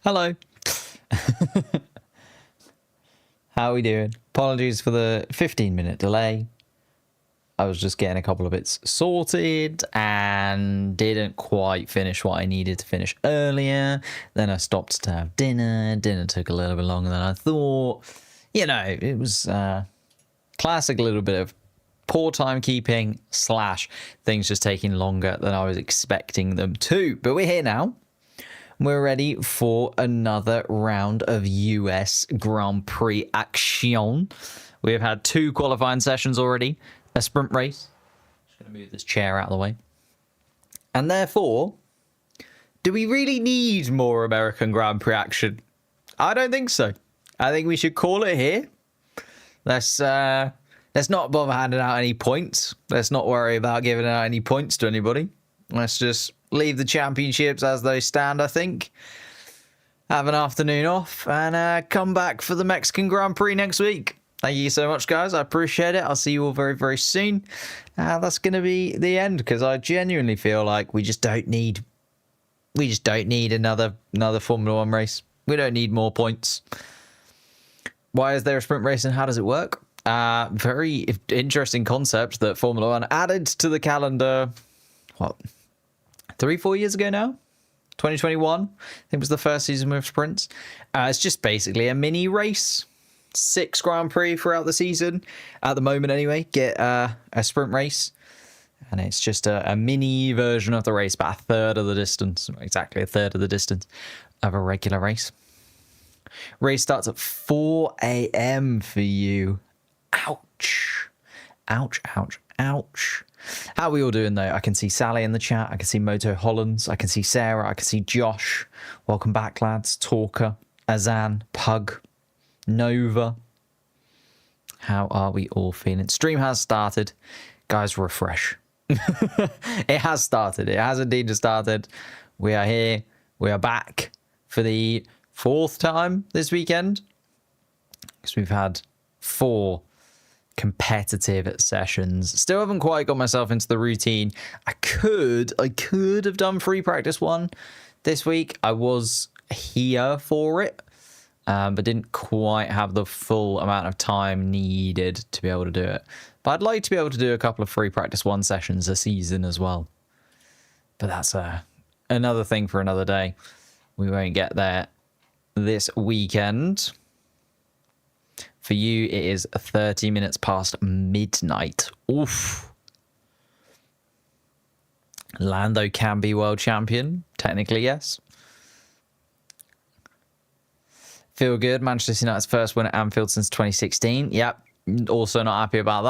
Hello. How are we doing? Apologies for the 15-minute delay. I was just getting a couple of bits sorted and didn't quite finish what I needed to finish earlier. Then I stopped to have dinner. Dinner took a little bit longer than I thought. You know, it was classic little bit of poor timekeeping / things just taking longer than I was expecting them to. But we're here now. We're ready for another round of US Grand Prix action. We've had 2 qualifying sessions already, a sprint race. Just going to move this chair out of the way. And therefore, do we really need more American Grand Prix action? I don't think so. I think we should call it here. Let's not bother handing out any points. Let's not worry about giving out any points to anybody. Let's just leave the championships as they stand, I think. Have an afternoon off and come back for the Mexican Grand Prix next week. Thank you so much, guys. I appreciate it. I'll see you all very, very soon. That's going to be the end because I genuinely feel like we just don't need another Formula One race. We don't need more points. Why is there a sprint race and how does it work? Very interesting concept that Formula One added to the calendar. What? 3-4 years ago now, 2021, I think was the first season with sprints. It's just basically a mini race, 6 Grand Prix throughout the season at the moment anyway. Get a sprint race, and it's just a mini version of the race, about a third of the distance, exactly a third of the distance of a regular race. Race starts at 4 a.m. for you. Ouch. Ouch, ouch, ouch. How are we all doing, though? I can see Sally in the chat. I can see Moto Hollands. I can see Sarah. I can see Josh. Welcome back, lads. Talker, Azan, Pug, Nova. How are we all feeling? Stream has started. Guys, refresh. It has started. It has indeed started. We are here. We are back for the 4th time this weekend. Because we've had 4 competitive sessions. Still haven't quite got myself into the routine. I could have done free practice 1 this week. I was here for it, but didn't quite have the full amount of time needed to be able to do it. But I'd like to be able to do a couple of free practice 1 sessions a season as well. But that's another thing for another day. We won't get there this weekend. For you, it is 30 minutes past midnight. Oof. Lando can be world champion. Technically, yes. Feel good. Manchester United's first win at Anfield since 2016. Yep. Also not happy about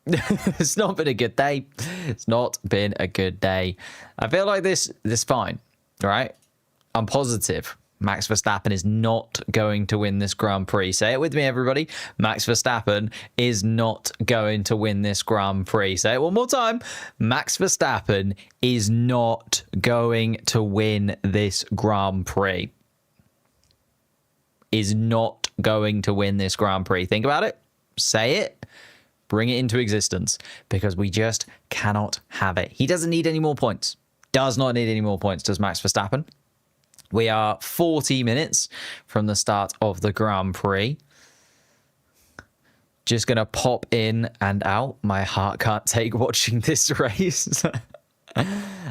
that. It's not been a good day. It's not been a good day. I feel like this fine, right? I'm positive. Max Verstappen is not going to win this Grand Prix. Say it with me, everybody. Max Verstappen is not going to win this Grand Prix. Say it one more time. Max Verstappen is not going to win this Grand Prix. Is not going to win this Grand Prix. Think about it. Say it. Bring it into existence. Because we just cannot have it. He doesn't need any more points. Does not need any more points, does Max Verstappen. We are 40 minutes from the start of the Grand Prix. Just going to pop in and out. My heart can't take watching this race.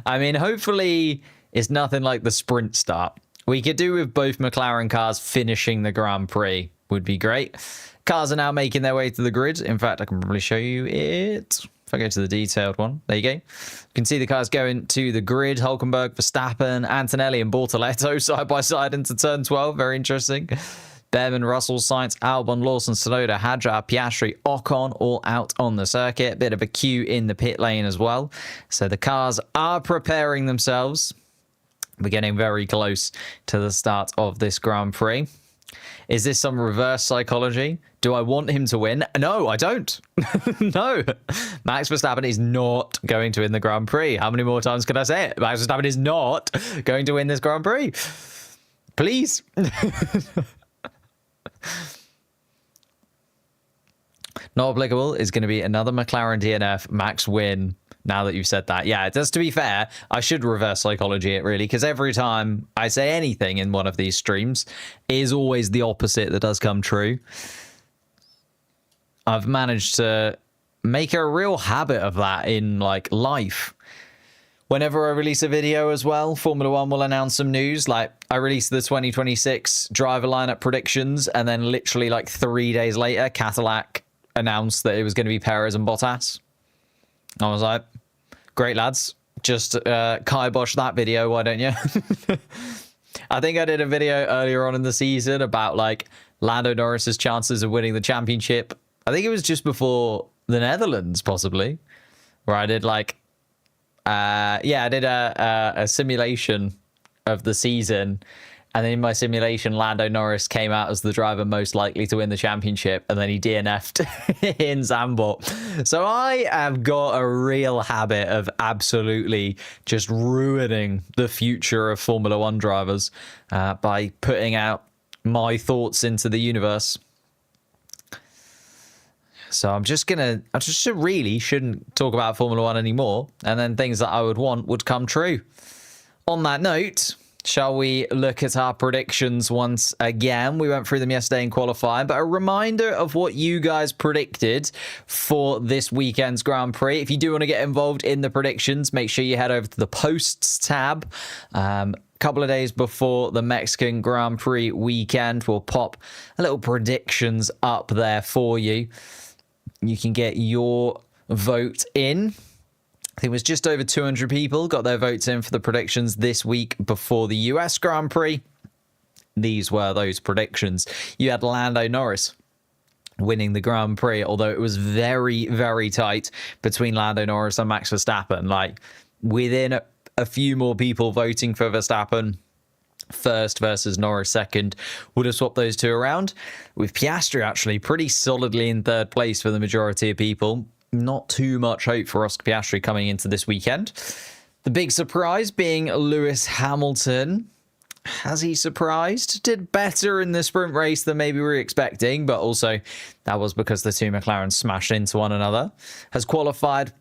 I mean, hopefully it's nothing like the sprint start. We could do with both McLaren cars finishing the Grand Prix. Would be great. Cars are now making their way to the grid. In fact, I can probably show you it. If I go to the detailed one, there you go. You can see the cars going to the grid. Hülkenberg, Verstappen, Antonelli and Bortoletto side by side into turn 12. Very interesting. Behrman, Russell, Sainz, Albon, Lawson, Tsunoda, Hadjar, Piastri, Ocon all out on the circuit. Bit of a queue in the pit lane as well. So the cars are preparing themselves. We're getting very close to the start of this Grand Prix. Is this some reverse psychology? Do I want him to win? No, I don't. No. Max Verstappen is not going to win the Grand Prix. How many more times can I say it? Max Verstappen is not going to win this Grand Prix. Please. Not applicable is going to be another McLaren DNF. Max win. Now that you've said that. Yeah, just to be fair, I should reverse psychology it really, because every time I say anything in one of these streams, it is always the opposite that does come true. I've managed to make a real habit of that in like life. Whenever I release a video as well, Formula One will announce some news. Like I released the 2026 driver lineup predictions, and then literally like 3 days later, Cadillac announced that it was going to be Perez and Bottas. I was like, great lads, just kibosh that video, why don't you? I think I did a video earlier on in the season about like Lando Norris's chances of winning the championship. I think it was just before the Netherlands, possibly, where I did like, I did a simulation of the season. And then in my simulation, Lando Norris came out as the driver most likely to win the championship, and then he DNF'd in Zandvoort. So I have got a real habit of absolutely just ruining the future of Formula One drivers by putting out my thoughts into the universe. So I just really shouldn't talk about Formula One anymore, and then things that I would want would come true. On that note, shall we look at our predictions once again? We went through them yesterday in qualifying, but a reminder of what you guys predicted for this weekend's Grand Prix. If you do want to get involved in the predictions, make sure you head over to the posts tab. Couple of days before the Mexican Grand Prix weekend, we'll pop a little predictions up there for you. You can get your vote in. I think it was just over 200 people got their votes in for the predictions this week before the US Grand Prix. These were those predictions. You had Lando Norris winning the Grand Prix, although it was very, very tight between Lando Norris and Max Verstappen. Like, within a few more people voting for Verstappen first versus Norris second would have swapped those two around, with Piastri actually pretty solidly in third place for the majority of people. Not too much hope for Oscar Piastri coming into this weekend. The big surprise being Lewis Hamilton. Has he surprised? Did better in the sprint race than maybe we were expecting, but also that was because the two McLarens smashed into one another. Has qualified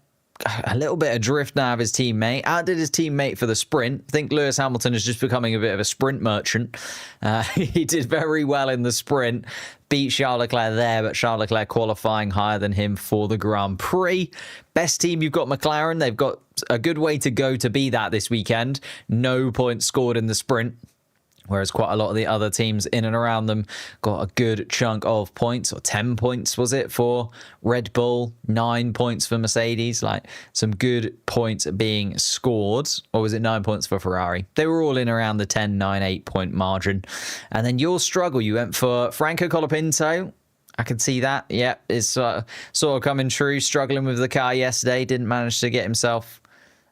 a little bit adrift now of his teammate. Outdid his teammate for the sprint. I think Lewis Hamilton is just becoming a bit of a sprint merchant. He did very well in the sprint. Beat Charles Leclerc there, but Charles Leclerc qualifying higher than him for the Grand Prix. Best team, you've got McLaren. They've got a good way to go to be that this weekend. No points scored in the sprint, whereas quite a lot of the other teams in and around them got a good chunk of points, or 10 points was it for Red Bull, 9 points for Mercedes, like some good points being scored. Or was it 9 points for Ferrari? They were all in around the 10, 9, 8 point margin. And then your struggle, you went for Franco Colapinto. I can see that. Yeah, it's sort of coming true. Struggling with the car yesterday. Didn't manage to get himself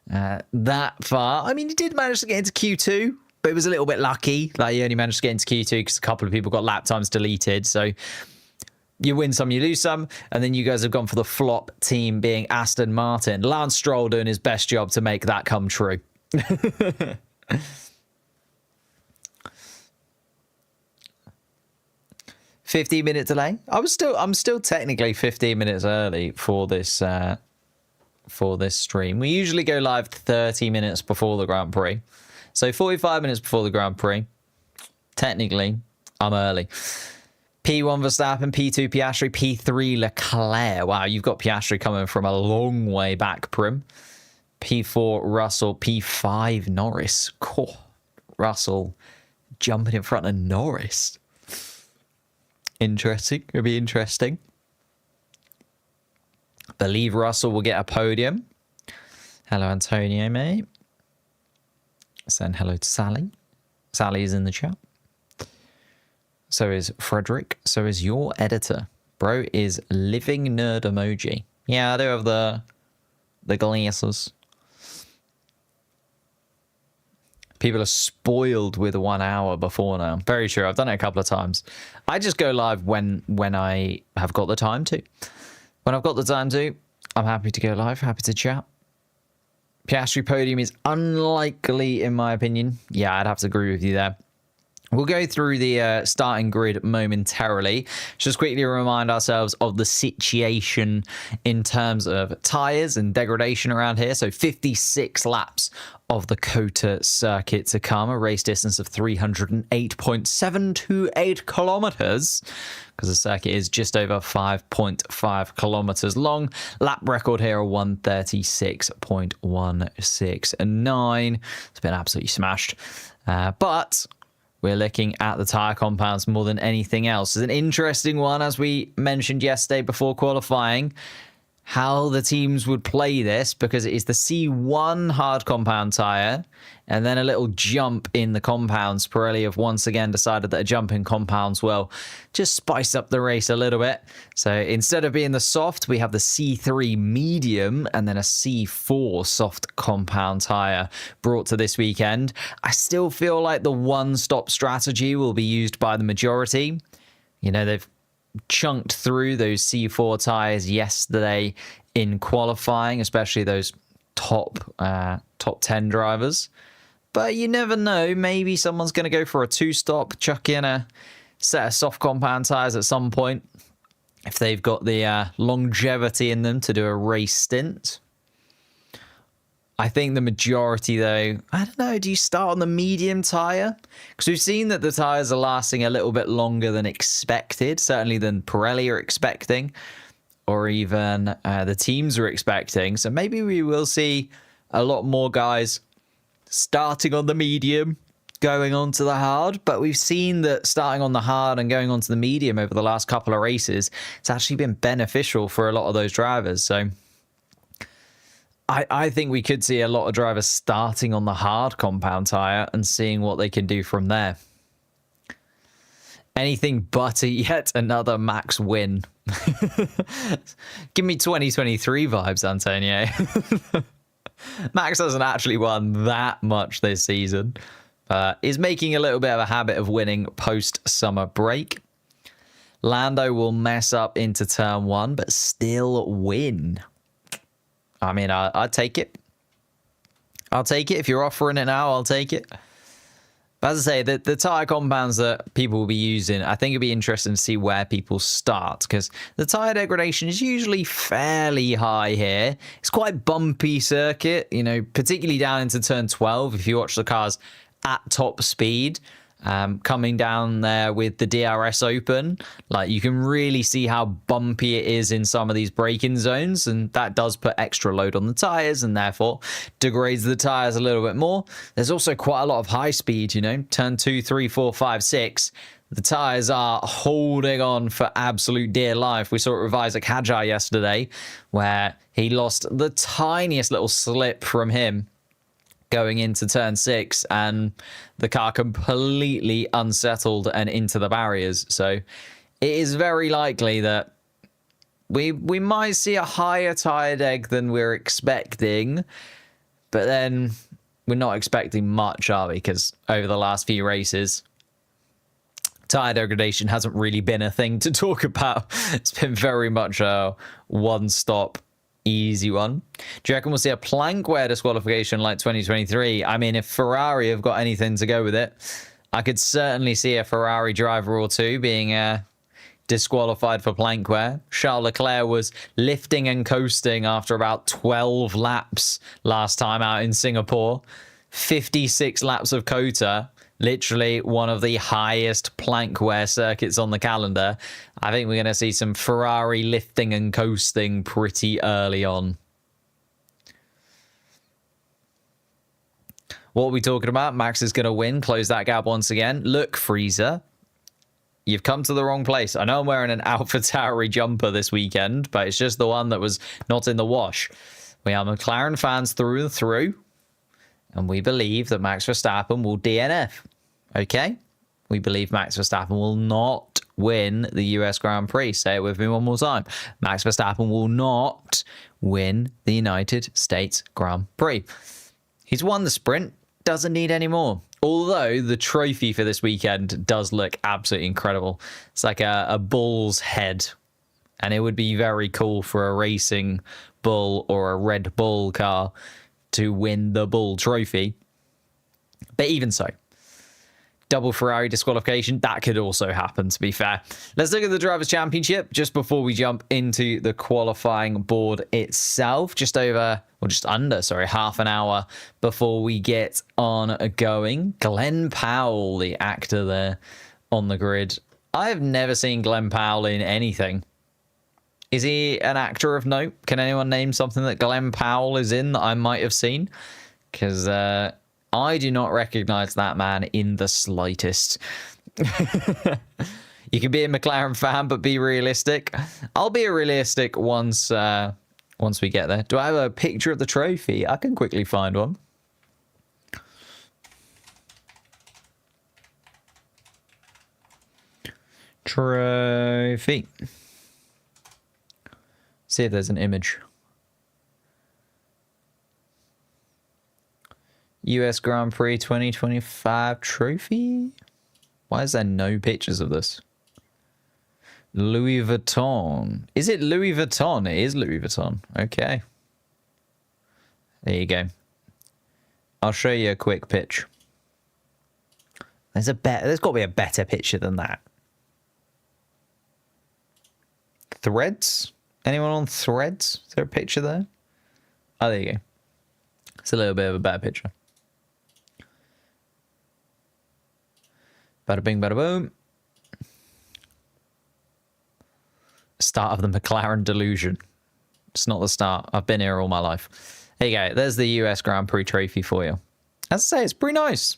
that far. I mean, he did manage to get into Q2. But it was a little bit lucky. Like, you only managed to get into Q2 because a couple of people got lap times deleted. So you win some, you lose some. And then you guys have gone for the flop team being Aston Martin. Lance Stroll doing his best job to make that come true. 15-minute delay. I'm still technically 15 minutes early for this stream. We usually go live 30 minutes before the Grand Prix. So 45 minutes before the Grand Prix. Technically, I'm early. P1 Verstappen, P2 Piastri, P3 Leclerc. Wow, you've got Piastri coming from a long way back, Prim. P4 Russell, P5 Norris. Cool. Russell jumping in front of Norris. Interesting. It'll be interesting. Believe Russell will get a podium. Hello, Antonio, mate. Send hello to Sally. Sally is in the chat. So is Frederick. So is your editor. Bro is living nerd emoji. Yeah, I do have the glasses. People are spoiled with 1 hour before now. Very true. I've done it a couple of times. I just go live when I have got the time to. When I've got the time to, I'm happy to go live, happy to chat. Piastri podium is unlikely, in my opinion. Yeah, I'd have to agree with you there. We'll go through the starting grid momentarily. Just quickly remind ourselves of the situation in terms of tyres and degradation around here. So 56 laps of the COTA circuit to come, a race distance of 308.728 kilometers, because the circuit is just over 5.5 kilometers long. Lap record here, 136.169. It's been absolutely smashed. But we're looking at the tyre compounds more than anything else. It's an interesting one, as we mentioned yesterday before qualifying, how the teams would play this, because it is the C1 hard compound tyre and then a little jump in the compounds. Pirelli have once again decided that a jump in compounds will just spice up the race a little bit. So instead of being the soft, we have the C3 medium and then a C4 soft compound tyre brought to this weekend. I still feel like the one-stop strategy will be used by the majority. You know, they've chunked through those C4 tyres yesterday in qualifying, especially those top 10 drivers. But you never know, maybe someone's going to go for a two-stop, chuck in a set of soft compound tyres at some point if they've got the longevity in them to do a race stint. I think the majority, though, I don't know, do you start on the medium tyre? Because we've seen that the tyres are lasting a little bit longer than expected, certainly than Pirelli are expecting, or even the teams are expecting. So maybe we will see a lot more guys starting on the medium, going on to the hard. But we've seen that starting on the hard and going on to the medium over the last couple of races, it's actually been beneficial for a lot of those drivers. So I think we could see a lot of drivers starting on the hard compound tyre and seeing what they can do from there. Anything but yet another Max win. Give me 2023 vibes, Antonio. Max hasn't actually won that much this season. Is making a little bit of a habit of winning post-summer break. Lando will mess up into turn 1, but still win. I mean, I'd take it. I'll take it. If you're offering it now, I'll take it. But as I say, the tyre compounds that people will be using, I think it'd be interesting to see where people start, because the tyre degradation is usually fairly high here. It's quite bumpy circuit, you know, particularly down into turn 12 if you watch the cars at top speed. Coming down there with the DRS open, like you can really see how bumpy it is in some of these braking zones, and that does put extra load on the tires and therefore degrades the tires a little bit more. There's also quite a lot of high speed, you know, turn 2, 3, 4, 5, 6. The tires are holding on for absolute dear life. We saw it with Isaac Hadjar yesterday, where he lost the tiniest little slip from him going into turn 6, and the car completely unsettled and into the barriers. So it is very likely that we might see a higher tire deg than we're expecting, but then we're not expecting much, are we? Because over the last few races, tire degradation hasn't really been a thing to talk about. It's been very much a one-stop easy one. Do you reckon we'll see a plank wear disqualification like 2023? I mean, if Ferrari have got anything to go with it, I could certainly see a Ferrari driver or two being disqualified for plank wear. Charles Leclerc was lifting and coasting after about 12 laps last time out in Singapore. 56 laps of COTA. Literally one of the highest plank wear circuits on the calendar. I think we're going to see some Ferrari lifting and coasting pretty early on. What are we talking about? Max is going to win. Close that gap once again. Look, Freezer, you've come to the wrong place. I know I'm wearing an AlphaTauri jumper this weekend, but it's just the one that was not in the wash. We are McLaren fans through and through. And we believe that Max Verstappen will DNF. Okay? We believe Max Verstappen will not win the US Grand Prix. Say it with me one more time. Max Verstappen will not win the United States Grand Prix. He's won the sprint. Doesn't need any more. Although the trophy for this weekend does look absolutely incredible. It's like a bull's head. And it would be very cool for a racing bull or a Red Bull car to win the Bull Trophy. But even so, double Ferrari disqualification. That could also happen, to be fair. Let's look at the Drivers' Championship just before we jump into the qualifying board itself. Just over, or just under, sorry, half an hour before we get on going. Glenn Powell, the actor there on the grid. I have never seen Glenn Powell in anything. Is he an actor of note? Can anyone name something that Glenn Powell is in that I might have seen? Because I do not recognize that man in the slightest. You can be a McLaren fan, but be realistic. I'll be realistic once we get there. Do I have a picture of the trophy? I can quickly find one. Trophy. See if there's an image. US Grand Prix 2025 trophy? Why is there no pictures of this? Louis Vuitton. Is it Louis Vuitton? It is Louis Vuitton. Okay. There you go. I'll show you a quick pitch. There's got to be a better picture than that. Threads? Anyone on Threads? Is there a picture there? Oh, there you go. It's a little bit of a better picture. Bada bing, bada boom. Start of the McLaren delusion. It's not the start. I've been here all my life. There you go. There's the US Grand Prix trophy for you. As I say, it's pretty nice.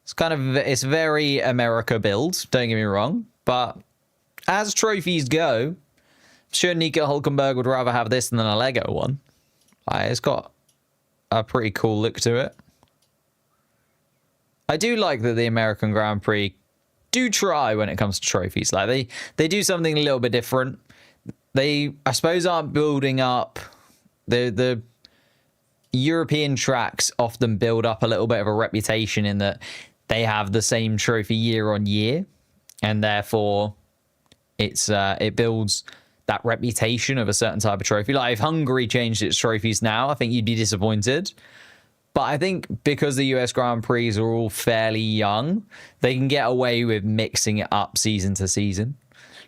It's very America build, don't get me wrong. But as trophies go, I'm sure Nico Hülkenberg would rather have this than a Lego one. It's got a pretty cool look to it. I do like that the American Grand Prix do try when it comes to trophies. Like they do something a little bit different. They, I suppose, aren't building up the European tracks often build up a little bit of a reputation in that they have the same trophy year on year, and therefore it builds that reputation of a certain type of trophy. Like if Hungary changed its trophies now, I think you'd be disappointed. But I think because the US Grand Prix are all fairly young, they can get away with mixing it up season to season.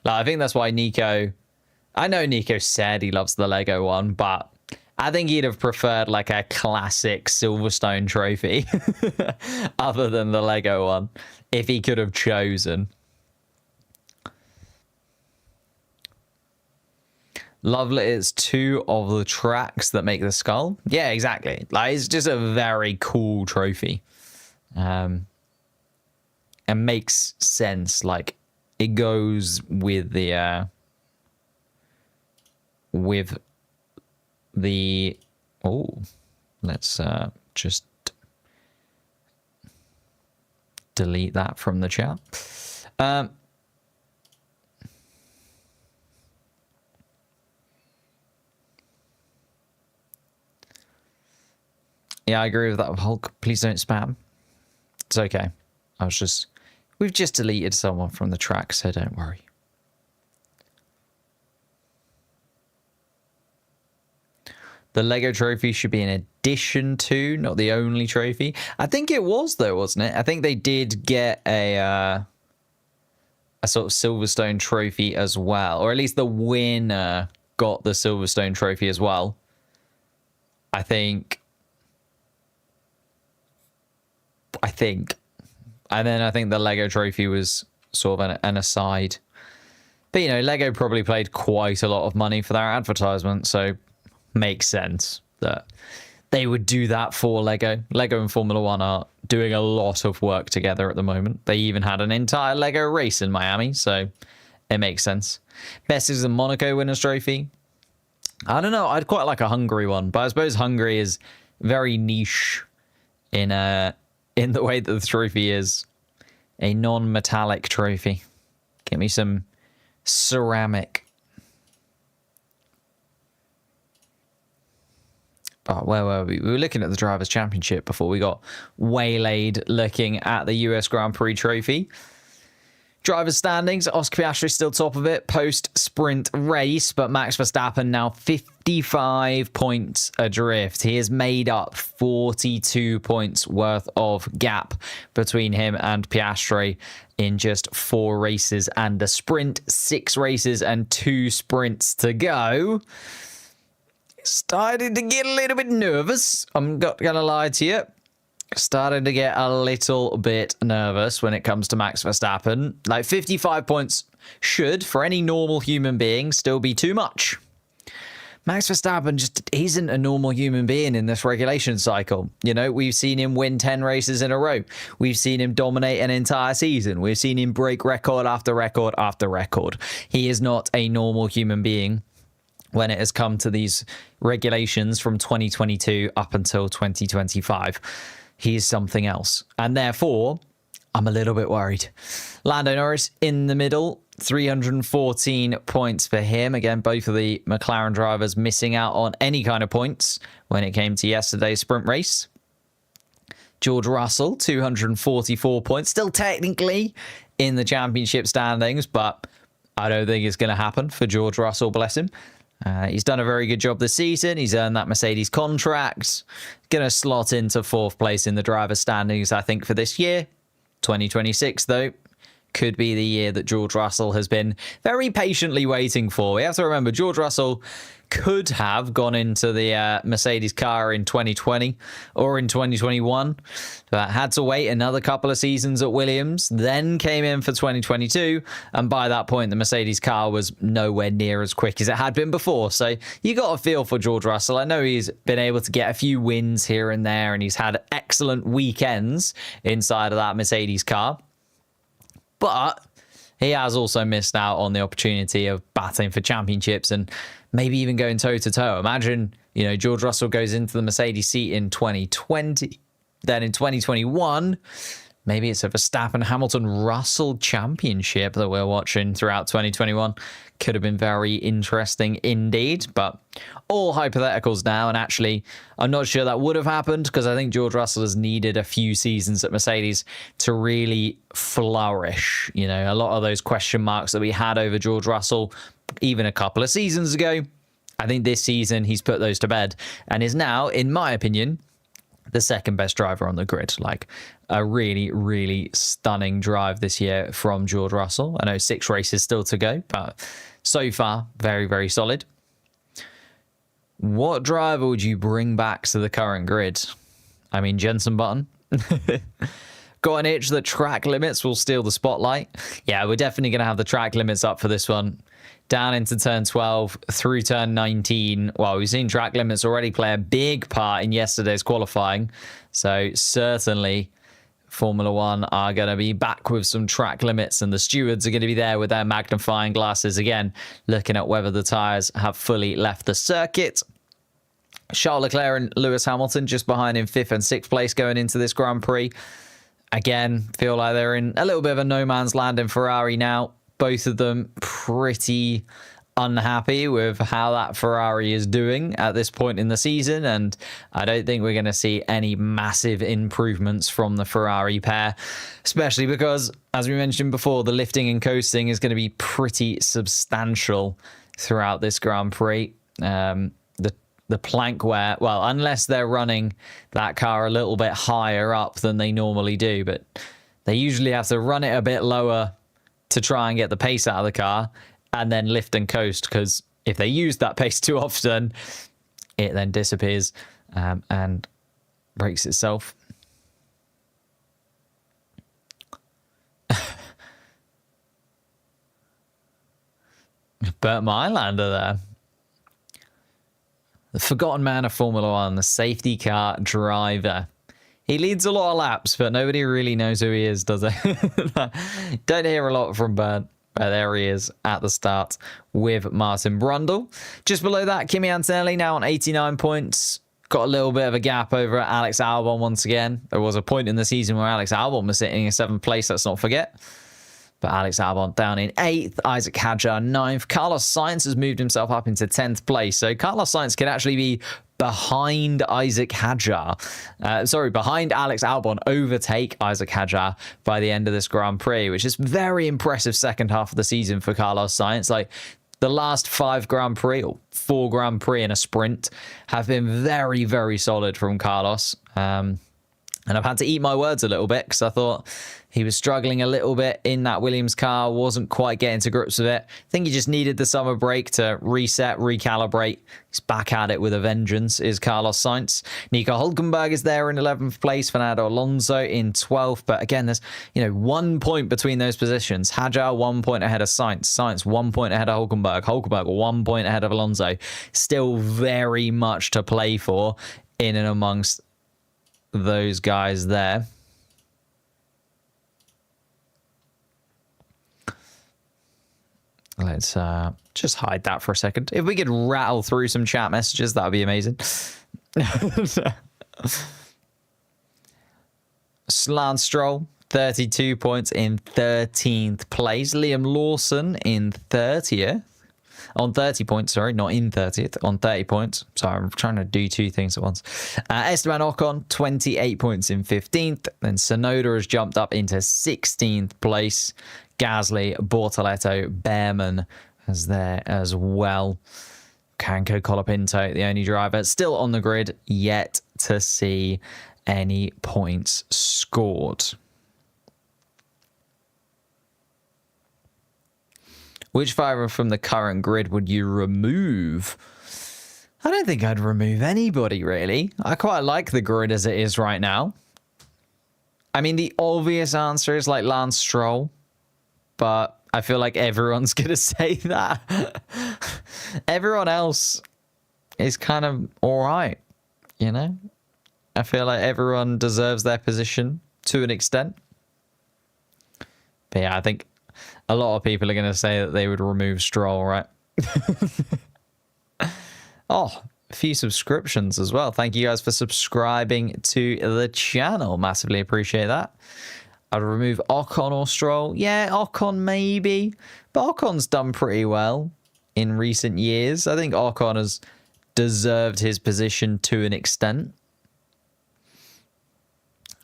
Like I think that's why I know Nico said he loves the Lego one, but I think he'd have preferred like a classic Silverstone trophy other than the Lego one if he could have chosen. Lovely, it's two of the tracks that make the skull. Yeah, exactly. Like it's just a very cool trophy. And makes sense. Like it goes with the let's just delete that from the chat. Yeah, I agree with that, Hulk. Please don't spam. It's okay. We've just deleted someone from the track, so don't worry. The Lego trophy should be an addition to, not the only trophy. I think it was, though, wasn't it? I think they did get a sort of Silverstone trophy as well. Or at least the winner got the Silverstone trophy as well. I think. And then I think the Lego trophy was sort of an aside. But, you know, Lego probably paid quite a lot of money for their advertisement, so makes sense that they would do that for Lego. Lego and Formula One are doing a lot of work together at the moment. They even had an entire Lego race in Miami, so it makes sense. Best is the Monaco Winners' Trophy. I don't know. I'd quite like a Hungary one, but I suppose Hungary is very niche in the way that the trophy is. A non-metallic trophy. Get me some ceramic. Oh, where were we? We were looking at the Drivers' Championship before we got waylaid looking at the US Grand Prix trophy. Drivers' standings, Oscar Piastri still top of it post-sprint race, but Max Verstappen now 55 points adrift. He has made up 42 points worth of gap between him and Piastri in just 4 races and a sprint, 6 races and 2 sprints to go. Starting to get a little bit nervous. I'm not going to lie to you. Starting to get a little bit nervous when it comes to Max Verstappen. Like 55 points should, for any normal human being, still be too much. Max Verstappen just isn't a normal human being in this regulation cycle. You know, we've seen him win 10 races in a row. We've seen him dominate an entire season. We've seen him break record after record after record. He is not a normal human being when it has come to these regulations from 2022 up until 2025. He is something else. And therefore, I'm a little bit worried. Lando Norris in the middle, 314 points for him. Again, both of the McLaren drivers missing out on any kind of points when it came to yesterday's sprint race. George Russell, 244 points. Still technically in the championship standings, but I don't think it's going to happen for George Russell, bless him. He's done a very good job this season. He's earned that Mercedes contract. Going to slot into 4th place in the driver's standings, I think, for this year. 2026, though, could be the year that George Russell has been very patiently waiting for. We have to remember, George Russell could have gone into the Mercedes car in 2020 or in 2021, but had to wait another couple of seasons at Williams, then came in for 2022, and by that point the Mercedes car was nowhere near as quick as it had been before. So you got a feel for George Russell. I know he's been able to get a few wins here and there, and he's had excellent weekends inside of that Mercedes car, but he has also missed out on the opportunity of battling for championships and maybe even going toe-to-toe. Imagine, you know, George Russell goes into the Mercedes seat in 2020. Then in 2021, maybe it's a Verstappen-Hamilton-Russell championship that we're watching throughout 2021. Could have been very interesting indeed, but all hypotheticals now. And actually, I'm not sure that would have happened because I think George Russell has needed a few seasons at Mercedes to really flourish. You know, a lot of those question marks that we had over George Russell even a couple of seasons ago, I think this season he's put those to bed and is now, in my opinion, the second best driver on the grid. Like a really, really stunning drive this year from George Russell. I know 6 races still to go, but so far, very, very solid. What driver would you bring back to the current grid? I mean, Jenson Button. Got an itch that track limits will steal the spotlight. Yeah, we're definitely going to have the track limits up for this one. Down into turn 12 through turn 19. Well, we've seen track limits already play a big part in yesterday's qualifying. So certainly Formula One are going to be back with some track limits, and the stewards are going to be there with their magnifying glasses again, looking at whether the tyres have fully left the circuit. Charles Leclerc and Lewis Hamilton just behind in 5th and 6th place going into this Grand Prix. Again, feel like they're in a little bit of a no man's land in Ferrari now. Both of them pretty unhappy with how that Ferrari is doing at this point in the season, and I don't think we're going to see any massive improvements from the Ferrari pair, especially because, as we mentioned before, the lifting and coasting is going to be pretty substantial throughout this Grand Prix. The plank wear, well, unless they're running that car a little bit higher up than they normally do, but they usually have to run it a bit lower to try and get the pace out of the car and then lift and coast, because if they use that pace too often, it then disappears and breaks itself. Burnt my lander there. The forgotten man of Formula One, the safety car driver. He leads a lot of laps, but nobody really knows who he is, does they? Don't hear a lot from Bernd, but there he is at the start with Martin Brundle. Just below that, Kimi Antonelli now on 89 points. Got a little bit of a gap over at Alex Albon once again. There was a point in the season where Alex Albon was sitting in 7th place, let's not forget. But Alex Albon down in 8th, Isaac Hadjar 9th. Carlos Sainz has moved himself up into 10th place. So Carlos Sainz can actually be behind Isaac Hadjar. Behind Alex Albon, overtake Isaac Hadjar by the end of this Grand Prix, which is very impressive second half of the season for Carlos Sainz. Like, the last 5 Grand Prix, or 4 Grand Prix in a sprint, have been very, very solid from Carlos. And I've had to eat my words a little bit because I thought he was struggling a little bit in that Williams car, wasn't quite getting to grips with it. I think he just needed the summer break to reset, recalibrate. He's back at it with a vengeance, is Carlos Sainz. Nico Hülkenberg is there in 11th place, Fernando Alonso in 12th. But again, there's 1 point between those positions. Hadjar 1 point ahead of Sainz. Sainz 1 point ahead of Hülkenberg. Hülkenberg 1 point ahead of Alonso. Still very much to play for in and amongst those guys there. Let's just hide that for a second. If we could rattle through some chat messages, that would be amazing. Lance Stroll, 32 points in 13th place. Liam Lawson in 30th. On 30 points, sorry, not in 30th, on 30 points. Sorry, I'm trying to do 2 things at once. Esteban Ocon, 28 points in 15th. Then Tsunoda has jumped up into 16th place. Gasly, Bortoletto, Behrman is there as well. Franco Colapinto, the only driver still on the grid, yet to see any points scored. Which driver from the current grid would you remove? I don't think I'd remove anybody, really. I quite like the grid as it is right now. I mean, the obvious answer is like Lance Stroll, but I feel like everyone's going to say that. Everyone else is kind of all right, I feel like everyone deserves their position to an extent. But yeah, I think a lot of people are going to say that they would remove Stroll, right? Oh, a few subscriptions as well. Thank you guys for subscribing to the channel. Massively appreciate that. I'd remove Ocon or Stroll. Yeah, Ocon maybe. But Ocon's done pretty well in recent years. I think Ocon has deserved his position to an extent.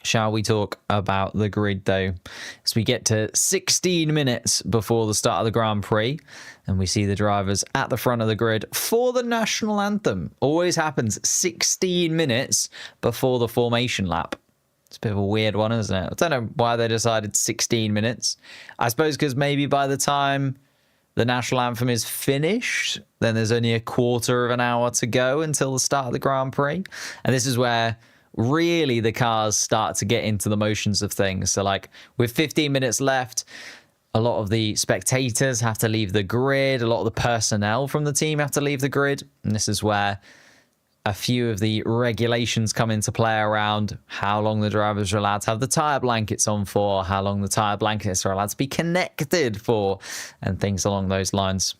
Shall we talk about the grid, though? As we get to 16 minutes before the start of the Grand Prix, and we see the drivers at the front of the grid for the national anthem. Always happens 16 minutes before the formation lap. It's a bit of a weird one, isn't it? I don't know why they decided 16 minutes. I suppose because maybe by the time the national anthem is finished, then there's only a quarter of an hour to go until the start of the Grand Prix. And this is where really the cars start to get into the motions of things. So like with 15 minutes left, a lot of the spectators have to leave the grid. A lot of the personnel from the team have to leave the grid. And this is where a few of the regulations come into play around how long the drivers are allowed to have the tire blankets on for, how long the tire blankets are allowed to be connected for, and things along those lines.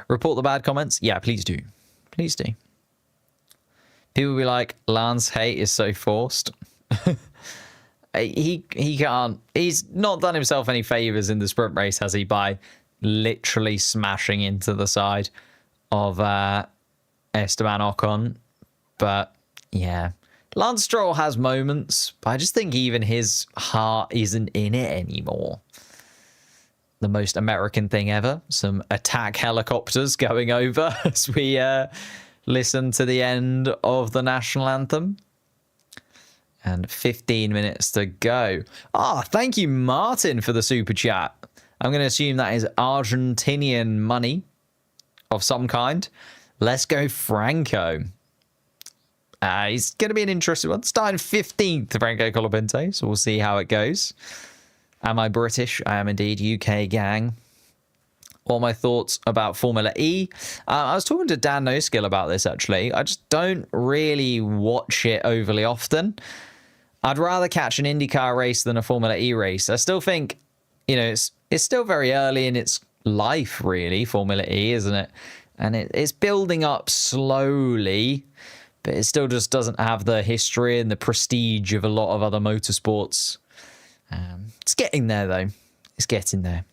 Report the bad comments? Yeah, please do. Please do. People will be like, Lance hate is so forced. He can't. He's not done himself any favors in the sprint race, has he, by literally smashing into the side of Esteban Ocon. But yeah, Lance Stroll has moments, but I just think even his heart isn't in it anymore. The most American thing ever. Some attack helicopters going over as we listen to the end of the national anthem. And 15 minutes to go. Thank you, Martin, for the super chat. I'm going to assume that is Argentinian money of some kind. Let's go Franco. He's going to be an interesting one. Starting 15th, Franco Colapinto, so we'll see how it goes. Am I British? I am indeed. UK gang. All my thoughts about Formula E. I was talking to Dan Noskill about this, actually. I just don't really watch it overly often. I'd rather catch an IndyCar race than a Formula E race. I still think, it's still very early in its life, really, Formula E, isn't it? And it's building up slowly, but it still just doesn't have the history and the prestige of a lot of other motorsports. It's getting there, though. It's getting there.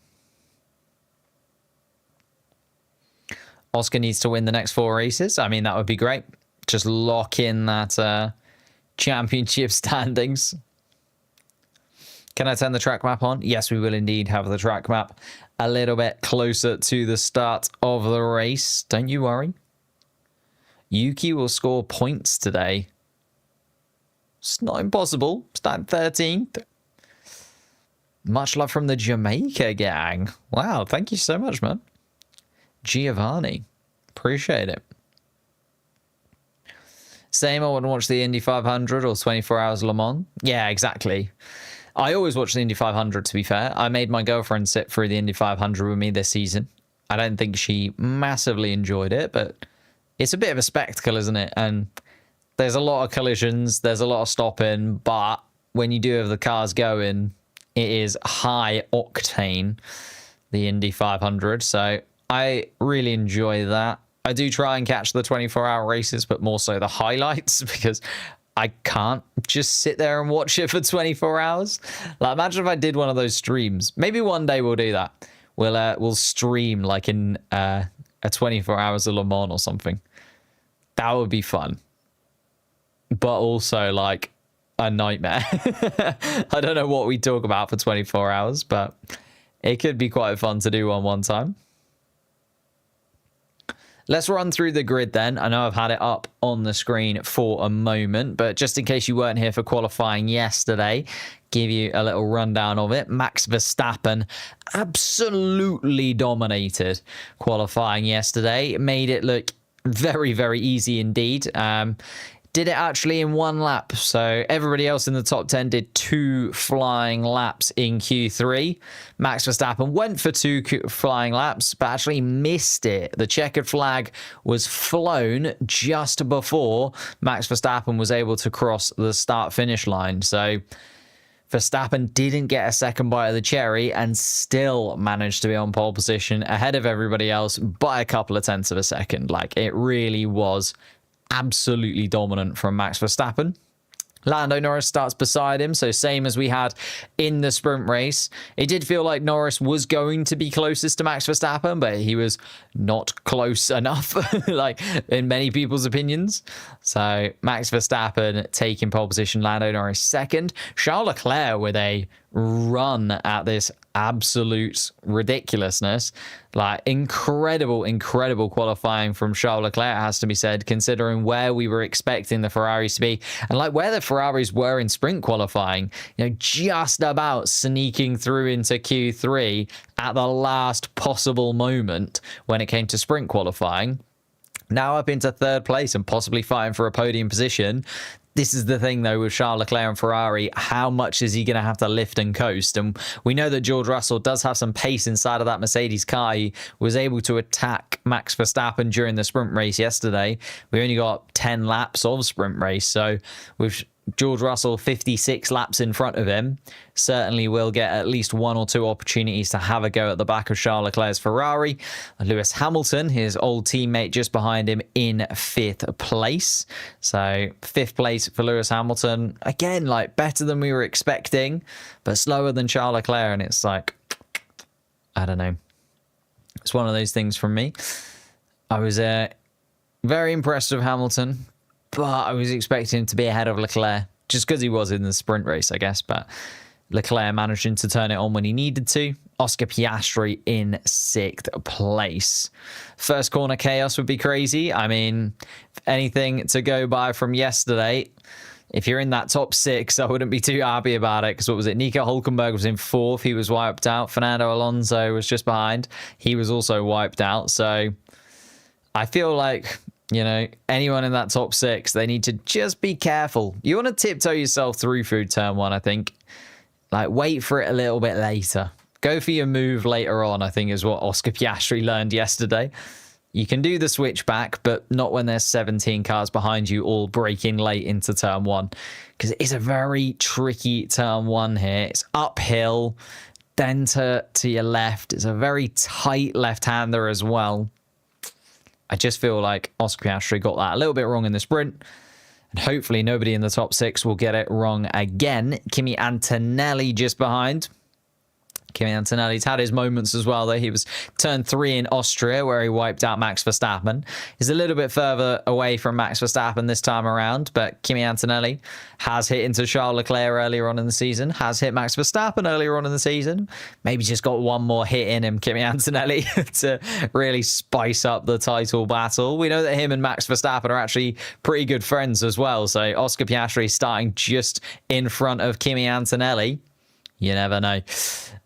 Oscar needs to win the next 4 races. I mean, that would be great. Just lock in that championship standings. Can I turn the track map on? Yes, we will indeed have the track map a little bit closer to the start of the race. Don't you worry. Yuki will score points today. It's not impossible. Start 13th. Much love from the Jamaica gang. Wow, thank you so much, man. Giovanni. Appreciate it. Same, I want to watch the Indy 500 or 24 Hours Le Mans. Yeah, exactly. I always watch the Indy 500, to be fair. I made my girlfriend sit through the Indy 500 with me this season. I don't think she massively enjoyed it, but it's a bit of a spectacle, isn't it? And there's a lot of collisions, there's a lot of stopping, but when you do have the cars going, it is high octane, the Indy 500. So I really enjoy that. I do try and catch the 24-hour races, but more so the highlights, because I can't just sit there and watch it for 24 hours. Like, imagine if I did one of those streams. Maybe one day we'll do that. We'll stream like in a 24 hours of Le Mans or something. That would be fun. But also like a nightmare. I don't know what we talk about for 24 hours, but it could be quite fun to do one time. Let's run through the grid then. I know I've had it up on the screen for a moment, but just in case you weren't here for qualifying yesterday, give you a little rundown of it. Max Verstappen absolutely dominated qualifying yesterday. Made it look very, very easy indeed. Did it actually in 1 lap. So everybody else in the top 10 did 2 flying laps in Q3. Max Verstappen went for 2 flying laps, but actually missed it. The checkered flag was flown just before Max Verstappen was able to cross the start-finish line. So Verstappen didn't get a second bite of the cherry and still managed to be on pole position ahead of everybody else by a couple of tenths of a second. Like, it really was absolutely dominant from Max Verstappen. Lando Norris starts beside him, so same as we had in the sprint race. It did feel like Norris was going to be closest to Max Verstappen, but he was not close enough, like in many people's opinions. So Max Verstappen taking pole position, Lando Norris second. Charles Leclerc with a run at this absolute ridiculousness. Like, incredible qualifying from Charles Leclerc, has to be said, considering where we were expecting the Ferraris to be and like where the Ferraris were in sprint qualifying. You know, just about sneaking through into Q3 at the last possible moment when it came to sprint qualifying. Now up into 3rd place and possibly fighting for a podium position. This is the thing, though, with Charles Leclerc and Ferrari. How much is he going to have to lift and coast? And we know that George Russell does have some pace inside of that Mercedes car. He was able to attack Max Verstappen during the sprint race yesterday. We only got 10 laps of sprint race. So with George Russell 56 laps in front of him, certainly will get at least 1 or 2 opportunities to have a go at the back of Charles Leclerc's Ferrari. Lewis Hamilton, his old teammate, just behind him in 5th place. So 5th place for Lewis Hamilton. Again, like, better than we were expecting, but slower than Charles Leclerc. And it's like, I don't know. It's one of those things from me. I was very impressed with Hamilton, but I was expecting him to be ahead of Leclerc just because he was in the sprint race, I guess. But Leclerc managing to turn it on when he needed to. Oscar Piastri in 6th place. First corner chaos would be crazy. I mean, anything to go by from yesterday, if you're in that top 6, I wouldn't be too happy about it, because what was it? Nico Hülkenberg was in 4th. He was wiped out. Fernando Alonso was just behind. He was also wiped out. So I feel like, you know, anyone in that top 6, they need to just be careful. You want to tiptoe yourself through turn 1, I think. Like, wait for it a little bit later. Go for your move later on, I think, is what Oscar Piastri learned yesterday. You can do the switchback, but not when there's 17 cars behind you all braking late into turn 1. Because it is a very tricky turn 1 here. It's uphill, then to your left. It's a very tight left-hander as well. I just feel like Oscar Piastri got that a little bit wrong in the sprint. And hopefully nobody in the top 6 will get it wrong again. Kimi Antonelli just behind. Kimi Antonelli's had his moments as well, though. He was turn 3 in Austria, where he wiped out Max Verstappen. He's a little bit further away from Max Verstappen this time around, but Kimi Antonelli has hit into Charles Leclerc earlier on in the season, has hit Max Verstappen earlier on in the season. Maybe just got one more hit in him, Kimi Antonelli, to really spice up the title battle. We know that him and Max Verstappen are actually pretty good friends as well, so Oscar Piastri starting just in front of Kimi Antonelli. You never know.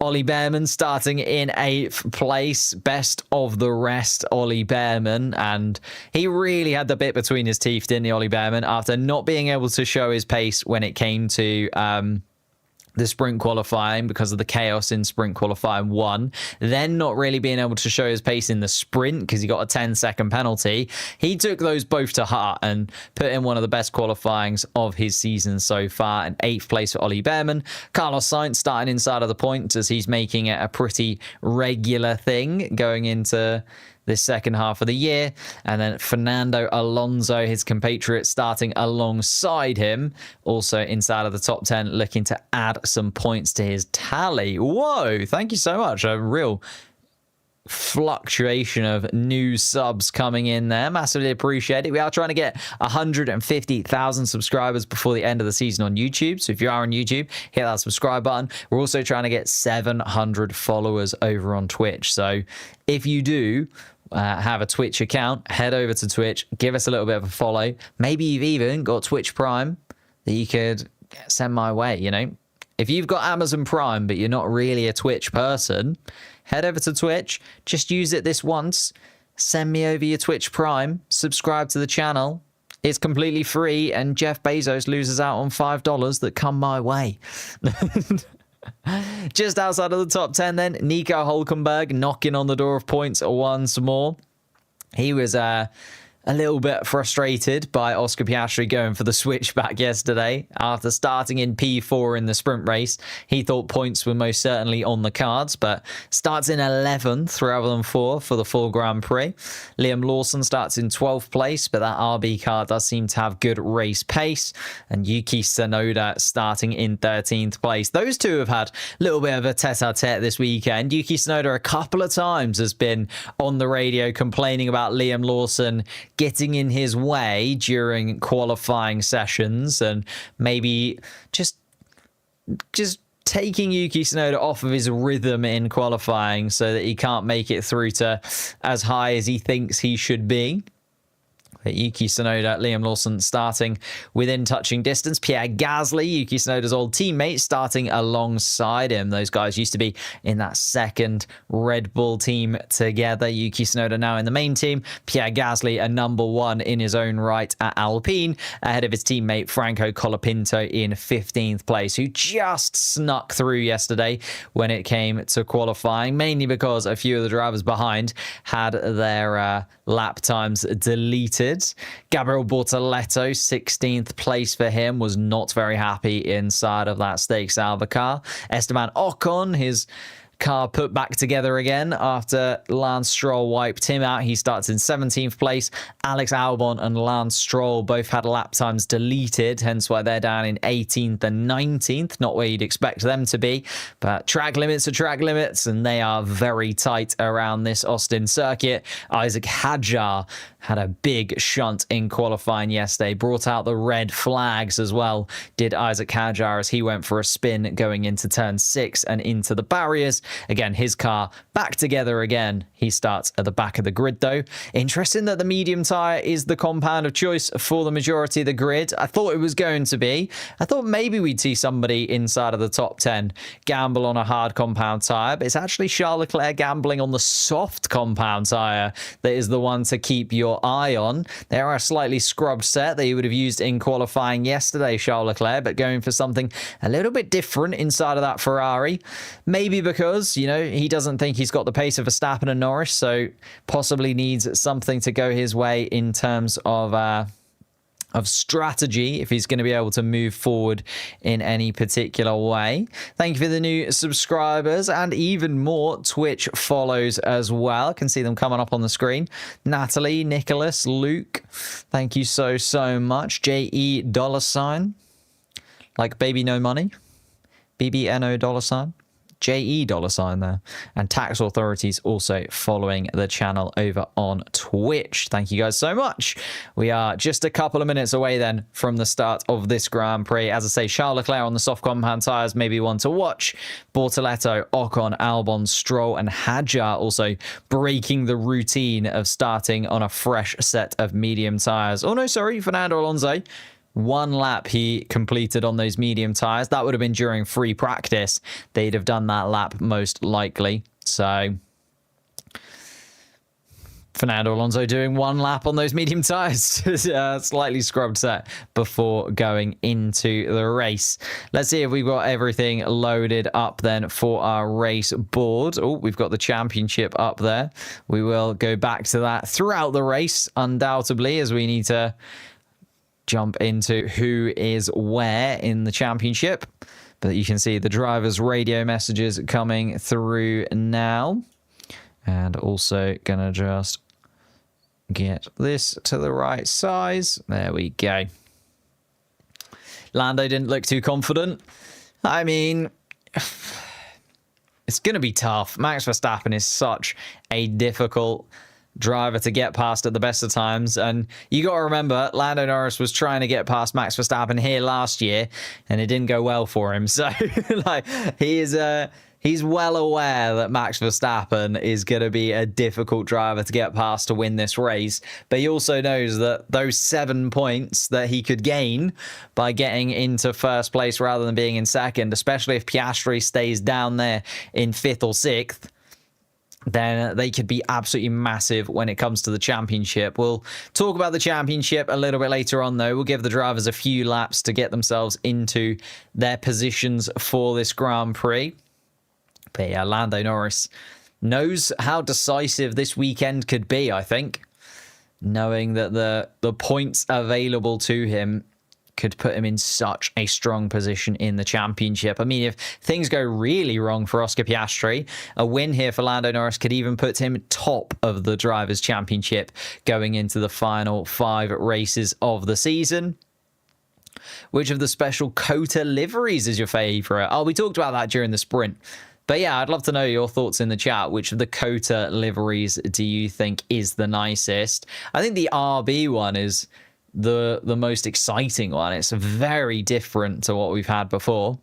Ollie Behrman starting in 8th place. Best of the rest, Ollie Behrman. And he really had the bit between his teeth, didn't he, Ollie Behrman? After not being able to show his pace when it came to the sprint qualifying because of the chaos in sprint qualifying 1, then not really being able to show his pace in the sprint because he got a 10-second penalty. He took those both to heart and put in one of the best qualifyings of his season so far. And 8th place for Ollie Behrman. Carlos Sainz starting inside of the points as he's making it a pretty regular thing going into this second half of the year. And then Fernando Alonso, his compatriot, starting alongside him, also inside of the top 10, looking to add some points to his tally. Whoa, thank you so much. A real fluctuation of new subs coming in there. Massively appreciate it. We are trying to get 150,000 subscribers before the end of the season on YouTube. So if you are on YouTube, hit that subscribe button. We're also trying to get 700 followers over on Twitch. So if you do have a Twitch account, head over to Twitch, give us a little bit of a follow. Maybe you've even got Twitch Prime that you could send my way. You know, if you've got Amazon Prime but you're not really a Twitch person, head over to Twitch, just use it this once, send me over your Twitch Prime, subscribe to the channel. It's completely free, and Jeff Bezos loses out on $5 that come my way. Just outside of the top 10 then, Nico Hülkenberg knocking on the door of points once more. He was a little bit frustrated by Oscar Piastri going for the switchback yesterday after starting in P4 in the sprint race. He thought points were most certainly on the cards, but starts in 11th rather than 4th for the full Grand Prix. Liam Lawson starts in 12th place, but that RB car does seem to have good race pace. And Yuki Tsunoda starting in 13th place. Those two have had a little bit of a tete-a-tete this weekend. Yuki Tsunoda a couple of times has been on the radio complaining about Liam Lawson getting in his way during qualifying sessions and maybe just taking Yuki Tsunoda off of his rhythm in qualifying so that he can't make it through to as high as he thinks he should be. Yuki Tsunoda, Liam Lawson starting within touching distance. Pierre Gasly, Yuki Tsunoda's old teammate, starting alongside him. Those guys used to be in that second Red Bull team together. Yuki Tsunoda now in the main team. Pierre Gasly, a number 1 in his own right at Alpine, ahead of his teammate Franco Colapinto in 15th place, who just snuck through yesterday when it came to qualifying, mainly because a few of the drivers behind had their lap times deleted. Gabriel Bortoleto, 16th place for him, was not very happy inside of that Stakes Alba car. Esteban Ocon, his car put back together again after Lance Stroll wiped him out. He starts in 17th place. Alex Albon and Lance Stroll both had lap times deleted, hence why they're down in 18th and 19th. Not where you'd expect them to be, but track limits are track limits, and they are very tight around this Austin circuit. Isaac Hadjar had a big shunt in qualifying yesterday, brought out the red flags as well, did Isaac Hadjar, as he went for a spin going into turn 6 and into the barriers. Again, his car back together again. He starts at the back of the grid though. Interesting that the medium tyre is the compound of choice for the majority of the grid. I thought it was going to be. I thought maybe we'd see somebody inside of the top 10 gamble on a hard compound tyre, but it's actually Charles Leclerc gambling on the soft compound tyre that is the one to keep your eye on. They are a slightly scrubbed set that you would have used in qualifying yesterday, Charles Leclerc, but going for something a little bit different inside of that Ferrari. Maybe because, you know, he doesn't think he's got the pace of Verstappen and Norris, so possibly needs something to go his way in terms of strategy if he's going to be able to move forward in any particular way. Thank you for the new subscribers and even more Twitch follows as well. I can see them coming up on the screen. Natalie, Nicholas, Luke, thank you so much. JE $, like baby no money. BBNO $. JE $ there. And tax authorities also following the channel over on Twitch. Thank you guys so much. We are just a couple of minutes away then from the start of this Grand Prix. As I say, Charles Leclerc on the soft compound tyres, maybe one to watch. Bortoletto, Ocon, Albon, Stroll and Hadjar also breaking the routine of starting on a fresh set of medium tyres. Oh no, sorry, Fernando Alonso. One lap he completed on those medium tyres. That would have been during free practice. They'd have done that lap most likely. So Fernando Alonso doing one lap on those medium tyres. Slightly scrubbed set before going into the race. Let's see if we've got everything loaded up then for our race board. Oh, we've got the championship up there. We will go back to that throughout the race, undoubtedly, as we need to jump into who is where in the championship. But you can see the drivers' radio messages coming through now. And also gonna just get this to the right size. There we go. Lando didn't look too confident. I mean, it's gonna be tough. Max Verstappen is such a difficult driver to get past at the best of times, and you got to remember Lando Norris was trying to get past Max Verstappen here last year and it didn't go well for him. So like he's well aware that Max Verstappen is going to be a difficult driver to get past to win this race, but he also knows that those 7 points that he could gain by getting into first place rather than being in second, especially if Piastri stays down there in 5th or 6th, then they could be absolutely massive when it comes to the championship. We'll talk about the championship a little bit later on, though. We'll give the drivers a few laps to get themselves into their positions for this Grand Prix. But yeah, Lando Norris knows how decisive this weekend could be, I think, knowing that the points available to him could put him in such a strong position in the championship. I mean, if things go really wrong for Oscar Piastri, a win here for Lando Norris could even put him top of the Drivers' Championship going into the final 5 races of the season. Which of the special COTA liveries is your favourite? Oh, we talked about that during the sprint. But yeah, I'd love to know your thoughts in the chat. Which of the COTA liveries do you think is the nicest? I think the RB one is the most exciting one. It's very different to what we've had before,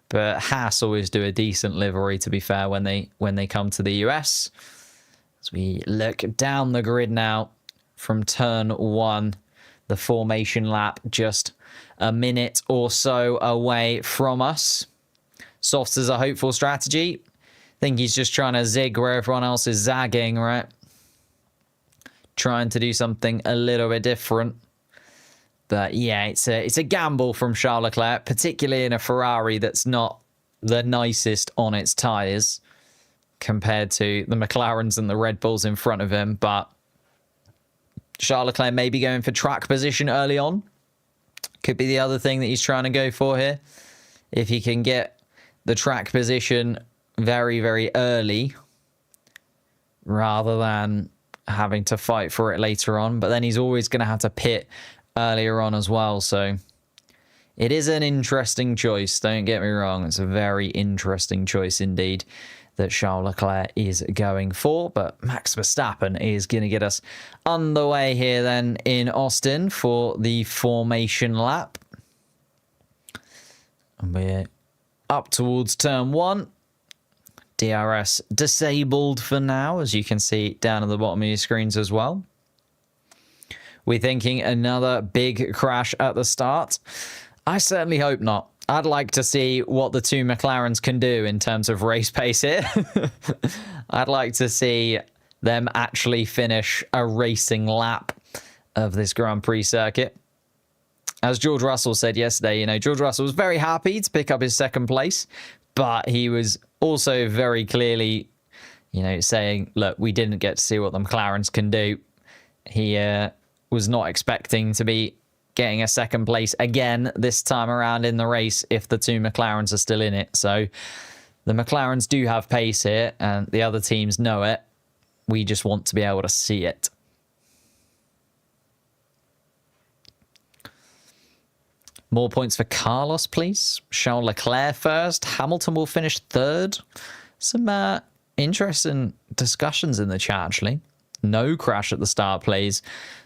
but Haas always do a decent livery, to be fair, when they come to the US. As we look down the grid now from turn 1, the formation lap just a minute or so away from us. Softs is a hopeful strategy. I think he's just trying to zig where everyone else is zagging, right? Trying to do something a little bit different. But yeah, it's a gamble from Charles Leclerc, particularly in a Ferrari that's not the nicest on its tyres compared to the McLarens and the Red Bulls in front of him. But Charles Leclerc may be going for track position early on. Could be the other thing that he's trying to go for here. If he can get the track position very, very early rather than having to fight for it later on. But then he's always going to have to pit earlier on as well. So it is an interesting choice. Don't get me wrong. It's a very interesting choice indeed that Charles Leclerc is going for. But Max Verstappen is going to get us underway here then in Austin for the formation lap. And we're up towards turn 1. DRS disabled for now, as you can see down at the bottom of your screens as well. We're thinking another big crash at the start. I certainly hope not. I'd like to see what the 2 McLarens can do in terms of race pace here. I'd like to see them actually finish a racing lap of this Grand Prix circuit. As George Russell said yesterday, George Russell was very happy to pick up his 2nd place, but he was also very clearly, saying, look, we didn't get to see what the McLarens can do. He was not expecting to be getting a 2nd place again this time around in the race if the 2 McLarens are still in it. So the McLarens do have pace here and the other teams know it. We just want to be able to see it. More points for Carlos, please. Charles Leclerc first. Hamilton will finish third. Some interesting discussions in the chat, actually. No crash at the start, please.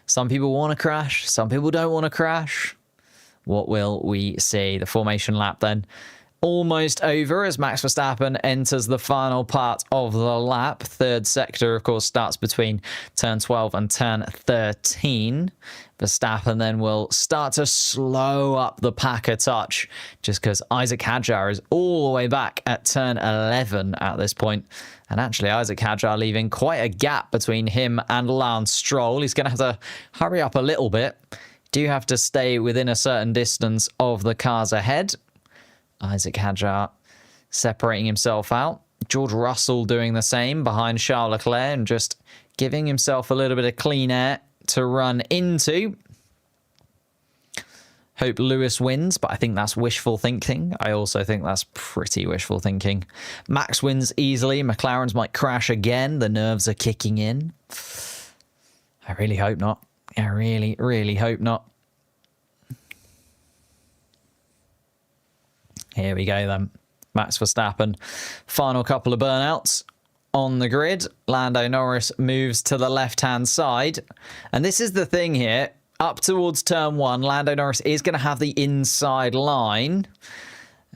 Some people want to crash. Some people don't want to crash. What will we see? The formation lap then. Almost over as Max Verstappen enters the final part of the lap. Third sector, of course, starts between turn 12 and turn 13. Verstappen then will start to slow up the pack a touch just because Isaac Hadjar is all the way back at turn 11 at this point. And actually, Isaac Hadjar leaving quite a gap between him and Lance Stroll. He's going to have to hurry up a little bit. Do have to stay within a certain distance of the cars ahead. Isaac Hadjar separating himself out. George Russell doing the same behind Charles Leclerc and just giving himself a little bit of clean air to run into. Hope Lewis wins, but I think that's wishful thinking. I also think that's pretty wishful thinking. Max wins easily. McLaren's might crash again. The nerves are kicking in. I really hope not. I really, really hope not. Here we go then. Max Verstappen. Final couple of burnouts on the grid. Lando Norris moves to the left-hand side. And this is the thing here. Up towards turn 1, Lando Norris is going to have the inside line.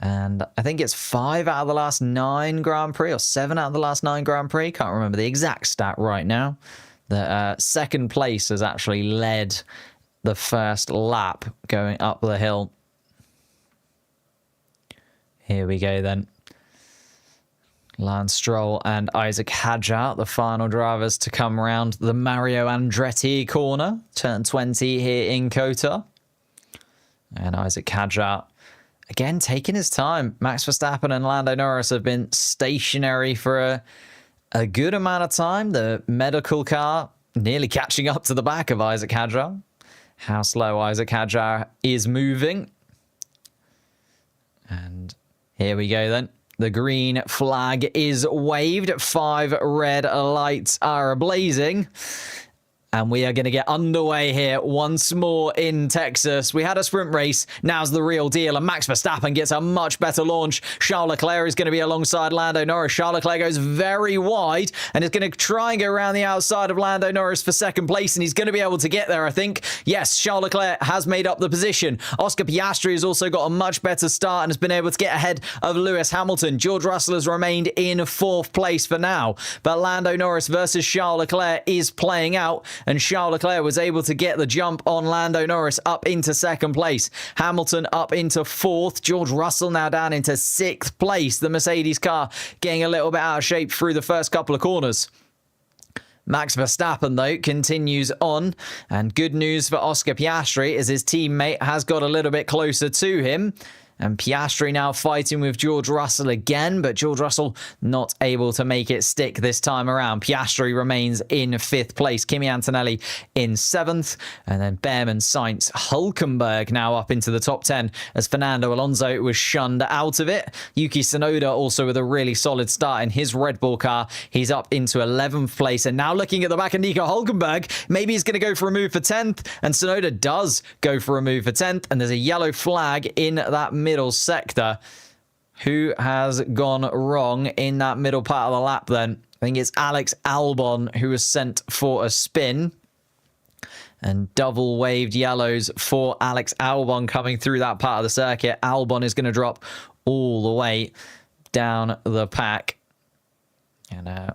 And I think it's 5 out of the last 9 Grand Prix, or 7 out of the last 9 Grand Prix. Can't remember the exact stat right now. The second place has actually led the first lap going up the hill. Here we go then. Lance Stroll and Isaac Hadjar, the final drivers to come around the Mario Andretti corner. Turn 20 here in COTA. And Isaac Hadjar, again, taking his time. Max Verstappen and Lando Norris have been stationary for a good amount of time. The medical car nearly catching up to the back of Isaac Hadjar. How slow Isaac Hadjar is moving. And here we go then. The green flag is waved. 5 red lights are ablazing. And we are going to get underway here once more in Texas. We had a sprint race. Now's the real deal. And Max Verstappen gets a much better launch. Charles Leclerc is going to be alongside Lando Norris. Charles Leclerc goes very wide and is going to try and go around the outside of Lando Norris for second place. And he's going to be able to get there, I think. Yes, Charles Leclerc has made up the position. Oscar Piastri has also got a much better start and has been able to get ahead of Lewis Hamilton. George Russell has remained in 4th place for now. But Lando Norris versus Charles Leclerc is playing out. And Charles Leclerc was able to get the jump on Lando Norris up into 2nd place. Hamilton up into 4th. George Russell now down into 6th place. The Mercedes car getting a little bit out of shape through the first couple of corners. Max Verstappen, though, continues on. And good news for Oscar Piastri as his teammate has got a little bit closer to him. And Piastri now fighting with George Russell again, but George Russell not able to make it stick this time around. Piastri remains in 5th place. Kimi Antonelli in 7th. And then Behrman, Sainz, Hülkenberg now up into the top 10 as Fernando Alonso was shunned out of it. Yuki Tsunoda also with a really solid start in his Red Bull car. He's up into 11th place. And now looking at the back of Nico Hülkenberg, maybe he's going to go for a move for 10th. And Tsunoda does go for a move for 10th. And there's a yellow flag in that middle sector. Who has gone wrong in that middle part of the lap then? I think it's Alex Albon who was sent for a spin. And double waved yellows for Alex Albon coming through that part of the circuit. Albon is going to drop all the way down the pack. And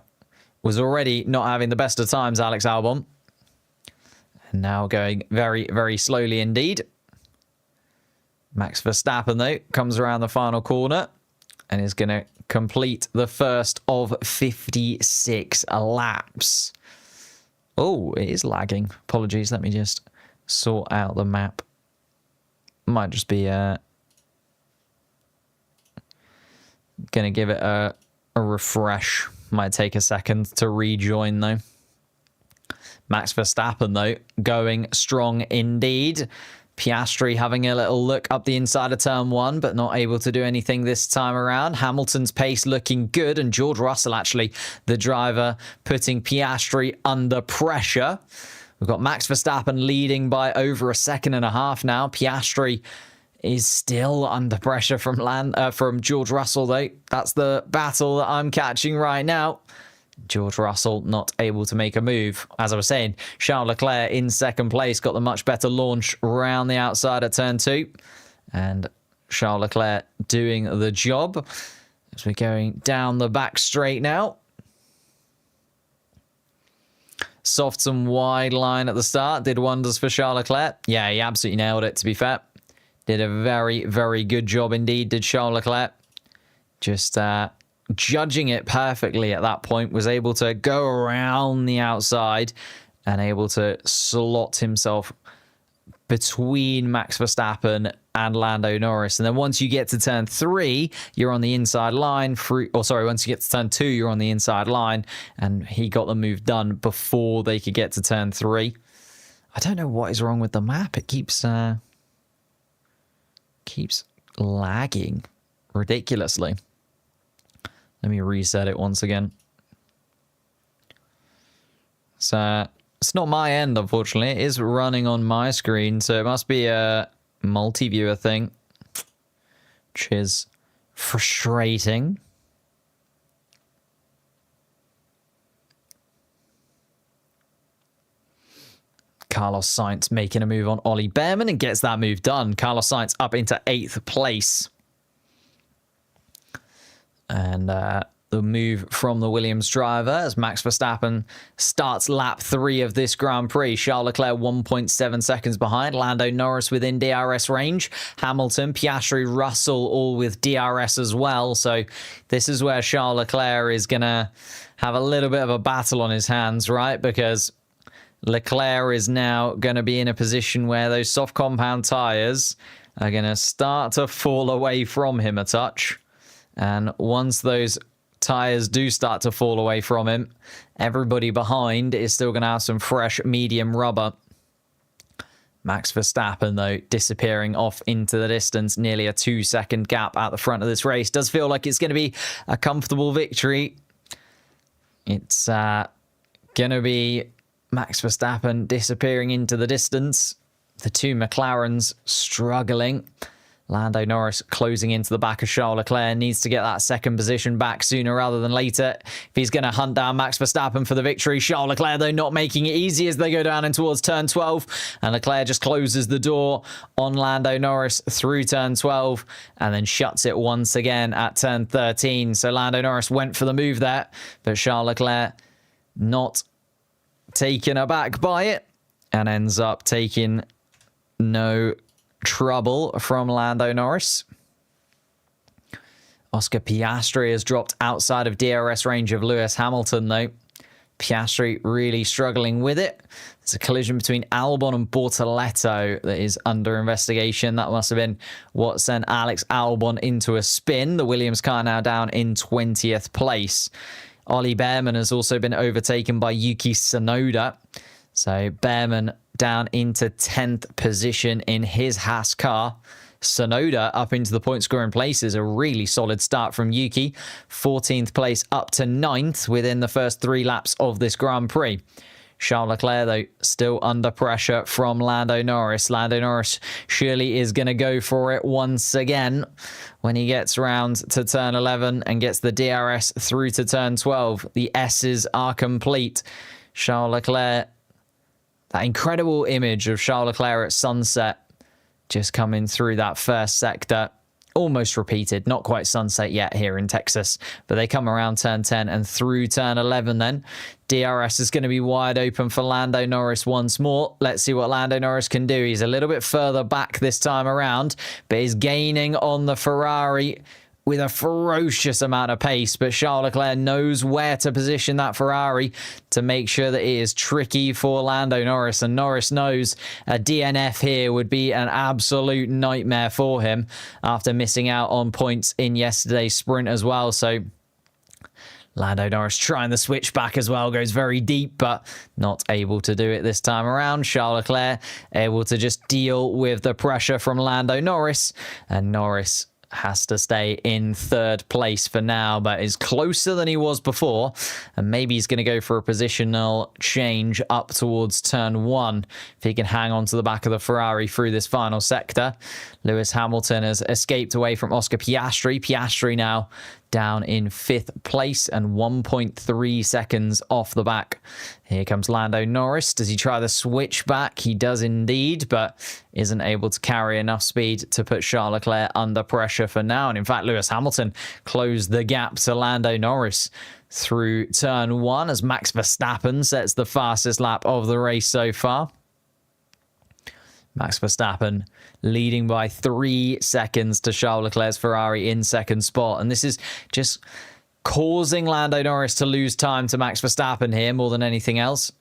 was already not having the best of times, Alex Albon. And now going very, very slowly indeed. Max Verstappen, though, comes around the final corner and is going to complete the first of 56 laps. Oh, it is lagging. Apologies. Let me just sort out the map. Might just be going to give it a refresh. Might take a second to rejoin, though. Max Verstappen, though, going strong indeed. Piastri having a little look up the inside of turn 1, but not able to do anything this time around. Hamilton's pace looking good, and George Russell, actually, the driver, putting Piastri under pressure. We've got Max Verstappen leading by over 1.5 seconds now. Piastri is still under pressure from George Russell, though. That's the battle that I'm catching right now. George Russell not able to make a move. As I was saying, Charles Leclerc in second place, got the much better launch around the outside at turn 2. And Charles Leclerc doing the job as we're going down the back straight now. Soft and wide line at the start did wonders for Charles Leclerc. Yeah, he absolutely nailed it, to be fair. Did a very, very good job indeed, did Charles Leclerc. Just judging it perfectly at that point. Was able to go around the outside and able to slot himself between Max Verstappen and Lando Norris. And then once you get to turn 3, you're on the inside line. Once you get to turn 2, you're on the inside line. And he got the move done before they could get to turn 3. I don't know what is wrong with the map. It keeps lagging ridiculously. Let me reset it once again. So it's not my end, unfortunately. It is running on my screen, so it must be a multi-viewer thing, which is frustrating. Carlos Sainz making a move on Ollie Behrman and gets that move done. Carlos Sainz up into 8th place. And the move from the Williams driver as Max Verstappen starts lap 3 of this Grand Prix. Charles Leclerc 1.7 seconds behind. Lando Norris within DRS range. Hamilton, Piastri, Russell all with DRS as well. So this is where Charles Leclerc is going to have a little bit of a battle on his hands, right? Because Leclerc is now going to be in a position where those soft compound tyres are going to start to fall away from him a touch. And once those tyres do start to fall away from him, everybody behind is still going to have some fresh medium rubber. Max Verstappen, though, disappearing off into the distance, nearly a 2-second gap at the front of this race. Does feel like it's going to be a comfortable victory. It's going to be Max Verstappen disappearing into the distance. The two McLarens struggling. Lando Norris closing into the back of Charles Leclerc. Needs to get that second position back sooner rather than later if he's going to hunt down Max Verstappen for the victory. Charles Leclerc, though, not making it easy as they go down in towards turn 12. And Leclerc just closes the door on Lando Norris through turn 12 and then shuts it once again at turn 13. So Lando Norris went for the move there, but Charles Leclerc not taken aback by it and ends up taking no trouble from Lando Norris. Oscar Piastri has dropped outside of DRS range of Lewis Hamilton, though. Piastri really struggling with it. There's a collision between Albon and Bortoleto that is under investigation. That must have been what sent Alex Albon into a spin. The Williams car now down in 20th place. Ollie Behrman has also been overtaken by Yuki Tsunoda. So Behrman down into 10th position in his Haas car. Tsunoda up into the point scoring places. A really solid start from Yuki. 14th place up to 9th within the first 3 laps of this Grand Prix. Charles Leclerc, though, still under pressure from Lando Norris. Lando Norris surely is going to go for it once again when he gets round to turn 11 and gets the DRS through to turn 12. The S's are complete. Charles Leclerc, that incredible image of Charles Leclerc at sunset just coming through that first sector. Almost repeated, not quite sunset yet here in Texas, but they come around turn 10 and through turn 11 then. DRS is going to be wide open for Lando Norris once more. Let's see what Lando Norris can do. He's a little bit further back this time around, but he's gaining on the Ferrari with a ferocious amount of pace, but Charles Leclerc knows where to position that Ferrari to make sure that it is tricky for Lando Norris, and Norris knows a DNF here would be an absolute nightmare for him after missing out on points in yesterday's sprint as well. So Lando Norris trying the switch back as well, goes very deep, but not able to do it this time around. Charles Leclerc able to just deal with the pressure from Lando Norris, and Norris has to stay in third place for now, but is closer than he was before. And maybe he's going to go for a positional change up towards turn 1 if he can hang on to the back of the Ferrari through this final sector. Lewis Hamilton has escaped away from Oscar Piastri. Piastri now down in 5th place and 1.3 seconds off the back. Here comes Lando Norris. Does he try the switch back? He does indeed, but isn't able to carry enough speed to put Charles Leclerc under pressure for now. And in fact, Lewis Hamilton closed the gap to Lando Norris through turn 1 as Max Verstappen sets the fastest lap of the race so far. Max Verstappen leading by 3 seconds to Charles Leclerc's Ferrari in second spot. And this is just causing Lando Norris to lose time to Max Verstappen here more than anything else.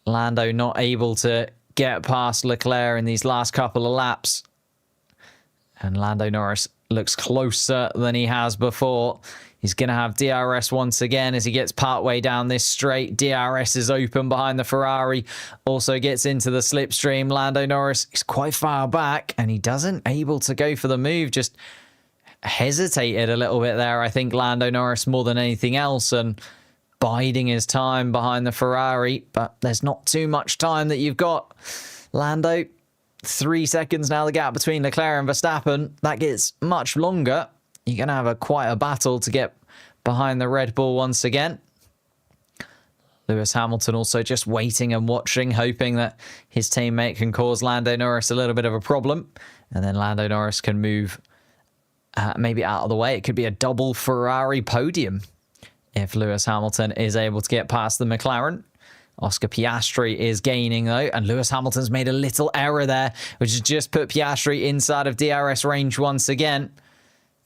Lando not able to get past Leclerc in these last couple of laps. And Lando Norris looks closer than he has before. He's going to have DRS once again as he gets partway down this straight. DRS is open behind the Ferrari. Also gets into the slipstream. Lando Norris is quite far back and he doesn't able to go for the move. Just hesitated a little bit there, I think, Lando Norris more than anything else, and biding his time behind the Ferrari. But there's not too much time that you've got. Lando, 3 seconds now, the gap between Leclerc and Verstappen. That gets much longer. You're going to have quite a battle to get behind the Red Bull once again. Lewis Hamilton also just waiting and watching, hoping that his teammate can cause Lando Norris a little bit of a problem. And then Lando Norris can move maybe out of the way. It could be a double Ferrari podium if Lewis Hamilton is able to get past the McLaren. Oscar Piastri is gaining, though, and Lewis Hamilton's made a little error there, which has just put Piastri inside of DRS range once again.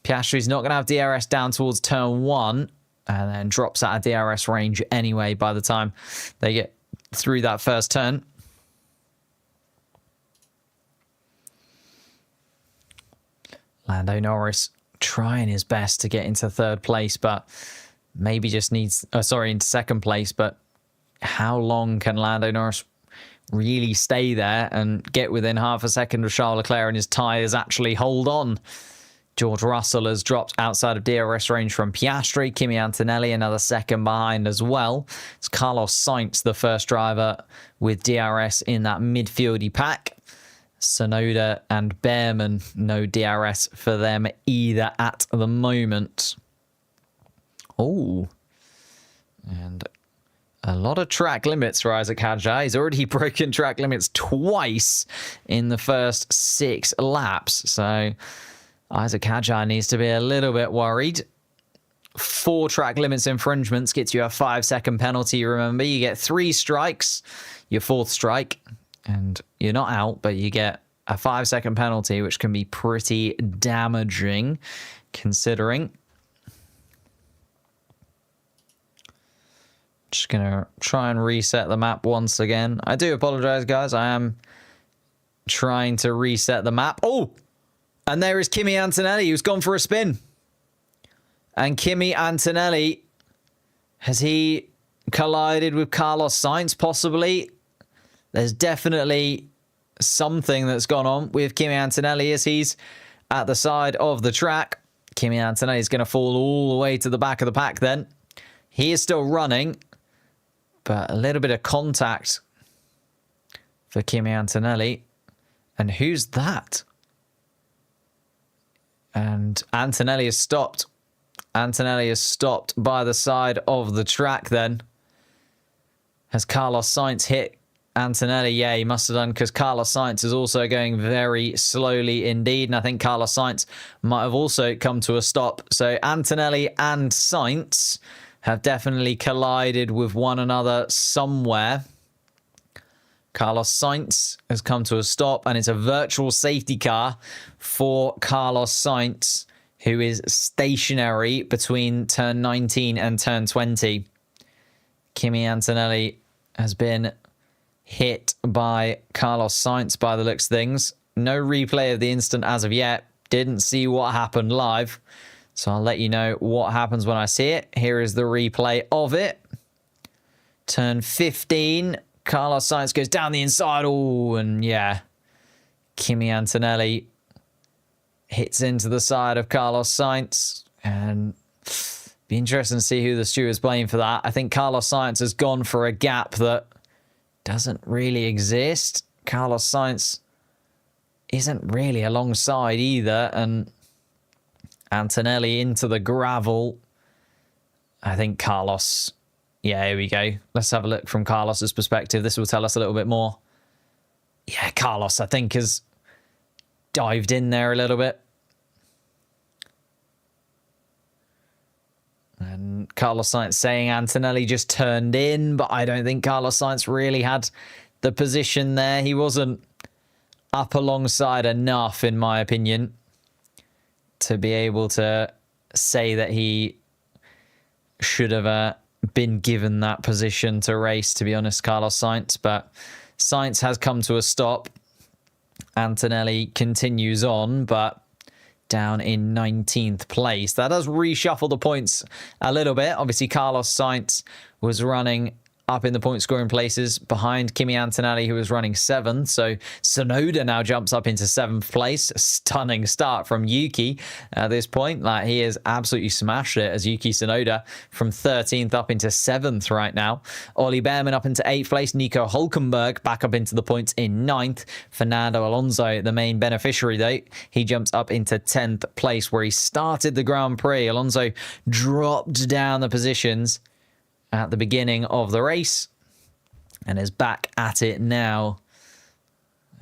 Piastri's not going to have DRS down towards turn 1 and then drops out of DRS range anyway by the time they get through that first turn. Lando Norris trying his best to get into third place, but maybe just needs, into second place, but how long can Lando Norris really stay there and get within half a second of Charles Leclerc and his tyres actually hold on? George Russell has dropped outside of DRS range from Piastri. Kimi Antonelli another second behind as well. It's Carlos Sainz, the first driver with DRS in that midfieldy pack. Tsunoda and Behrman, no DRS for them either at the moment. Oh, and a lot of track limits for Isaac Hadjar. He's already broken track limits twice in the first 6 laps. So Isaac Hadjar needs to be a little bit worried. 4 track limits infringements gets you a 5-second penalty. Remember, you get 3 strikes, your 4th strike, and you're not out, but you get a 5-second penalty, which can be pretty damaging considering. Just going to try and reset the map once again. I do apologize, guys. I am trying to reset the map. Oh! And there is Kimi Antonelli, who's gone for a spin. And Kimi Antonelli, has he collided with Carlos Sainz, possibly? There's definitely something that's gone on with Kimi Antonelli as he's at the side of the track. Kimi Antonelli is going to fall all the way to the back of the pack then. He is still running, but a little bit of contact for Kimi Antonelli. And who's that? And Antonelli is stopped. Antonelli is stopped by the side of the track then. Has Carlos Sainz hit Antonelli? Yeah, he must have done, because Carlos Sainz is also going very slowly indeed. And I think Carlos Sainz might have also come to a stop. So Antonelli and Sainz have definitely collided with one another somewhere. Carlos Sainz has come to a stop, and it's a virtual safety car for Carlos Sainz, who is stationary between turn 19 and turn 20. Kimi Antonelli has been hit by Carlos Sainz by the looks of things. No replay of the incident as of yet. Didn't see what happened live, so I'll let you know what happens when I see it. Here is the replay of it. Turn 15. Carlos Sainz goes down the inside. Oh, and yeah, Kimi Antonelli hits into the side of Carlos Sainz, and be interesting to see who the steward's playing for that. I think Carlos Sainz has gone for a gap that doesn't really exist. Carlos Sainz isn't really alongside either, and Antonelli into the gravel. I think Carlos, yeah, here we go. Let's have a look from Carlos's perspective. This will tell us a little bit more. Yeah, Carlos, I think, has dived in there a little bit. And Carlos Sainz saying Antonelli just turned in, but I don't think Carlos Sainz really had the position there. He wasn't up alongside enough, in my opinion, to be able to say that he should have been given that position to race, to be honest, Carlos Sainz. But Sainz has come to a stop. Antonelli continues on, but down in 19th place. That does reshuffle the points a little bit. Obviously, Carlos Sainz was running up in the point scoring places behind Kimi Antonelli, who was running 7th. So Tsunoda now jumps up into 7th place. A stunning start from Yuki at this point. Like, he has absolutely smashed it as Yuki Tsunoda from 13th up into 7th right now. Ollie Behrman up into 8th place. Nico Hulkenberg back up into the points in 9th. Fernando Alonso, the main beneficiary though, he jumps up into 10th place where he started the Grand Prix. Alonso dropped down the positions at the beginning of the race and is back at it now.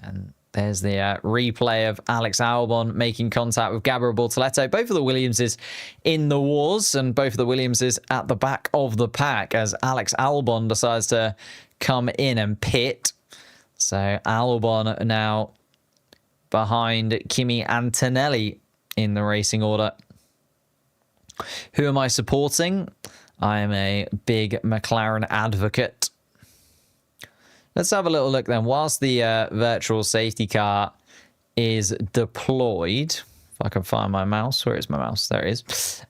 And there's the replay of Alex Albon making contact with Gabriel Bortoleto. Both of the Williamses in the wars, and both of the Williamses at the back of the pack as Alex Albon decides to come in and pit. So Albon now behind Kimi Antonelli in the racing order. Who am I supporting? I am a big McLaren advocate. Let's have a little look then. Whilst the virtual safety car is deployed, if I can find my mouse. Where is my mouse? There it is.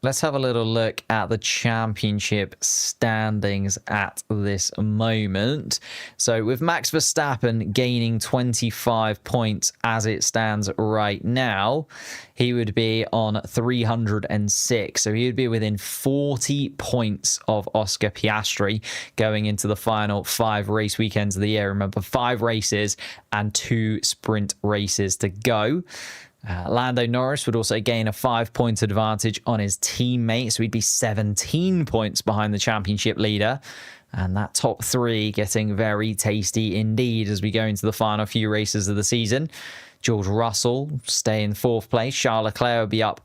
Let's have a little look at the championship standings at this moment. So with Max Verstappen gaining 25 points as it stands right now, he would be on 306. So he would be within 40 points of Oscar Piastri going into the final 5 race weekends of the year. Remember, 5 races and 2 sprint races to go. Lando Norris would also gain a 5-point advantage on his teammate, so he'd be 17 points behind the championship leader. And that top 3 getting very tasty indeed as we go into the final few races of the season. George Russell stay in 4th place. Charles Leclerc would be up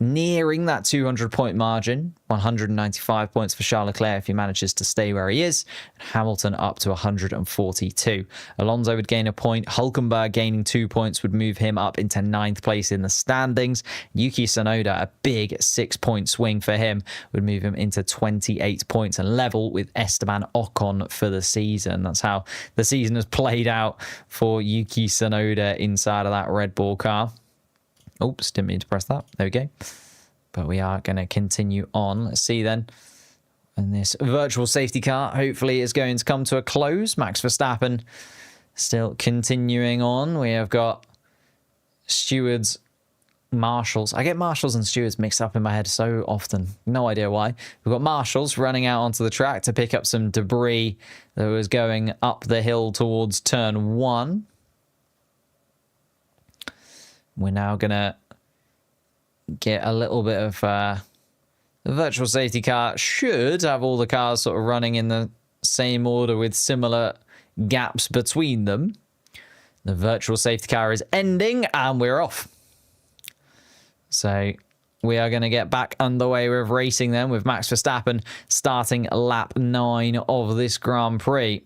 nearing that 200-point margin. 195 points for Charles Leclerc if he manages to stay where he is. Hamilton up to 142. Alonso would gain a point. Hulkenberg gaining 2 points would move him up into 9th place in the standings. Yuki Tsunoda, a big 6-point swing for him, would move him into 28 points and level with Esteban Ocon for the season. That's how the season has played out for Yuki Tsunoda inside of that Red Bull car. Oops, didn't mean to press that. There we go. But we are going to continue on. Let's see then. And this virtual safety car hopefully is going to come to a close. Max Verstappen still continuing on. We have got stewards, marshals. I get marshals and stewards mixed up in my head so often. No idea why. We've got marshals running out onto the track to pick up some debris that was going up the hill towards turn 1. We're now going to get a little bit of the virtual safety car should have all the cars sort of running in the same order with similar gaps between them. The virtual safety car is ending and we're off. So we are going to get back underway with racing then with Max Verstappen starting lap 9 of this Grand Prix.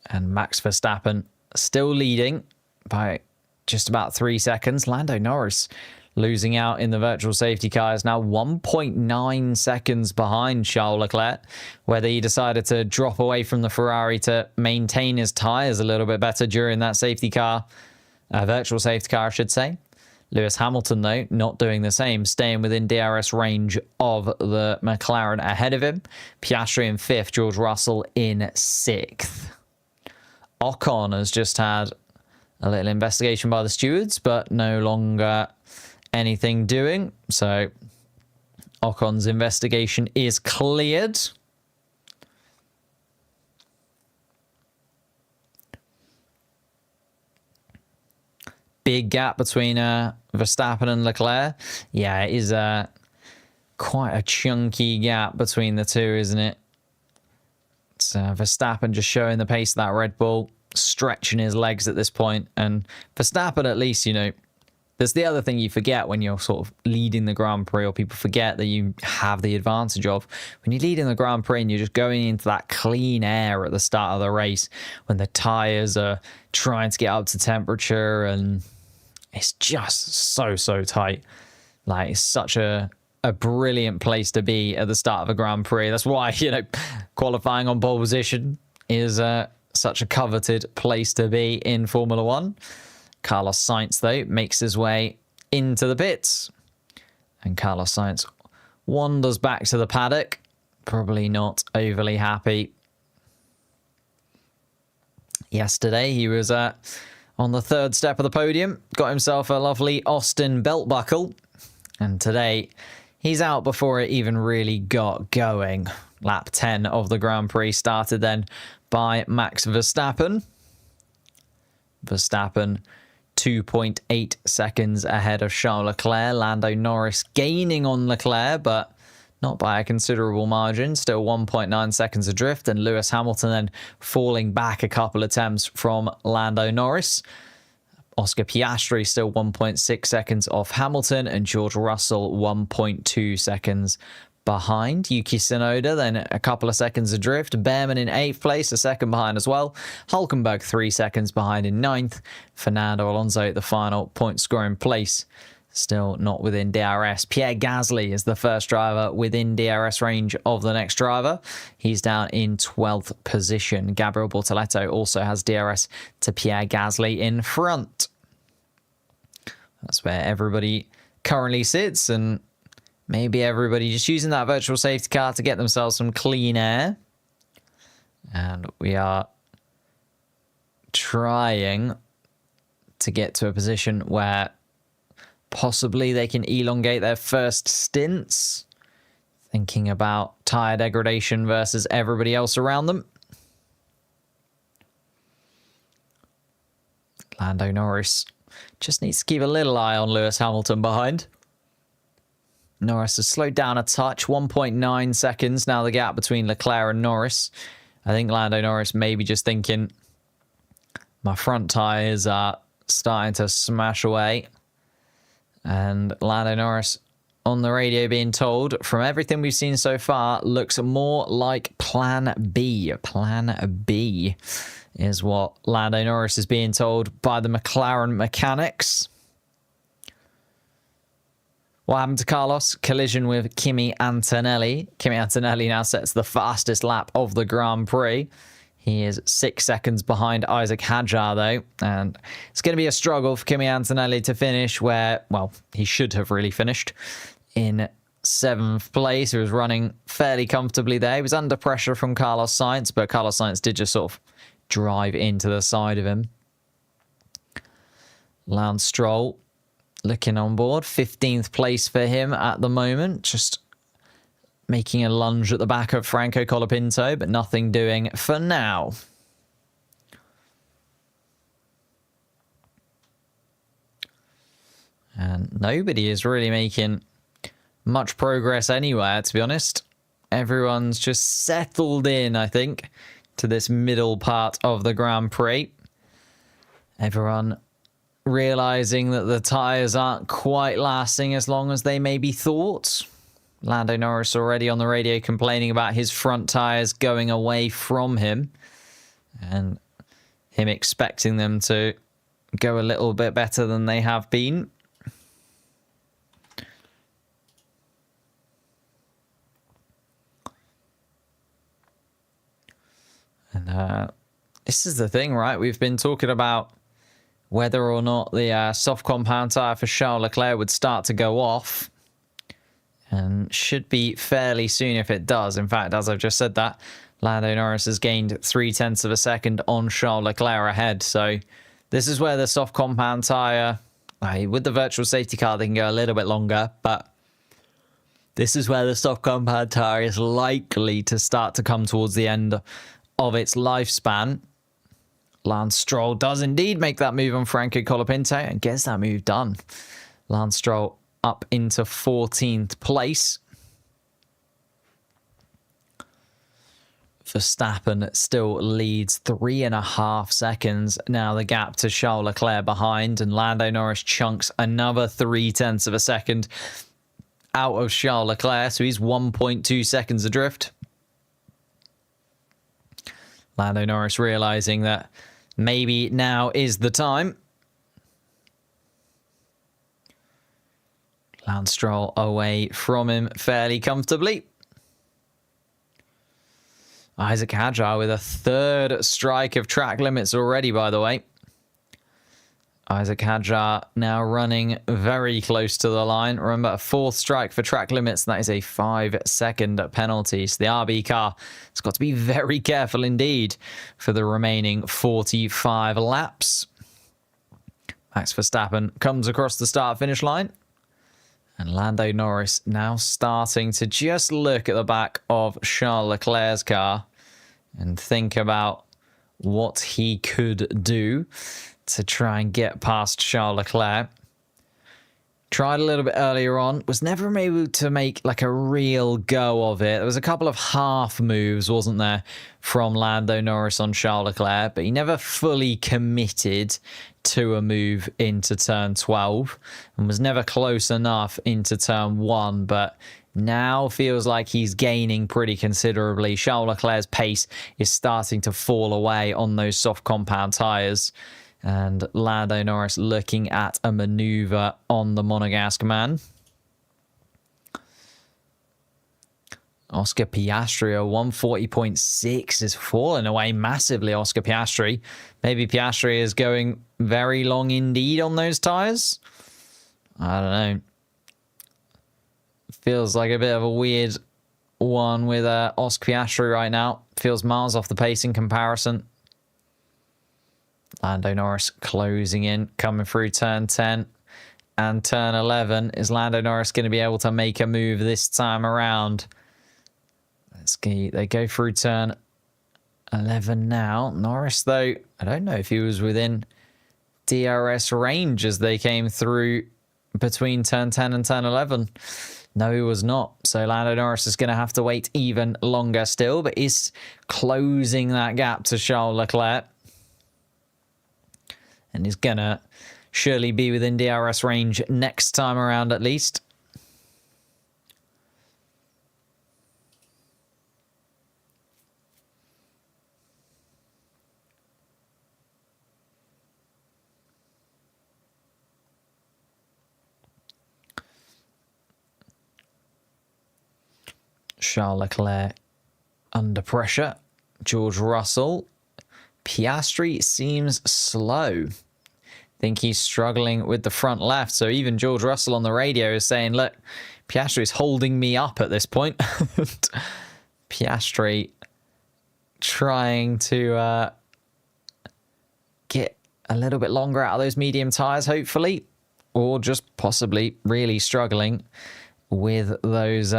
And Max Verstappen still leading by just about 3 seconds. Lando Norris losing out in the virtual safety car is now 1.9 seconds behind Charles Leclerc. Whether he decided to drop away from the Ferrari to maintain his tyres a little bit better during that safety car, virtual safety car, I should say. Lewis Hamilton, though, not doing the same, staying within DRS range of the McLaren ahead of him. Piastri in 5th, George Russell in 6th. Ocon has just had a little investigation by the stewards, but no longer anything doing. So Ocon's investigation is cleared. Big gap between Verstappen and Leclerc. Yeah, it is quite a chunky gap between the two, isn't it? It's Verstappen just showing the pace of that Red Bull, stretching his legs at this point. And Verstappen, at least, you know, there's the other thing you forget when you're sort of leading the Grand Prix, or people forget that you have the advantage of. When you're leading the Grand Prix and you're just going into that clean air at the start of the race, when the tyres are trying to get up to temperature, and it's just so tight. Like, it's such a brilliant place to be at the start of a Grand Prix. That's why, you know, qualifying on pole position is such a coveted place to be in Formula One. Carlos Sainz, though, makes his way into the pits. And Carlos Sainz wanders back to the paddock. Probably not overly happy. Yesterday, he was on the 3rd step of the podium. Got himself a lovely Austin belt buckle. And today, he's out before it even really got going. Lap 10 of the Grand Prix started then by Max Verstappen. Verstappen 2.8 seconds ahead of Charles Leclerc. Lando Norris gaining on Leclerc, but not by a considerable margin. Still 1.9 seconds adrift. And Lewis Hamilton then falling back a couple of attempts from Lando Norris. Oscar Piastri still 1.6 seconds off Hamilton, and George Russell 1.2 seconds behind. Yuki Tsunoda then a couple of seconds adrift. Behrman in 8th place, a second behind as well. Hulkenberg 3 seconds behind in 9th. Fernando Alonso at the final point scoring place, still not within DRS. Pierre Gasly is the first driver within DRS range of the next driver. He's down in 12th position. Gabriel Bortoleto also has DRS to Pierre Gasly in front. That's where everybody currently sits, and maybe everybody just using that virtual safety car to get themselves some clean air. And we are trying to get to a position where possibly they can elongate their first stints. Thinking about tyre degradation versus everybody else around them. Lando Norris just needs to keep a little eye on Lewis Hamilton behind. Norris has slowed down a touch, 1.9 seconds now the gap between Leclerc and Norris. I think Lando Norris may be just thinking, my front tyres are starting to smash away. And Lando Norris on the radio being told, from everything we've seen so far, looks more like Plan B. Plan B is what Lando Norris is being told by the McLaren mechanics. What happened to Carlos? Collision with Kimi Antonelli. Kimi Antonelli now sets the fastest lap of the Grand Prix. He is 6 seconds behind Isaac Hadjar, though. And it's going to be a struggle for Kimi Antonelli to finish where, well, he should have really finished in 7th place. He was running fairly comfortably there. He was under pressure from Carlos Sainz, but Carlos Sainz did just sort of drive into the side of him. Lance Stroll looking on board. 15th place for him at the moment. Just making a lunge at the back of Franco Colapinto, but nothing doing for now. And nobody is really making much progress anywhere, to be honest. Everyone's just settled in, I think, to this middle part of the Grand Prix. Everyone realizing that the tyres aren't quite lasting as long as they maybe thought. Lando Norris already on the radio complaining about his front tyres going away from him, and him expecting them to go a little bit better than they have been. And this is the thing, right? We've been talking about whether or not the soft compound tyre for Charles Leclerc would start to go off. And should be fairly soon if it does. In fact, as I've just said that, Lando Norris has gained 0.3 of a second on Charles Leclerc ahead. So this is where the soft compound tyre, with the virtual safety car, they can go a little bit longer. But this is where the soft compound tyre is likely to start to come towards the end of its lifespan. Lance Stroll does indeed make that move on Franco Colapinto and gets that move done. Lance Stroll up into 14th place. Verstappen still leads 3.5 seconds. Now the gap to Charles Leclerc behind, and Lando Norris chunks another 0.3 of a second out of Charles Leclerc, so he's 1.2 seconds adrift. Lando Norris realizing that maybe now is the time. Lance Stroll away from him fairly comfortably. Isaac Hadjar with a third strike of track limits already, by the way. Isaac Hadjar now running very close to the line. Remember, a fourth strike for track limits, and that is a 5-second penalty. So the RB car has got to be very careful indeed for the remaining 45 laps. Max Verstappen comes across the start-finish line. And Lando Norris now starting to just look at the back of Charles Leclerc's car and think about what he could do to try and get past Charles Leclerc. Tried a little bit earlier on, was never able to make like a real go of it. There was a couple of half moves, wasn't there, from Lando Norris on Charles Leclerc, but he never fully committed to a move into turn 12 and was never close enough into turn 1, but now feels like he's gaining pretty considerably. Charles Leclerc's pace is starting to fall away on those soft compound tyres, and Lando Norris looking at a maneuver on the Monegasque man. Oscar Piastri, a 140.6 is falling away massively, Oscar Piastri. Maybe Piastri is going very long indeed on those tyres. I don't know. Feels like a bit of a weird one with Oscar Piastri right now. Feels miles off the pace in comparison. Lando Norris closing in, coming through turn 10 and turn 11. Is Lando Norris going to be able to make a move this time around? They go through turn 11 now. Norris, though, I don't know if he was within DRS range as they came through between turn 10 and turn 11. No, he was not. So Lando Norris is going to have to wait even longer still, but is closing that gap to Charles Leclerc. And is going to surely be within DRS range next time around at least. Charles Leclerc under pressure. George Russell. Piastri seems slow. Think he's struggling with the front left. So even George Russell on the radio is saying, look, Piastri is holding me up at this point. Piastri trying to get a little bit longer out of those medium tyres, hopefully. Or just possibly really struggling with those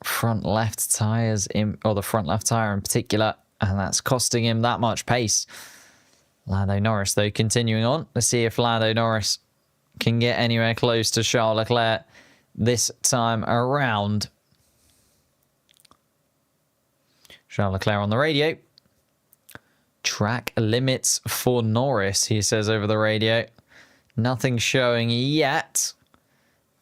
front left tyres, or the front left tyre in particular. And that's costing him that much pace. Lando Norris, though, continuing on. Let's see if Lando Norris can get anywhere close to Charles Leclerc this time around. Charles Leclerc on the radio. Track limits for Norris, he says over the radio. Nothing showing yet.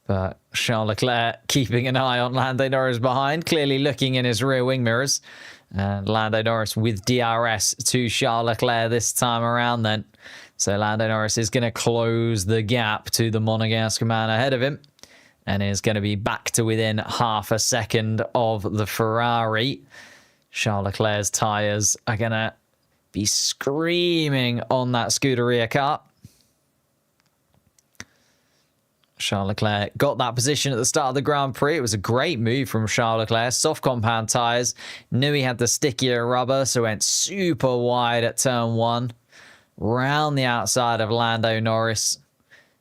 But Charles Leclerc keeping an eye on Lando Norris behind, clearly looking in his rear wing mirrors. And Lando Norris with DRS to Charles Leclerc this time around then. So Lando Norris is going to close the gap to the Monegasque man ahead of him. And is going to be back to within half a second of the Ferrari. Charles Leclerc's tyres are going to be screaming on that Scuderia car. Charles Leclerc got that position at the start of the Grand Prix. It was a great move from Charles Leclerc. Soft compound tyres. Knew he had the stickier rubber, so went super wide at turn 1. Round the outside of Lando Norris.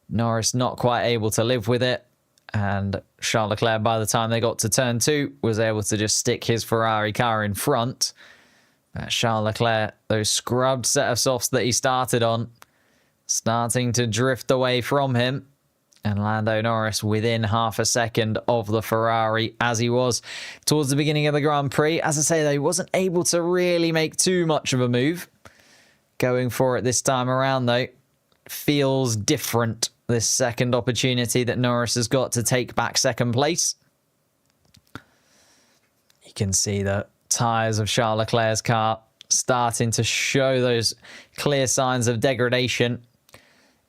Norris not quite able to live with it. And Charles Leclerc, by the time they got to turn 2, was able to just stick his Ferrari car in front. But Charles Leclerc, those scrubbed set of softs that he started on, starting to drift away from him. And Lando Norris within half a second of the Ferrari, as he was towards the beginning of the Grand Prix. As I say, though, he wasn't able to really make too much of a move. Going for it this time around, though, feels different. This second opportunity that Norris has got to take back second place. You can see the tyres of Charles Leclerc's car starting to show those clear signs of degradation.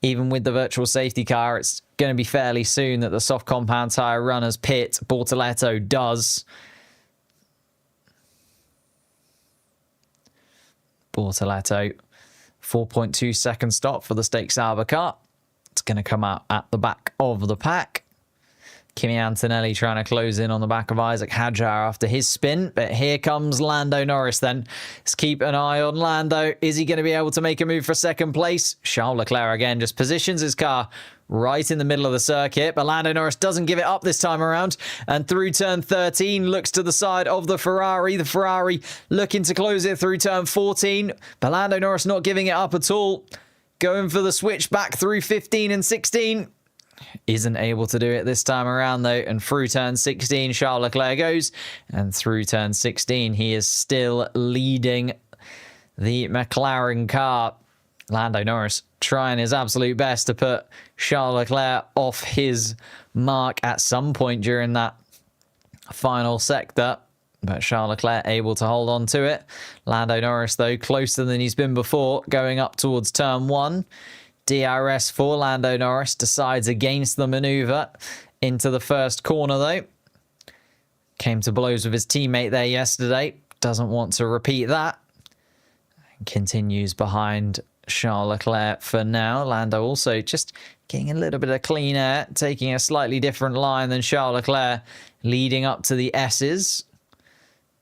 Even with the virtual safety car, it's going to be fairly soon that the soft compound tyre runners pit. Bortoleto does. Bortoleto, 4.2 second stop for the Stakes Sauber car. It's going to come out at the back of the pack. Kimi Antonelli trying to close in on the back of Isaac Hadjar after his spin. But here comes Lando Norris then. Let's keep an eye on Lando. Is he going to be able to make a move for second place? Charles Leclerc again just positions his car right in the middle of the circuit. But Lando Norris doesn't give it up this time around. And through turn 13, looks to the side of the Ferrari. The Ferrari looking to close it through turn 14. But Lando Norris not giving it up at all. Going for the switch back through 15 and 16. Isn't able to do it this time around, though. And through turn 16, Charles Leclerc goes. And through turn 16, he is still leading the McLaren car. Lando Norris trying his absolute best to put Charles Leclerc off his mark at some point during that final sector. But Charles Leclerc able to hold on to it. Lando Norris, though, closer than he's been before, going up towards turn 1. DRS for Lando Norris, decides against the maneuver into the first corner, though. Came to blows with his teammate there yesterday. Doesn't want to repeat that. Continues behind Charles Leclerc for now. Lando also just getting a little bit of clean air, taking a slightly different line than Charles Leclerc, leading up to the S's.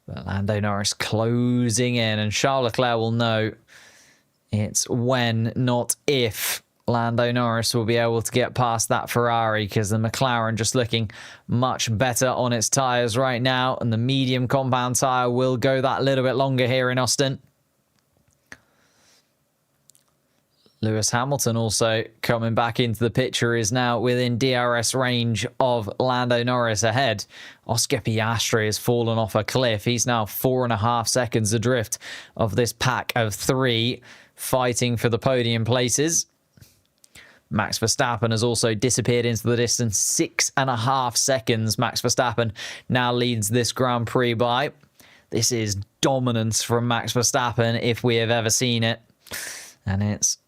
But Lando Norris closing in, and Charles Leclerc will know it's when, not if, Lando Norris will be able to get past that Ferrari, because the McLaren just looking much better on its tyres right now, and the medium compound tyre will go that little bit longer here in Austin. Lewis Hamilton also coming back into the picture, is now within DRS range of Lando Norris ahead. Oscar Piastri has fallen off a cliff. He's now 4.5 seconds adrift of this pack of 3 fighting for the podium places. Max Verstappen has also disappeared into the distance. 6.5 seconds Max Verstappen now leads this Grand Prix by. This is dominance from Max Verstappen if we have ever seen it. And it's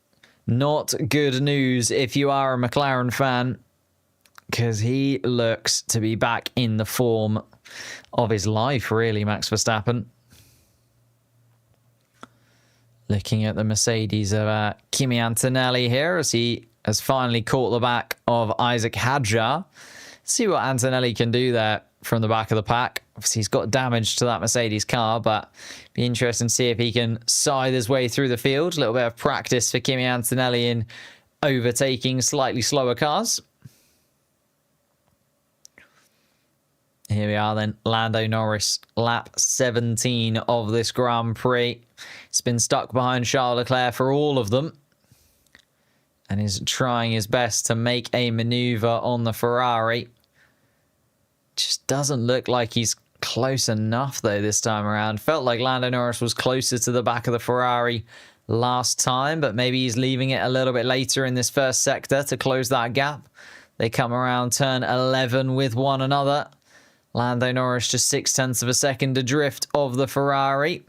not good news if you are a McLaren fan, because he looks to be back in the form of his life, really, Max Verstappen. Looking at the Mercedes of Kimi Antonelli here, as he has finally caught the back of Isaac Hadjar. See what Antonelli can do there from the back of the pack. Obviously, he's got damage to that Mercedes car, but be interesting to see if he can scythe his way through the field. A little bit of practice for Kimi Antonelli in overtaking slightly slower cars. Here we are then, Lando Norris, lap 17 of this Grand Prix. He's been stuck behind Charles Leclerc for all of them, and is trying his best to make a maneuver on the Ferrari. Just doesn't look like he's close enough, though, this time around. Felt like Lando Norris was closer to the back of the Ferrari last time, but maybe he's leaving it a little bit later in this first sector to close that gap. They come around turn 11 with one another. Lando Norris just 0.6 of a second adrift of the Ferrari.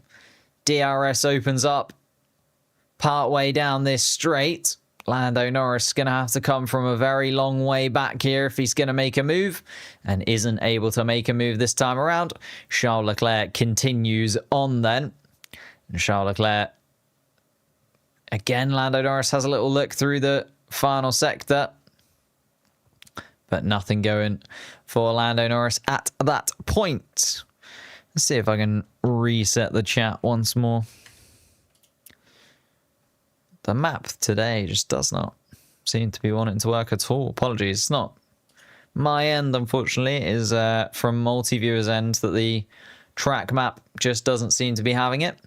DRS opens up partway down this straight. Lando Norris is going to have to come from a very long way back here if he's going to make a move, and isn't able to make a move this time around. Charles Leclerc continues on then. And Charles Leclerc Again, Lando Norris has a little look through the final sector, but nothing going for Lando Norris at that point. Let's see if I can reset the chat once more. The map today just does not seem to be wanting to work at all. Apologies, it's not my end, unfortunately. It is from multi-viewer's end that the track map just doesn't seem to be having it.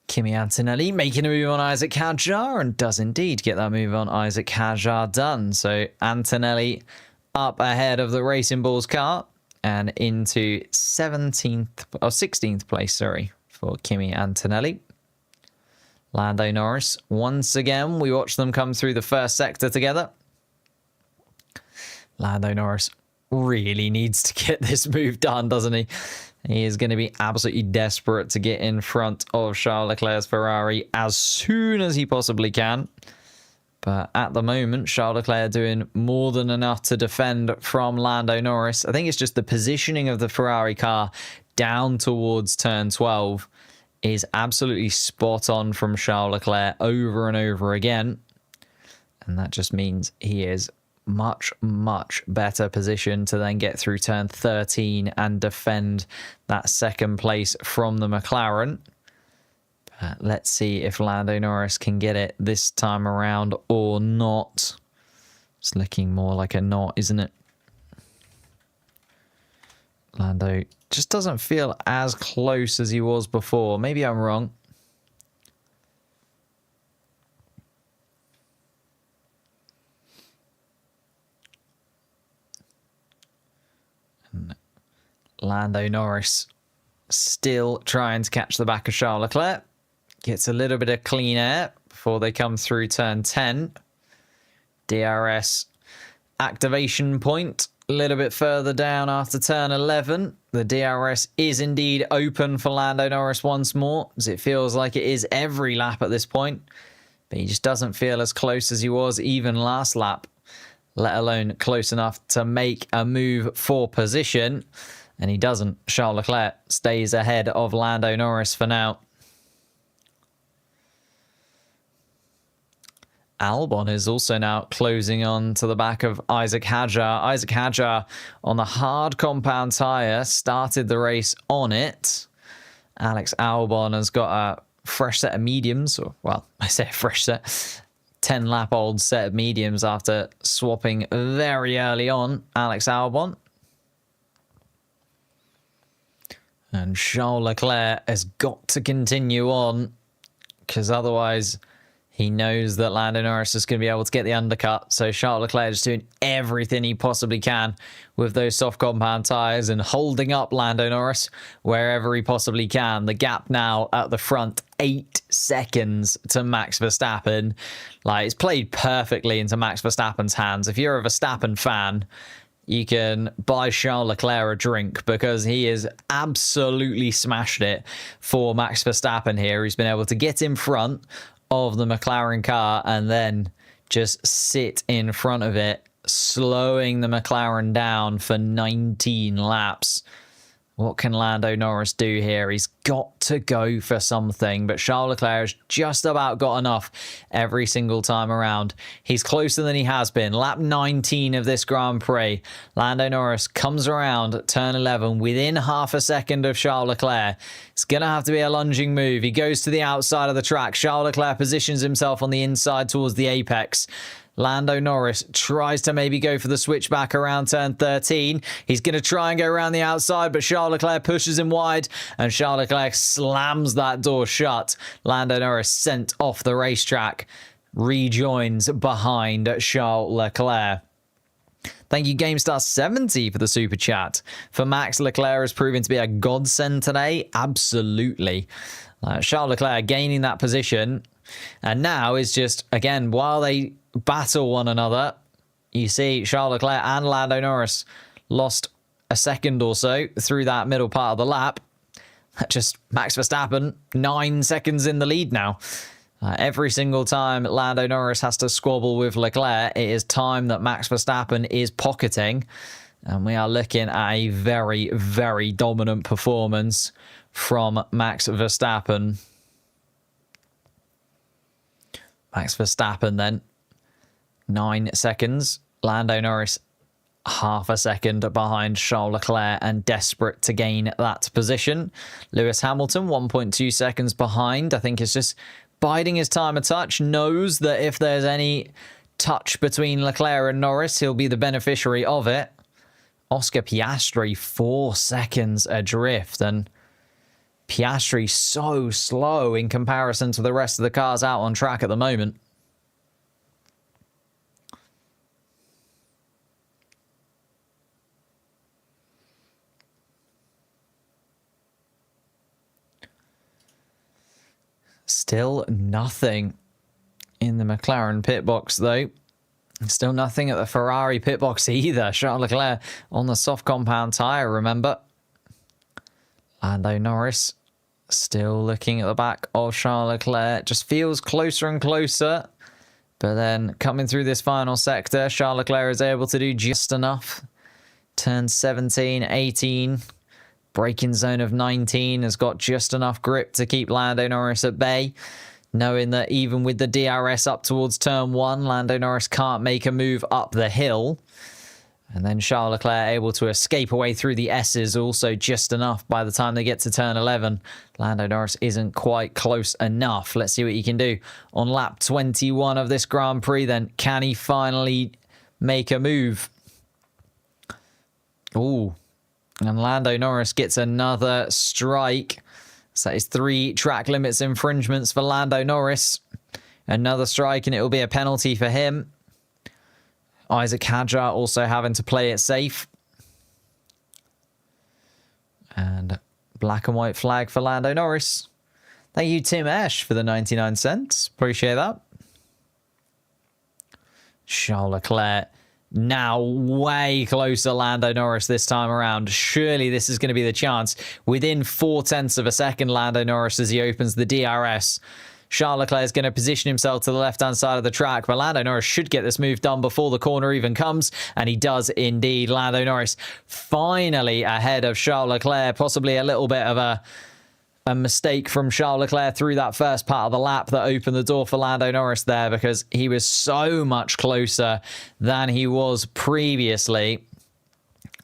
Kimi Antonelli making a move on Isaac Hadjar, and does indeed get that move on Isaac Hadjar done. So Antonelli up ahead of the Racing Bulls car and into 16th place, sorry, for Kimi Antonelli. Lando Norris, once again, we watch them come through the first sector together. Lando Norris really needs to get this move done, doesn't he? He is going to be absolutely desperate to get in front of Charles Leclerc's Ferrari as soon as he possibly can. But at the moment, Charles Leclerc doing more than enough to defend from Lando Norris. I think it's just the positioning of the Ferrari car down towards turn 12 is absolutely spot on from Charles Leclerc over and over again. And that just means he is much, much better position to then get through turn 13 and defend that second place from the McLaren. But let's see if Lando Norris can get it this time around or not. It's looking more like a not, isn't it? Lando just doesn't feel as close as he was before. Maybe I'm wrong. And Lando Norris still trying to catch the back of Charles Leclerc. Gets a little bit of clean air before they come through turn 10. DRS activation point a little bit further down after turn 11. The DRS is indeed open for Lando Norris once more, as it feels like it is every lap at this point. But he just doesn't feel as close as he was even last lap, let alone close enough to make a move for position. And he doesn't. Charles Leclerc stays ahead of Lando Norris for now. Albon is also now closing on to the back of Isaac Hadjar. Isaac Hadjar on the hard compound tyre started the race on it. Alex Albon has got a fresh set of mediums, or well, I say a fresh set, 10 lap old set of mediums after swapping very early on. Alex Albon. And Charles Leclerc has got to continue on, because otherwise he knows that Lando Norris is going to be able to get the undercut. So Charles Leclerc is doing everything he possibly can with those soft compound tyres and holding up Lando Norris wherever he possibly can. The gap now at the front, 8 seconds to Max Verstappen. Like, it's played perfectly into Max Verstappen's hands. If you're a Verstappen fan, you can buy Charles Leclerc a drink, because he has absolutely smashed it for Max Verstappen here. He's been able to get in front of the McLaren car and then just sit in front of it, slowing the McLaren down for 19 laps. What can Lando Norris do here? He's got to go for something, but Charles Leclerc has just about got enough every single time around. He's closer than he has been. Lap 19 of this Grand Prix. Lando Norris comes around at turn 11 within half a second of Charles Leclerc. It's going to have to be a lunging move. He goes to the outside of the track. Charles Leclerc positions himself on the inside towards the apex. Lando Norris tries to maybe go for the switchback around turn 13. He's going to try and go around the outside, but Charles Leclerc pushes him wide, and Charles Leclerc slams that door shut. Lando Norris sent off the racetrack, rejoins behind Charles Leclerc. Thank you, GameStar70, for the super chat. For Max, Leclerc has proven to be a godsend today. Absolutely. Charles Leclerc gaining that position. And now is just, again, while they battle one another, you see Charles Leclerc and Lando Norris lost a second or so through that middle part of the lap. Just Max Verstappen, 9 seconds in the lead now. Every single time Lando Norris has to squabble with Leclerc, it is time that Max Verstappen is pocketing. And we are looking at a very, very dominant performance from Max Verstappen. Max Verstappen then 9 seconds. Lando Norris half a second behind Charles Leclerc and desperate to gain that position. Lewis Hamilton 1.2 seconds behind. I think it's just biding his time a touch. Knows that if there's any touch between Leclerc and Norris, he'll be the beneficiary of it. Oscar Piastri 4 seconds adrift, and Piastri so slow in comparison to the rest of the cars out on track at the moment. Still nothing in the McLaren pit box, though. Still nothing at the Ferrari pit box either. Charles Leclerc on the soft compound tyre, remember. Lando Norris still looking at the back of Charles Leclerc. Just feels closer and closer. But then coming through this final sector, Charles Leclerc is able to do just enough. Turn 17, 18. Braking zone of 19 has got just enough grip to keep Lando Norris at bay. Knowing that even with the DRS up towards turn 1, Lando Norris can't make a move up the hill. And then Charles Leclerc able to escape away through the S's also just enough by the time they get to turn 11. Lando Norris isn't quite close enough. Let's see what he can do on lap 21 of this Grand Prix then. Can he finally make a move? Ooh. And Lando Norris gets another strike. So that is 3 track limits infringements for Lando Norris. Another strike and it will be a penalty for him. Isaac Hadjar also having to play it safe. And black and white flag for Lando Norris. Thank you, Tim Ash, for the 99 cents. Appreciate that. Charles Leclerc now way closer Lando Norris this time around. Surely this is going to be the chance. Within 0.4 of a second, Lando Norris as he opens the DRS. Charles Leclerc is going to position himself to the left-hand side of the track, but Lando Norris should get this move done before the corner even comes, and he does indeed. Lando Norris finally ahead of Charles Leclerc. Possibly a little bit of a mistake from Charles Leclerc through that first part of the lap that opened the door for Lando Norris there, because he was so much closer than he was previously.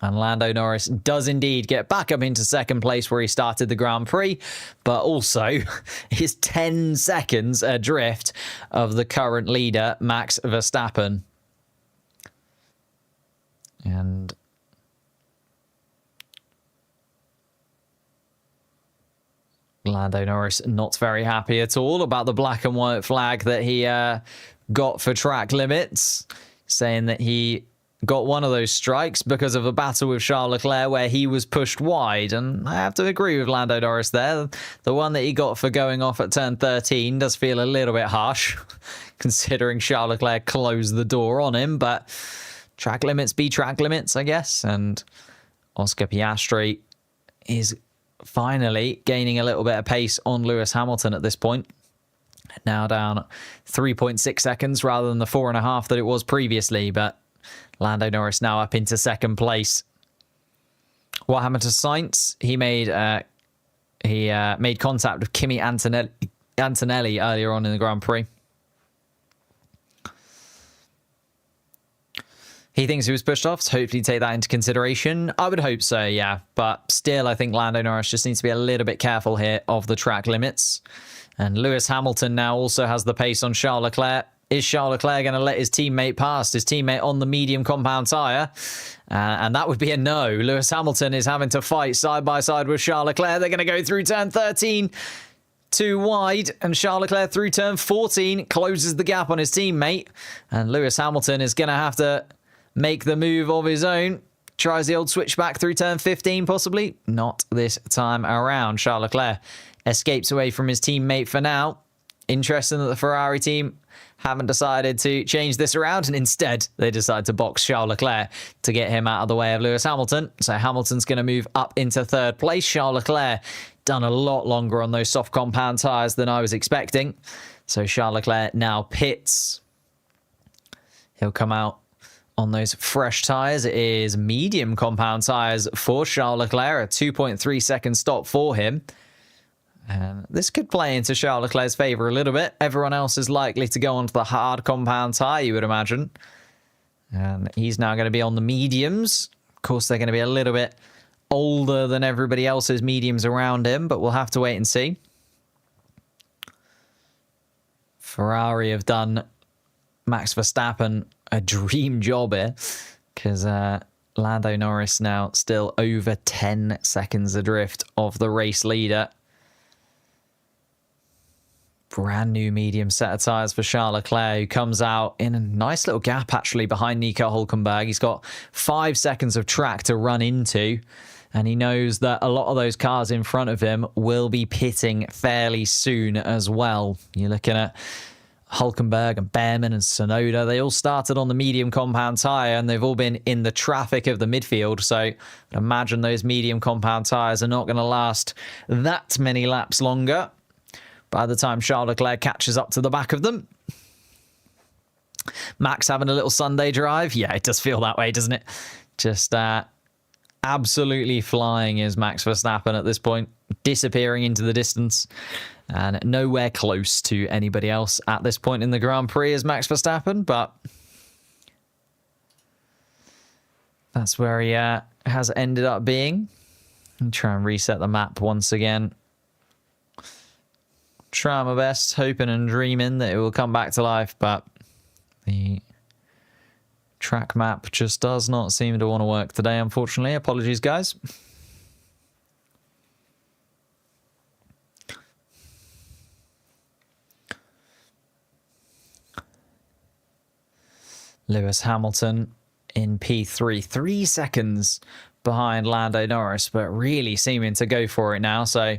And Lando Norris does indeed get back up into second place where he started the Grand Prix, but also is 10 seconds adrift of the current leader, Max Verstappen. And Lando Norris not very happy at all about the black and white flag that he got for track limits, saying that he got one of those strikes because of a battle with Charles Leclerc where he was pushed wide. And I have to agree with Lando Norris there. The one that he got for going off at turn 13 does feel a little bit harsh, considering Charles Leclerc closed the door on him. But track limits be track limits, I guess. And Oscar Piastri is finally gaining a little bit of pace on Lewis Hamilton at this point. Now down 3.6 seconds rather than the 4.5 that it was previously. But Lando Norris now up into second place. What happened to Sainz? He made contact with Kimi Antonelli earlier on in the Grand Prix. He thinks he was pushed off, so hopefully take that into consideration. I would hope so, yeah. But still, I think Lando Norris just needs to be a little bit careful here of the track limits. And Lewis Hamilton now also has the pace on Charles Leclerc. Is Charles Leclerc going to let his teammate past? His teammate on the medium compound tyre? And that would be a no. Lewis Hamilton is having to fight side by side with Charles Leclerc. They're going to go through turn 13. Too wide, and Charles Leclerc through turn 14 closes the gap on his teammate. And Lewis Hamilton is going to have to make the move of his own. Tries the old switchback through turn 15, possibly. Not this time around. Charles Leclerc escapes away from his teammate for now. Interesting that the Ferrari team haven't decided to change this around, and instead they decide to box Charles Leclerc to get him out of the way of Lewis Hamilton. So Hamilton's going to move up into third place. Charles Leclerc done a lot longer on those soft compound tyres than I was expecting. So Charles Leclerc now pits. He'll come out on those fresh tyres. It is medium compound tyres for Charles Leclerc, a 2.3 second stop for him. And this could play into Charles Leclerc's favour a little bit. Everyone else is likely to go onto the hard compound tyre, you would imagine. And he's now going to be on the mediums. Of course, they're going to be a little bit older than everybody else's mediums around him, but we'll have to wait and see. Ferrari have done Max Verstappen a dream job here, because Lando Norris now still over 10 seconds adrift of the race leader. Brand new medium set of tyres for Charles Leclerc, who comes out in a nice little gap actually behind Nico Hülkenberg. He's got 5 seconds of track to run into, and he knows that a lot of those cars in front of him will be pitting fairly soon as well. You're looking at Hülkenberg and Behrman and Tsunoda. They all started on the medium compound tyre, and they've all been in the traffic of the midfield. So I'd imagine those medium compound tyres are not going to last that many laps longer by the time Charles Leclerc catches up to the back of them. Max having a little Sunday drive. Yeah, it does feel that way, doesn't it? Just absolutely flying is Max Verstappen at this point, disappearing into the distance, and nowhere close to anybody else at this point in the Grand Prix as Max Verstappen, but that's where he has ended up being. I'll try and reset the map once again. Try my best, hoping and dreaming that it will come back to life, but the track map just does not seem to want to work today, unfortunately. Apologies, guys. Lewis Hamilton in P3, 3 seconds behind Lando Norris, but really seeming to go for it now. So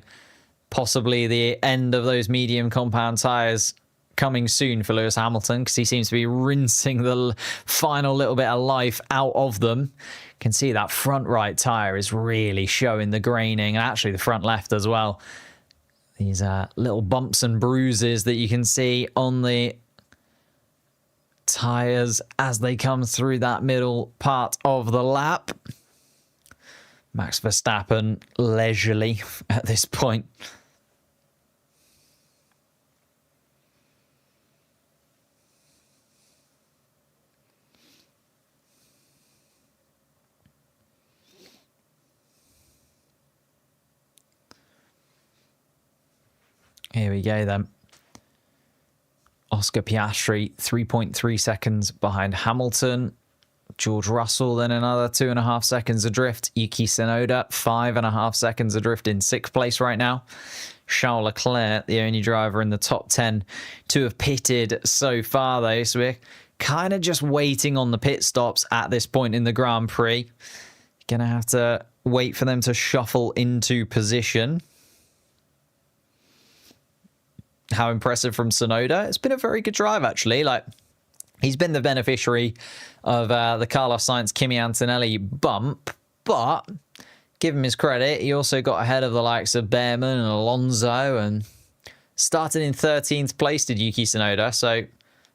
possibly the end of those medium compound tyres coming soon for Lewis Hamilton, because he seems to be rinsing the final little bit of life out of them. You can see that front right tyre is really showing the graining, and actually the front left as well. These little bumps and bruises that you can see on the tyres as they come through that middle part of the lap. Max Verstappen leisurely at this point. Here we go then. Oscar Piastri, 3.3 seconds behind Hamilton. George Russell then another 2.5 seconds adrift. Yuki Tsunoda, 5.5 seconds adrift in 6th place right now. Charles Leclerc, the only driver in the top 10 to have pitted so far though. So we're kind of just waiting on the pit stops at this point in the Grand Prix. Gonna have to wait for them to shuffle into position. How impressive from Tsunoda. It's been a very good drive, actually. Like, he's been the beneficiary of the Carlos Sainz, Kimi Antonelli bump, but give him his credit, he also got ahead of the likes of Behrman and Alonso, and started in 13th place did Yuki Tsunoda. So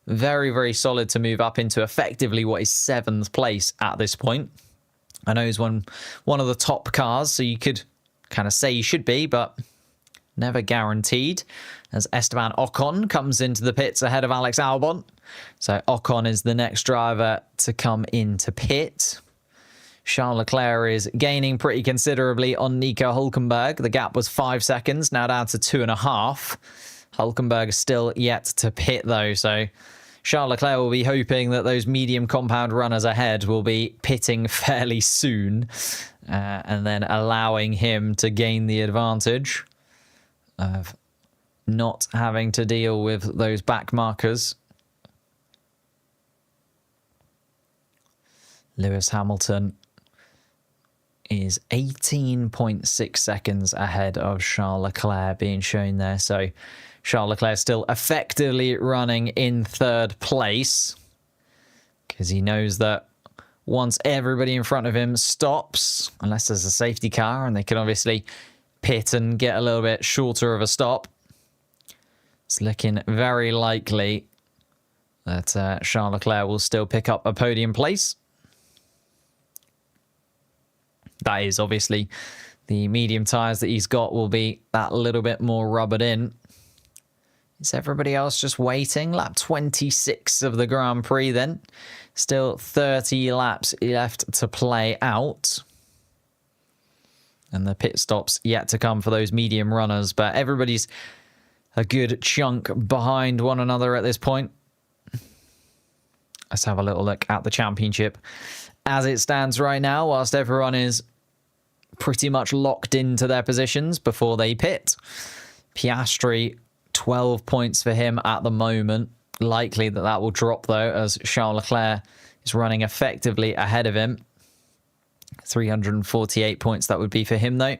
very, very solid to move up into effectively what is 7th place at this point. I know he's one of the top cars, so you could kind of say he should be, but never guaranteed, as Esteban Ocon comes into the pits ahead of Alex Albon. So Ocon is the next driver to come into pit. Charles Leclerc is gaining pretty considerably on Nico Hülkenberg. The gap was 5 seconds, now down to 2.5. Hülkenberg is still yet to pit though, so Charles Leclerc will be hoping that those medium compound runners ahead will be pitting fairly soon, and then allowing him to gain the advantage of not having to deal with those back markers. Lewis Hamilton is 18.6 seconds ahead of Charles Leclerc being shown there. So Charles Leclerc still effectively running in 3rd place, because he knows that once everybody in front of him stops, unless there's a safety car and they can obviously pit and get a little bit shorter of a stop, it's looking very likely that Charles Leclerc will still pick up a podium place. That is obviously The medium tyres that he's got will be that little bit more rubbered in. Is everybody else just waiting? Lap 26 of the Grand Prix then. Still 30 laps left to play out. And the pit stops yet to come for those medium runners. But everybody's a good chunk behind one another at this point. Let's have a little look at the championship as it stands right now, whilst everyone is pretty much locked into their positions before they pit. Piastri, 12 points for him at the moment. Likely that will drop, though, as Charles Leclerc is running effectively ahead of him. 348 points that would be for him, though.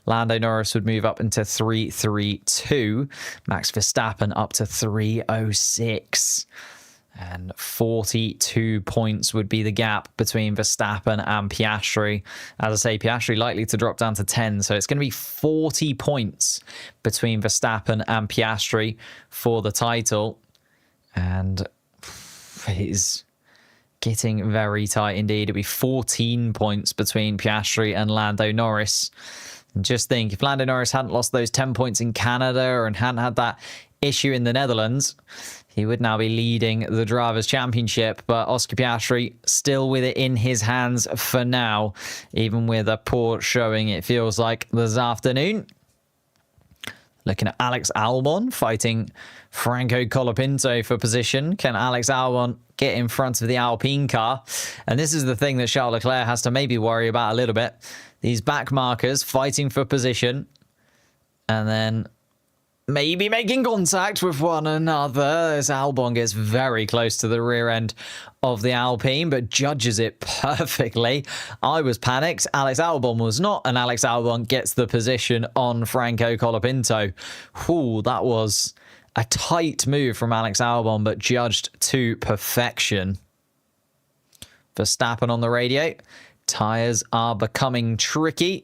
Lando Norris would move up into 332. Max Verstappen up to 306. And 42 points would be the gap between Verstappen and Piastri. As I say, Piastri likely to drop down to 10. So it's going to be 40 points between Verstappen and Piastri for the title. And it is getting very tight indeed. It'll be 14 points between Piastri and Lando Norris. And just think, if Lando Norris hadn't lost those 10 points in Canada and hadn't had that issue in the Netherlands, he would now be leading the Drivers' Championship, but Oscar Piastri still with it in his hands for now, even with a poor showing, it feels like, this afternoon. Looking at Alex Albon fighting Franco Colapinto for position. Can Alex Albon get in front of the Alpine car? And this is the thing that Charles Leclerc has to maybe worry about a little bit. These back markers fighting for position and then maybe making contact with one another as Albon gets very close to the rear end of the Alpine, but judges it perfectly. I was panicked. Alex Albon was not, and Alex Albon gets the position on Franco Colapinto. Ooh, that was a tight move from Alex Albon, but judged to perfection. Verstappen on the radio. Tyres are becoming tricky.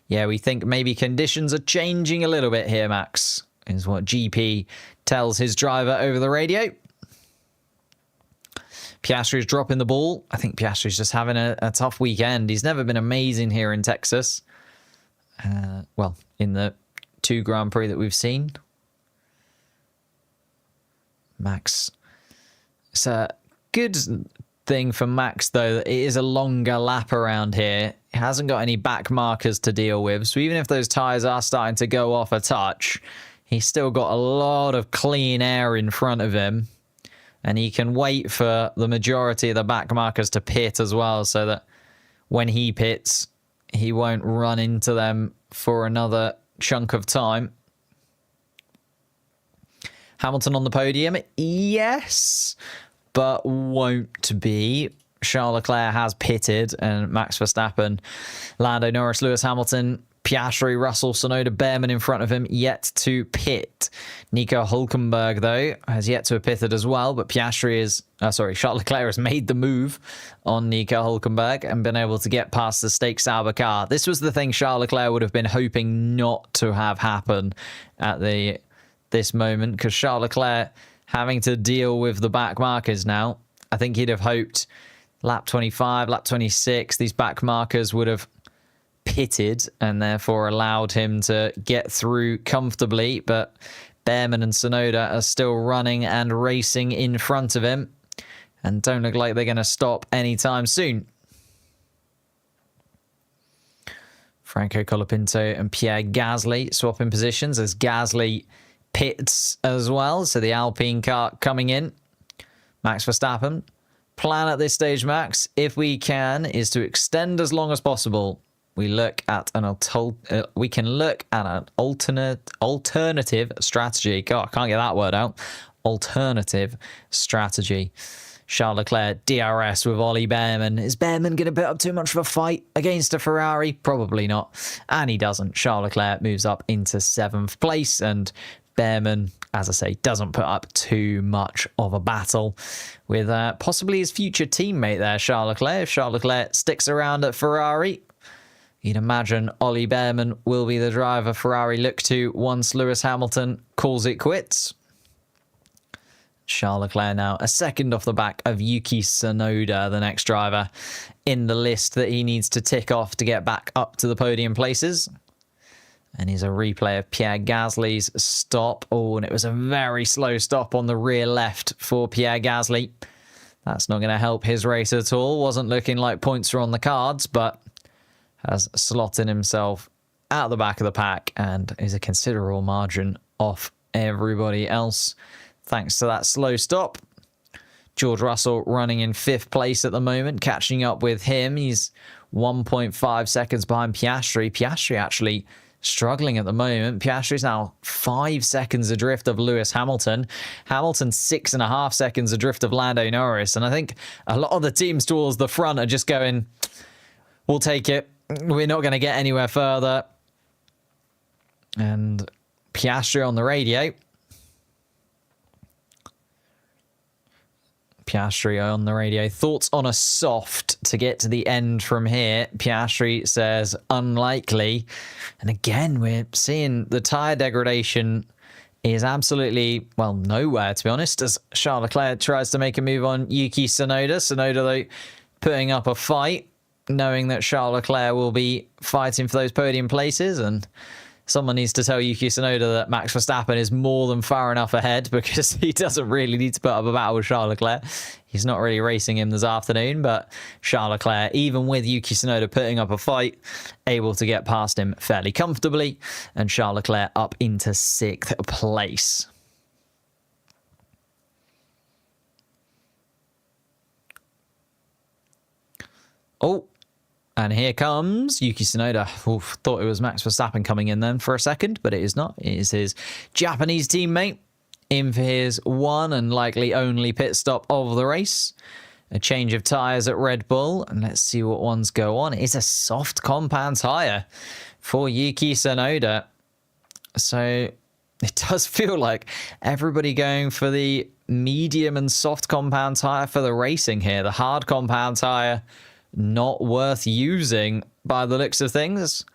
Yeah, we think maybe conditions are changing a little bit here, Max, is what GP tells his driver over the radio. Piastri's dropping the ball. I think Piastri's just having a tough weekend. He's never been amazing here in Texas. Well, in the 2 Grand Prix that we've seen. Max. It's a good thing for Max, though, that it is a longer lap around here. He hasn't got any back markers to deal with. So even if those tyres are starting to go off a touch, he's still got a lot of clean air in front of him. And he can wait for the majority of the back markers to pit as well, so that when he pits, he won't run into them for another chunk of time. Hamilton on the podium, yes, but won't be. Charles Leclerc has pitted, and Max Verstappen, Lando Norris, Lewis Hamilton, Piastri, Russell, Tsunoda, Behrman in front of him, yet to pit. Nico Hülkenberg, though, has yet to have pitted as well, but Charles Leclerc has made the move on Nico Hülkenberg and been able to get past the Stake Sauber car. This was the thing Charles Leclerc would have been hoping not to have happen at this moment, because Charles Leclerc having to deal with the back markers now. I think he'd have hoped lap 25, lap 26, these back markers would have pitted and therefore allowed him to get through comfortably, but Behrman and Tsunoda are still running and racing in front of him and don't look like they're going to stop anytime soon. Franco Colapinto and Pierre Gasly swapping positions as Gasly pits as well, so the Alpine car coming in. Max Verstappen, plan at this stage, Max, if we can, is to extend as long as possible. We look at an alternative strategy. God, I can't get that word out. Alternative strategy. Charles Leclerc, DRS with Ollie Behrman. Is Behrman going to put up too much of a fight against a Ferrari? Probably not. And he doesn't. Charles Leclerc moves up into 7th place, and Behrman, as I say, doesn't put up too much of a battle with possibly his future teammate there, Charles Leclerc. If Charles Leclerc sticks around at Ferrari, you'd imagine Ollie Behrman will be the driver Ferrari look to once Lewis Hamilton calls it quits. Charles Leclerc now a second off the back of Yuki Tsunoda, the next driver in the list that he needs to tick off to get back up to the podium places. And here's a replay of Pierre Gasly's stop. Oh, and it was a very slow stop on the rear left for Pierre Gasly. That's not going to help his race at all. Wasn't looking like points were on the cards, but has slotted himself out the back of the pack and is a considerable margin off everybody else thanks to that slow stop. George Russell running in 5th place at the moment, catching up with him. He's 1.5 seconds behind Piastri. Piastri actually struggling at the moment. Piastri's now 5 seconds adrift of Lewis Hamilton. Hamilton 6.5 seconds adrift of Lando Norris. And I think a lot of the teams towards the front are just going, we'll take it. We're not going to get anywhere further. And Piastri on the radio. Piastri on the radio. Thoughts on a soft to get to the end from here? Piastri says unlikely. And again, we're seeing the tyre degradation is absolutely, well, nowhere, to be honest, as Charles Leclerc tries to make a move on Yuki Tsunoda. Tsunoda, though, putting up a fight, knowing that Charles Leclerc will be fighting for those podium places. And someone needs to tell Yuki Tsunoda that Max Verstappen is more than far enough ahead, because he doesn't really need to put up a battle with Charles Leclerc. He's not really racing him this afternoon, but Charles Leclerc, even with Yuki Tsunoda putting up a fight, able to get past him fairly comfortably, and Charles Leclerc up into 6th place. Oh, and here comes Yuki Tsunoda. Oof, thought it was Max Verstappen coming in then for a second, but it is not. It is his Japanese teammate in for his one and likely only pit stop of the race. A change of tyres at Red Bull, and let's see what ones go on. It's a soft compound tyre for Yuki Tsunoda. So it does feel like everybody going for the medium and soft compound tyre for the racing here. The hard compound tyre, not worth using by the looks of things.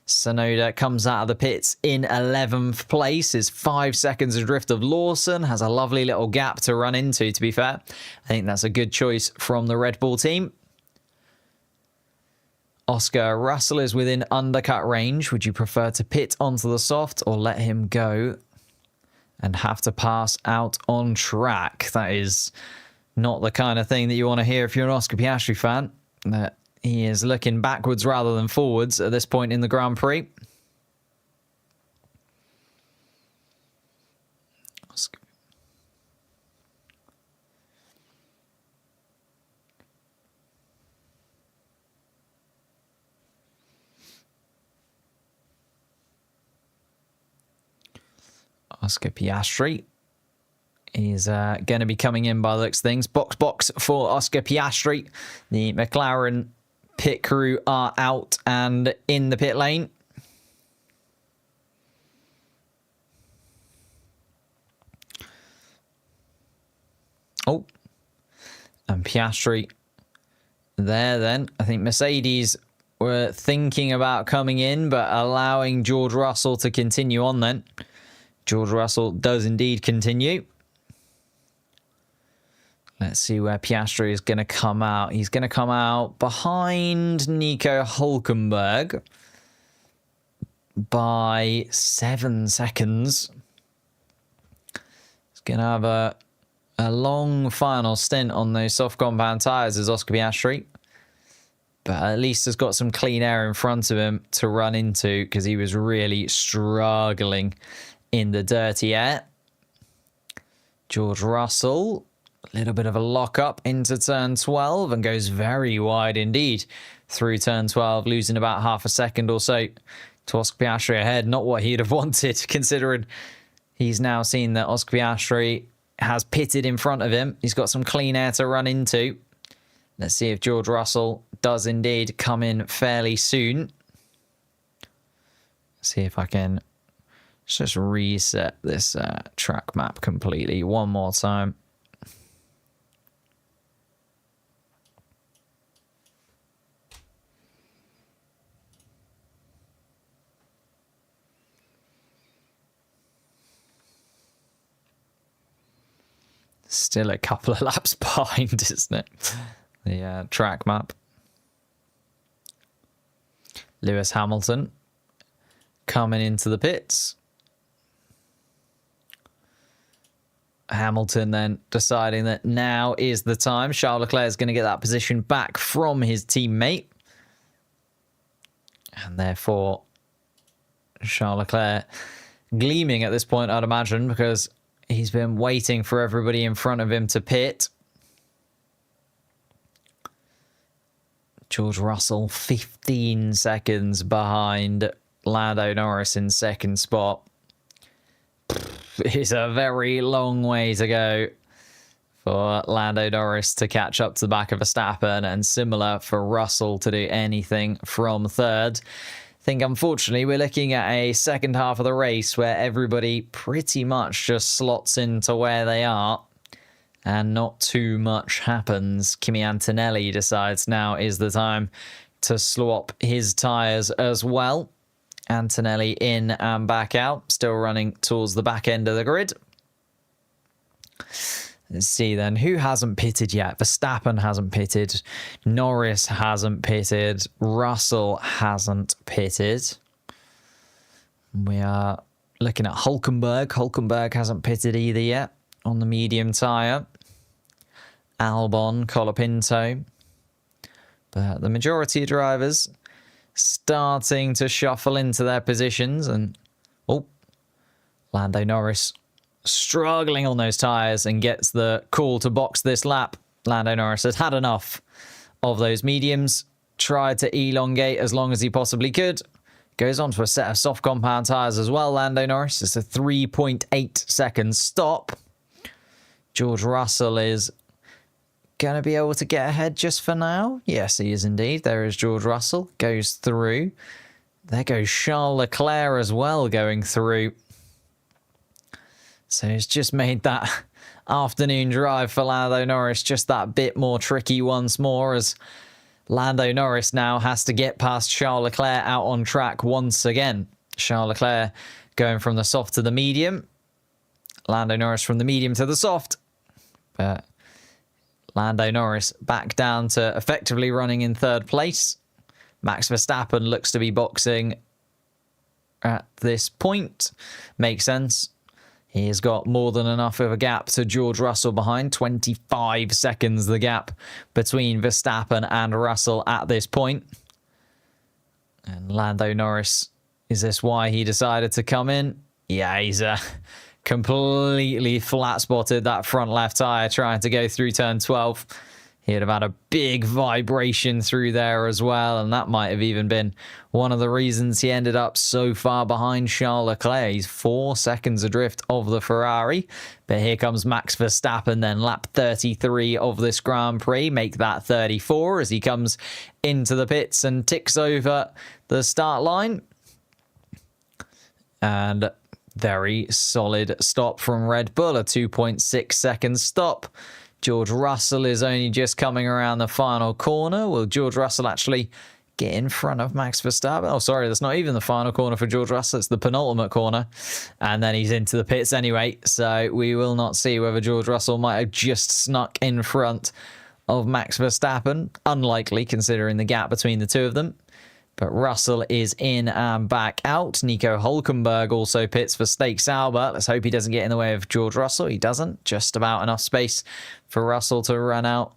Tsunoda comes out of the pits in 11th place, is 5 seconds adrift of Lawson, has a lovely little gap to run into, to be fair. I think that's a good choice from the Red Bull team. Oscar Russell is within undercut range. Would you prefer to pit onto the soft or let him go and have to pass out on track? That is not the kind of thing that you want to hear if you're an Oscar Piastri fan. That he is looking backwards rather than forwards at this point in the Grand Prix. Oscar Piastri is going to be coming in by the looks of things. Box for Oscar Piastri. The McLaren pit crew are out and in the pit lane. Oh, and Piastri there then. I think Mercedes were thinking about coming in, but allowing George Russell to continue on then. George Russell does indeed continue. Let's see where Piastri is going to come out. He's going to come out behind Nico Hülkenberg by 7 seconds. He's going to have a long final stint on those soft compound tyres as Oscar Piastri. But at least has got some clean air in front of him to run into, because he was really struggling in the dirty air. George Russell, a little bit of a lock-up into turn 12 and goes very wide indeed through turn 12, losing about half a second or so to Oscar Piastri ahead. Not what he'd have wanted, considering he's now seen that Oscar Piastri has pitted in front of him. He's got some clean air to run into. Let's see if George Russell does indeed come in fairly soon. See if I can just reset this track map completely one more time. Still a couple of laps behind, isn't it? The track map. Lewis Hamilton coming into the pits. Hamilton then deciding that now is the time. Charles Leclerc is going to get that position back from his teammate. And therefore, Charles Leclerc gleaming at this point, I'd imagine, because he's been waiting for everybody in front of him to pit. George Russell 15 seconds behind Lando Norris in second spot. It's a very long way to go for Lando Norris to catch up to the back of Verstappen, and similar for Russell to do anything from third. I think, unfortunately, we're looking at a second half of the race where everybody pretty much just slots into where they are and not too much happens. Kimi Antonelli decides now is the time to swap his tyres as well. Antonelli in and back out, still running towards the back end of the grid. Let's see then, who hasn't pitted yet? Verstappen hasn't pitted. Norris hasn't pitted. Russell hasn't pitted. We are looking at Hülkenberg. Hülkenberg hasn't pitted either yet on the medium tyre. Albon, Colapinto. But the majority of drivers starting to shuffle into their positions, and Lando Norris struggling on those tyres and gets the call to box this lap. Lando Norris has had enough of those mediums, tried to elongate as long as he possibly could. Goes on to a set of soft compound tyres as well, Lando Norris. It's a 3.8 second stop. George Russell is going to be able to get ahead just for now. Yes, he is indeed. There is George Russell. Goes through. There goes Charles Leclerc as well going through. So it's just made that afternoon drive for Lando Norris just that bit more tricky once more, as Lando Norris now has to get past Charles Leclerc out on track once again. Charles Leclerc going from the soft to the medium. Lando Norris from the medium to the soft. But Lando Norris back down to effectively running in third place. Max Verstappen looks to be boxing at this point. Makes sense. He has got more than enough of a gap to George Russell behind. 25 seconds the gap between Verstappen and Russell at this point. And Lando Norris, is this why he decided to come in? Yeah, he's completely flat spotted that front left tyre trying to go through turn 12. He'd have had a big vibration through there as well, and that might have even been one of the reasons he ended up so far behind Charles Leclerc. He's 4 seconds adrift of the Ferrari, but here comes Max Verstappen then, lap 33 of this Grand Prix. Make that 34 as he comes into the pits and ticks over the start line. And very solid stop from Red Bull, a 2.6 second stop. George Russell is only just coming around the final corner. Will George Russell actually get in front of Max Verstappen? Oh, sorry, that's not even the final corner for George Russell. It's the penultimate corner. And then he's into the pits anyway. So we will not see whether George Russell might have just snuck in front of Max Verstappen. Unlikely, considering the gap between the two of them. But Russell is in and back out. Nico Hülkenberg also pits for Stakes Albert. Let's hope he doesn't get in the way of George Russell. He doesn't. Just about enough space for Russell to run out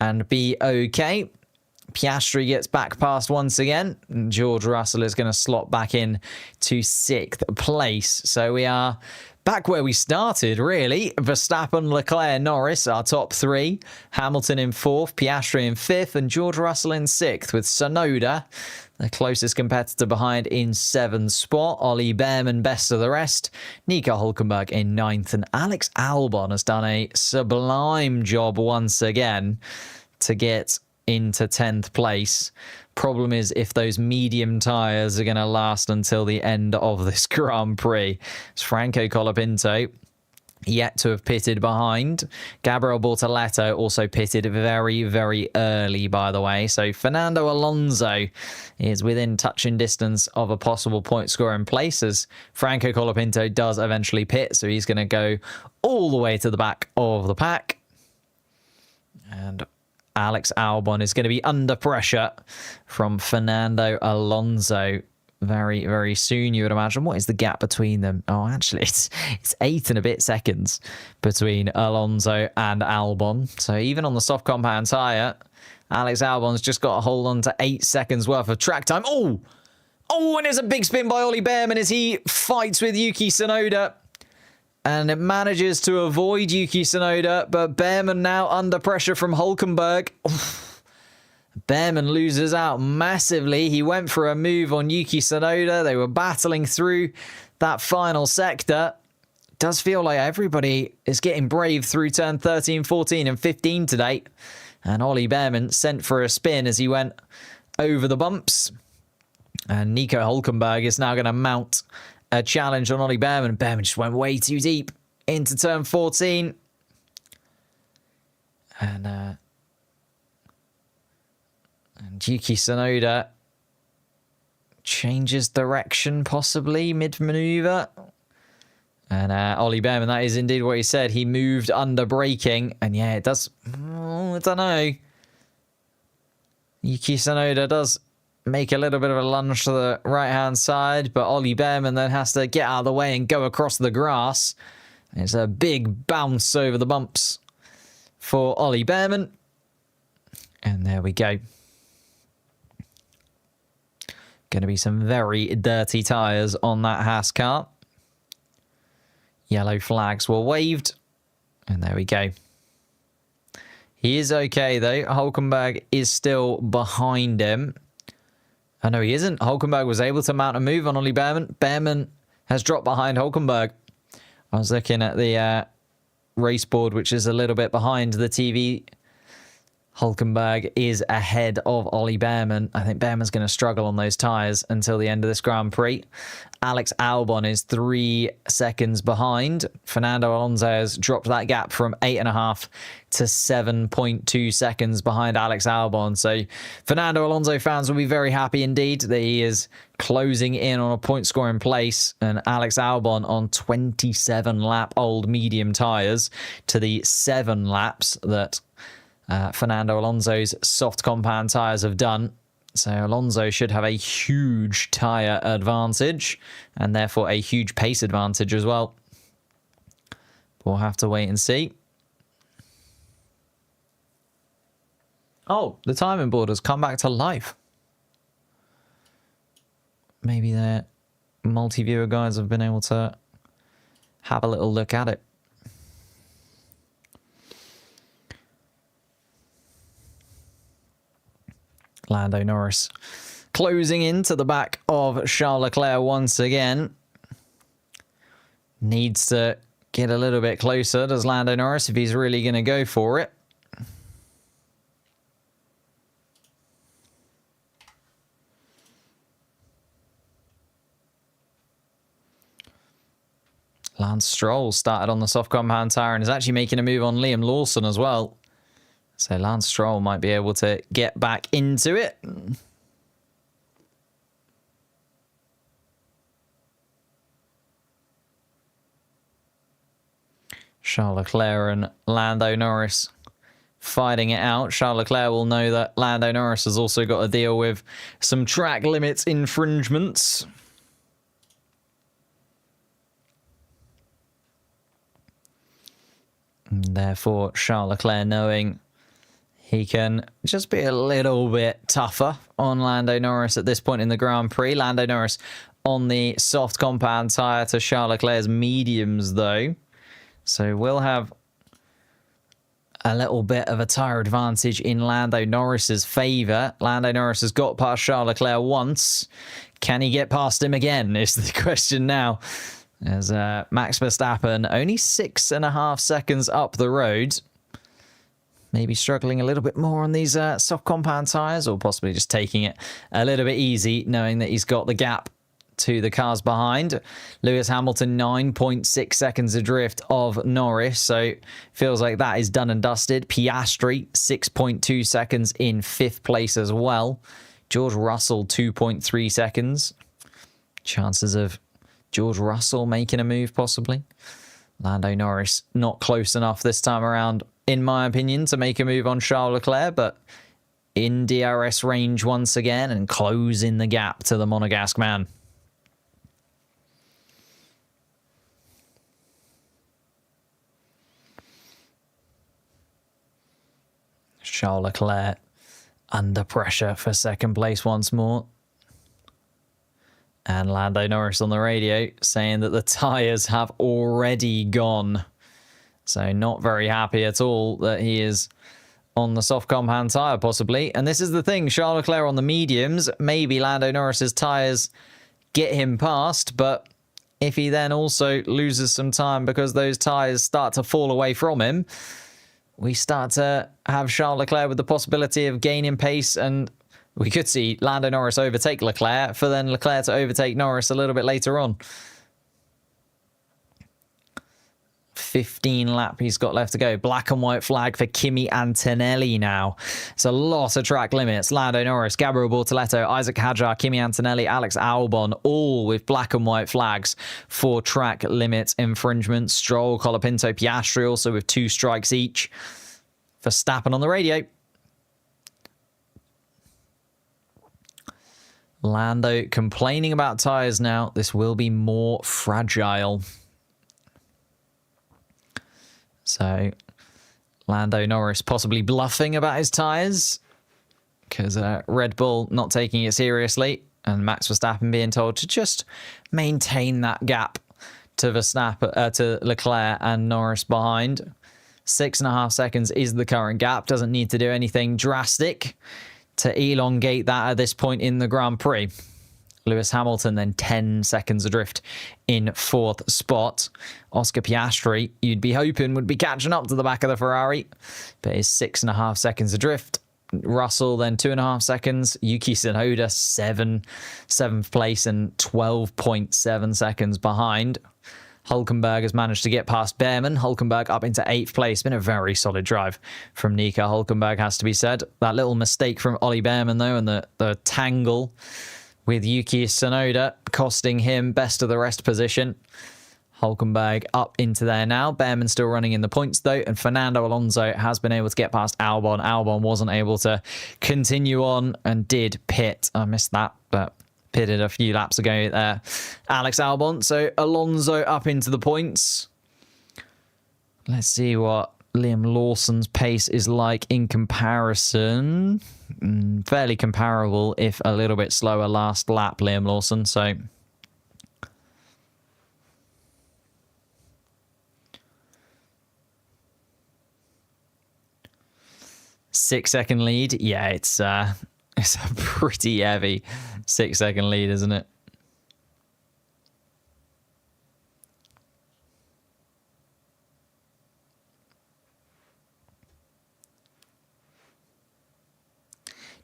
and be okay. Piastri gets back past once again. And George Russell is going to slot back in to 6th place. So we are back where we started, really. Verstappen, Leclerc, Norris, our top three. Hamilton in 4th, Piastri in 5th, and George Russell in 6th, with Tsunoda, the closest competitor, behind in 7th spot. Ollie Behrman best of the rest. Nico Hülkenberg in 9th, and Alex Albon has done a sublime job once again to get into 10th place. Problem is, if those medium tyres are going to last until the end of this Grand Prix. It's Franco Colapinto yet to have pitted behind. Gabriel Bortoleto also pitted very, very early, by the way. So Fernando Alonso is within touching distance of a possible point scoring place, as Franco Colapinto does eventually pit. So he's going to go all the way to the back of the pack. And Alex Albon is going to be under pressure from Fernando Alonso very, very soon, you would imagine. What is the gap between them? Oh, actually, it's 8 and a bit seconds between Alonso and Albon. So even on the soft compound tyre, Alex Albon's just got to hold on to 8 seconds worth of track time. Oh, and there's a big spin by Ollie Bearman as he fights with Yuki Tsunoda. And it manages to avoid Yuki Tsunoda, but Bearman now under pressure from Hulkenberg. Bearman loses out massively. He went for a move on Yuki Tsunoda. They were battling through that final sector. It does feel like everybody is getting brave through turn 13, 14 and 15 today. And Ollie Bearman sent for a spin as he went over the bumps. And Nico Hulkenberg is now going to mount a challenge on Ollie Bearman. Bearman just went way too deep into turn 14. And Yuki Tsunoda changes direction, possibly mid-maneuver. And Ollie Bearman, that is indeed what he said. He moved under braking. And yeah, it does... I don't know. Yuki Tsunoda does make a little bit of a lunge to the right-hand side. But Ollie Bearman then has to get out of the way and go across the grass. It's a big bounce over the bumps for Ollie Bearman. And there we go. Going to be some very dirty tyres on that Haas car. Yellow flags were waved. And there we go. He is okay, though. Hulkenberg is still behind him. Oh, no, he isn't. Hulkenberg was able to mount a move on Ollie Bearman. Bearman has dropped behind Hulkenberg. I was looking at the race board, which is a little bit behind the TV. Hulkenberg is ahead of Ollie Bearman. I think Bearman's going to struggle on those tyres until the end of this Grand Prix. Alex Albon is 3 seconds behind. Fernando Alonso has dropped that gap from 8.5 to 7.2 seconds behind Alex Albon. So Fernando Alonso fans will be very happy indeed that he is closing in on a point scoring place, and Alex Albon on 27 lap old medium tyres to the 7 laps that Fernando Alonso's soft compound tyres have done. So Alonso should have a huge tyre advantage and therefore a huge pace advantage as well. We'll have to wait and see. Oh, the timing board has come back to life. Maybe the multi-viewer guys have been able to have a little look at it. Lando Norris closing into the back of Charles Leclerc once again. Needs to get a little bit closer, does Lando Norris, if he's really going to go for it. Lance Stroll started on the soft compound tyre and is actually making a move on Liam Lawson as well. So Lance Stroll might be able to get back into it. Charles Leclerc and Lando Norris fighting it out. Charles Leclerc will know that Lando Norris has also got to deal with some track limits infringements. And therefore, Charles Leclerc knowing he can just be a little bit tougher on Lando Norris at this point in the Grand Prix. Lando Norris on the soft compound tyre to Charles Leclerc's mediums, though. So we'll have a little bit of a tyre advantage in Lando Norris's favour. Lando Norris has got past Charles Leclerc once. Can he get past him again is the question now. As Max Verstappen only 6.5 seconds up the road. Maybe struggling a little bit more on these soft compound tyres, or possibly just taking it a little bit easy, knowing that he's got the gap to the cars behind. Lewis Hamilton 9.6 seconds adrift of Norris, so feels like that is done and dusted. Piastri 6.2 seconds in 5th place as well. George Russell 2.3 seconds. Chances of George Russell making a move possibly. Lando Norris not close enough this time around, in my opinion, to make a move on Charles Leclerc, but in DRS range once again and closing the gap to the Monegasque man. Charles Leclerc under pressure for second place once more. And Lando Norris on the radio saying that the tyres have already gone. So not very happy at all that he is on the soft compound tyre possibly. And this is the thing, Charles Leclerc on the mediums, maybe Lando Norris's tyres get him past, but if he then also loses some time because those tyres start to fall away from him, we start to have Charles Leclerc with the possibility of gaining pace, and we could see Lando Norris overtake Leclerc for then Leclerc to overtake Norris a little bit later on. 15 lap he's got left to go. Black and white flag for Kimi Antonelli now. It's a lot of track limits. Lando Norris, Gabriel Bortoleto, Isaac Hadjar, Kimi Antonelli, Alex Albon, all with black and white flags for track limit infringement. Stroll, Colapinto, Piastri also with 2 strikes each. Verstappen on the radio. Lando complaining about tyres now. This will be more fragile. So, Lando Norris possibly bluffing about his tyres because Red Bull not taking it seriously and Max Verstappen being told to just maintain that gap to to Leclerc and Norris behind. 6.5 seconds is the current gap. Doesn't need to do anything drastic to elongate that at this point in the Grand Prix. Lewis Hamilton then 10 seconds adrift in 4th spot. Oscar Piastri, you'd be hoping, would be catching up to the back of the Ferrari, but is 6.5 seconds adrift. Russell then 2.5 seconds. Yuki Tsunoda 7th place and 12.7 seconds behind. Hulkenberg has managed to get past Behrman. Hulkenberg up into 8th place. Been a very solid drive from Nico Hulkenberg, has to be said. That little mistake from Ollie Behrman, though, and the tangle with Yuki Tsunoda costing him best of the rest position. Hulkenberg up into there now. Behrman still running in the points, though, and Fernando Alonso has been able to get past Albon. Albon wasn't able to continue on and did pit. I missed that, but pitted a few laps ago there. Alex Albon. So Alonso up into the points. Let's see what Liam Lawson's pace is like in comparison. Fairly comparable, if a little bit slower last lap, Liam Lawson. So 6-second lead. Yeah, it's a pretty heavy 6-second lead, isn't it?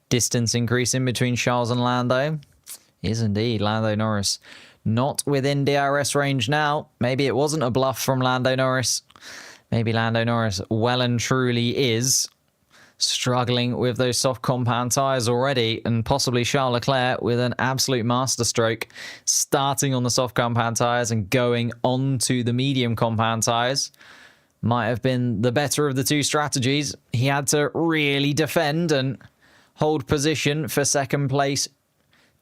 Distance increasing between Charles and Lando. Is indeed. Lando Norris not within DRS range now. Maybe it wasn't a bluff from Lando Norris. Maybe Lando Norris well and truly is struggling with those soft compound tyres already, and possibly Charles Leclerc with an absolute masterstroke, starting on the soft compound tyres and going on to the medium compound tyres. Might have been the better of the two strategies. He had to really defend and hold position for second place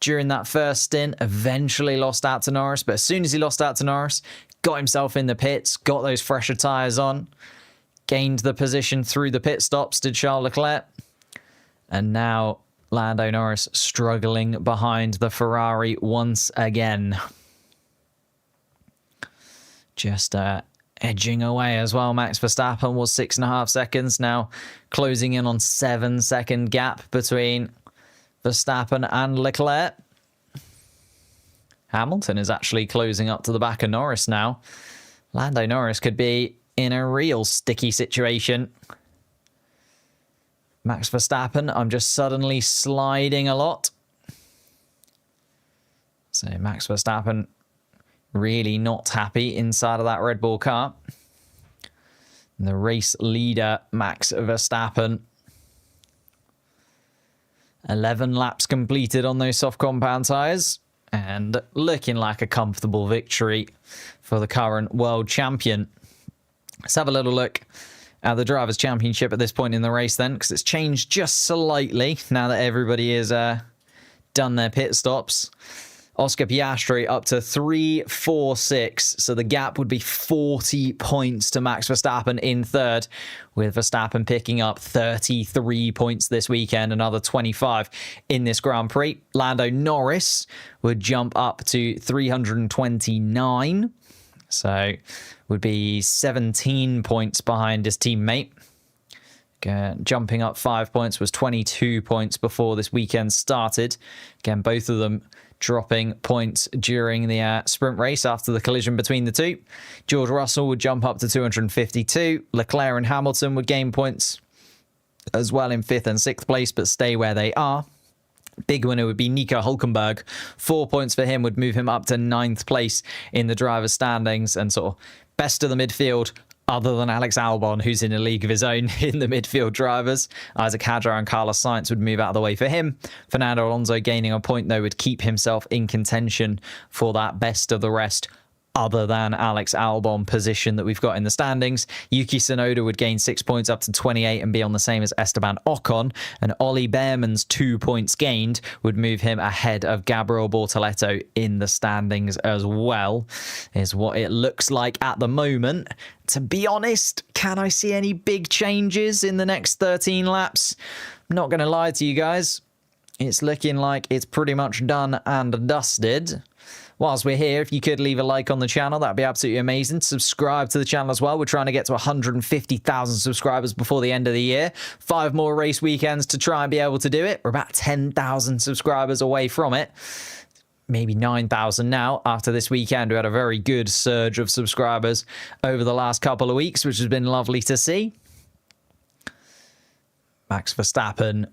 during that first stint. Eventually lost out to Norris, but as soon as he lost out to Norris, got himself in the pits, got those fresher tyres on, gained the position through the pit stops, did Charles Leclerc. And now Lando Norris struggling behind the Ferrari once again. Just edging away as well. Max Verstappen was 6.5 seconds, now closing in on 7-second gap between Verstappen and Leclerc. Hamilton is actually closing up to the back of Norris now. Lando Norris could be in a real sticky situation. Max Verstappen, I'm just suddenly sliding a lot. So Max Verstappen really not happy inside of that Red Bull car. And the race leader, Max Verstappen. 11 laps completed on those soft compound tyres, and looking like a comfortable victory for the current world champion. Let's have a little look the Drivers' Championship at this point in the race then, because it's changed just slightly now that everybody has done their pit stops. Oscar Piastri up to 3-4-6, so the gap would be 40 points to Max Verstappen in third, with Verstappen picking up 33 points this weekend, another 25 in this Grand Prix. Lando Norris would jump up to 329, so would be 17 points behind his teammate. Jumping up 5 points, was 22 points before this weekend started. Again, both of them dropping points during the sprint race after the collision between the two. George Russell would jump up to 252. Leclerc and Hamilton would gain points as well in 5th and 6th place, but stay where they are. Big winner would be Nico Hülkenberg. 4 points for him would move him up to 9th place in the driver's standings, and sort of best of the midfield, other than Alex Albon, who's in a league of his own in the midfield drivers. Isaac Hadjar and Carlos Sainz would move out of the way for him. Fernando Alonso gaining a point, though, would keep himself in contention for that best of the rest, other than Alex Albon position that we've got in the standings. Yuki Tsunoda would gain 6 points up to 28 and be on the same as Esteban Ocon. And Ollie Behrman's 2 points gained would move him ahead of Gabriel Bortoleto in the standings as well, is what it looks like at the moment. To be honest, can I see any big changes in the next 13 laps? I'm not going to lie to you guys. It's looking like it's pretty much done and dusted. Whilst we're here, if you could leave a like on the channel, that'd be absolutely amazing. Subscribe to the channel as well. We're trying to get to 150,000 subscribers before the end of the year. 5 more race weekends to try and be able to do it. We're about 10,000 subscribers away from it. Maybe 9,000 now. After this weekend, we had a very good surge of subscribers over the last couple of weeks, which has been lovely to see. Max Verstappen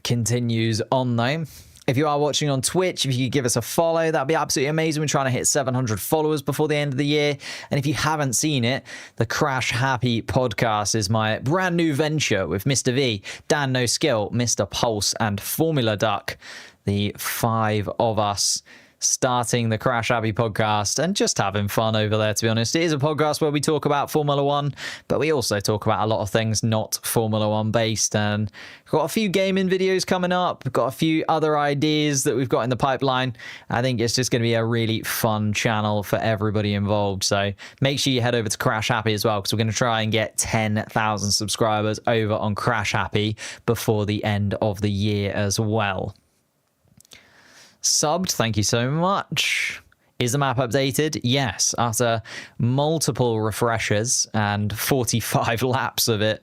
continues on, though. If you are watching on Twitch, if you could give us a follow, that'd be absolutely amazing. We're trying to hit 700 followers before the end of the year. And if you haven't seen it, the Crash Happy podcast is my brand new venture with Mr. V, Dan No Skill, Mr. Pulse, and Formula Duck. The 5 of us starting the Crash Happy podcast and just having fun over there, to be honest. It is a podcast where we talk about Formula One, but we also talk about a lot of things not Formula One based. And we've got a few gaming videos coming up. We've got a few other ideas that we've got in the pipeline. I think it's just going to be a really fun channel for everybody involved. So make sure you head over to Crash Happy as well, because we're going to try and get 10,000 subscribers over on Crash Happy before the end of the year as well. Subbed, thank you so much. Is the map updated? Yes, after multiple refreshers and 45 laps of it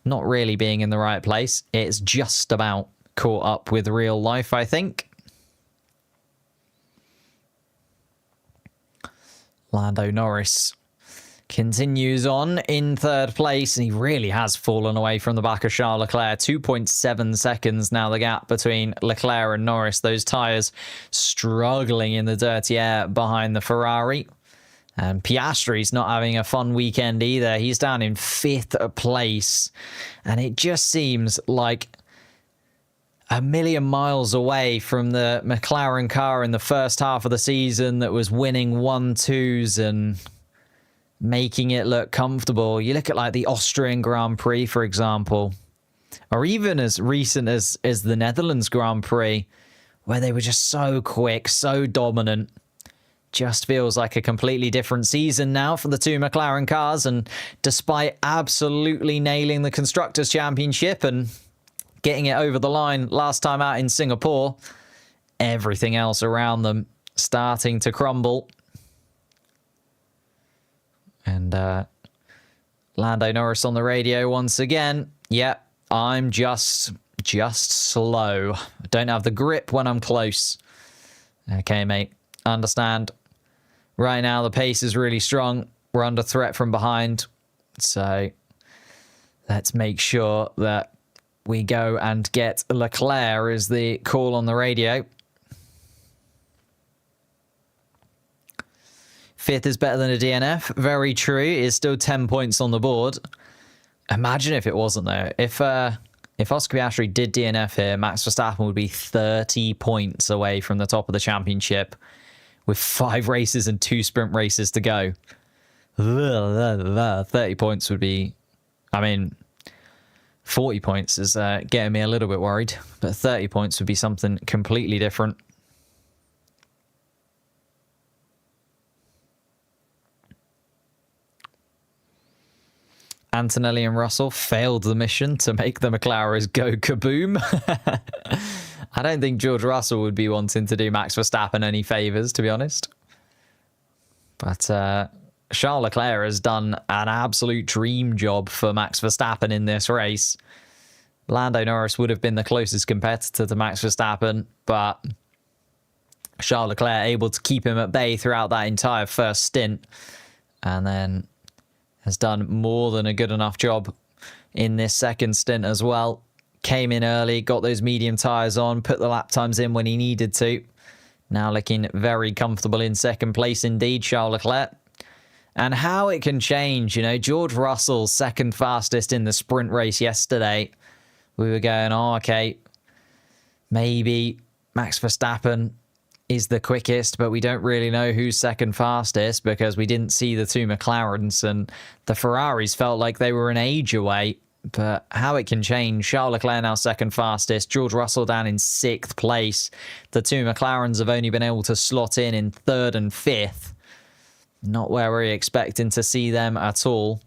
not really being in the right place, it's just about caught up with real life, I think. Lando Norris continues on in 3rd place, and he really has fallen away from the back of Charles Leclerc. 2.7 seconds now the gap between Leclerc and Norris. Those tyres struggling in the dirty air behind the Ferrari. And Piastri's not having a fun weekend either. He's down in 5th place, and it just seems like a million miles away from the McLaren car in the first half of the season that was winning 1-2s and making it look comfortable. You look at like the Austrian Grand Prix, for example, or even as recent as the Netherlands Grand Prix, where they were just so quick, so dominant. Just feels like a completely different season now for the 2 McLaren cars. And despite absolutely nailing the Constructors' Championship and getting it over the line last time out in Singapore, everything else around them starting to crumble. And Lando Norris on the radio once again. Yep, I'm just slow. I don't have the grip when I'm close. Okay, mate. Understand. Right now, the pace is really strong. We're under threat from behind. So let's make sure that we go and get Leclerc is the call on the radio. 5th is better than a DNF. Very true. It's still 10 points on the board. Imagine if it wasn't, though. If Oscar Piastri did DNF here, Max Verstappen would be 30 points away from the top of the championship with 5 races and 2 sprint races to go. 30 points would be I mean, 40 points is getting me a little bit worried, but 30 points would be something completely different. Antonelli and Russell failed the mission to make the McLarens go kaboom. I don't think George Russell would be wanting to do Max Verstappen any favours, to be honest. But Charles Leclerc has done an absolute dream job for Max Verstappen in this race. Lando Norris would have been the closest competitor to Max Verstappen, but Charles Leclerc able to keep him at bay throughout that entire first stint, and then has done more than a good enough job in this second stint as well. Came in early, got those medium tyres on, put the lap times in when he needed to. Now looking very comfortable in second place indeed, Charles Leclerc. And how it can change, you know, George Russell, second fastest in the sprint race yesterday. We were going, oh, okay, maybe Max Verstappen is the quickest, but we don't really know who's second fastest because we didn't see the two McLarens, and the Ferraris felt like they were an age away. But how it can change. Charles Leclerc now second fastest. George Russell down in 6th place. The two McLarens have only been able to slot in 3rd and 5th. Not where we're expecting to see them at all.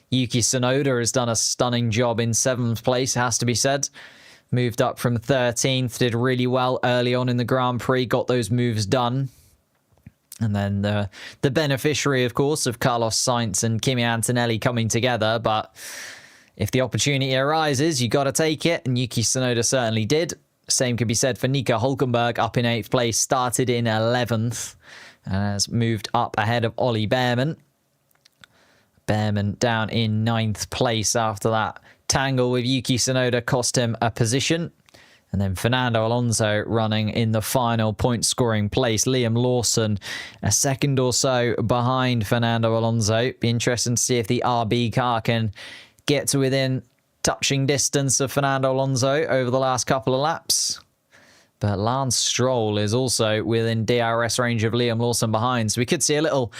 Yuki Tsunoda has done a stunning job in 7th place, has to be said. Moved up from 13th, did really well early on in the Grand Prix, got those moves done. And then the beneficiary, of course, of Carlos Sainz and Kimi Antonelli coming together. But if the opportunity arises, you got to take it, and Yuki Tsunoda certainly did. Same could be said for Nico Hülkenberg, up in 8th place, started in 11th, and has moved up ahead of Ollie Behrman. Behrman down in 9th place after that tangle with Yuki Tsunoda cost him a position. And then Fernando Alonso running in the final point-scoring place. Liam Lawson a second or so behind Fernando Alonso. Be interesting to see if the RB car can get to within touching distance of Fernando Alonso over the last couple of laps. But Lance Stroll is also within DRS range of Liam Lawson behind. So we could see a little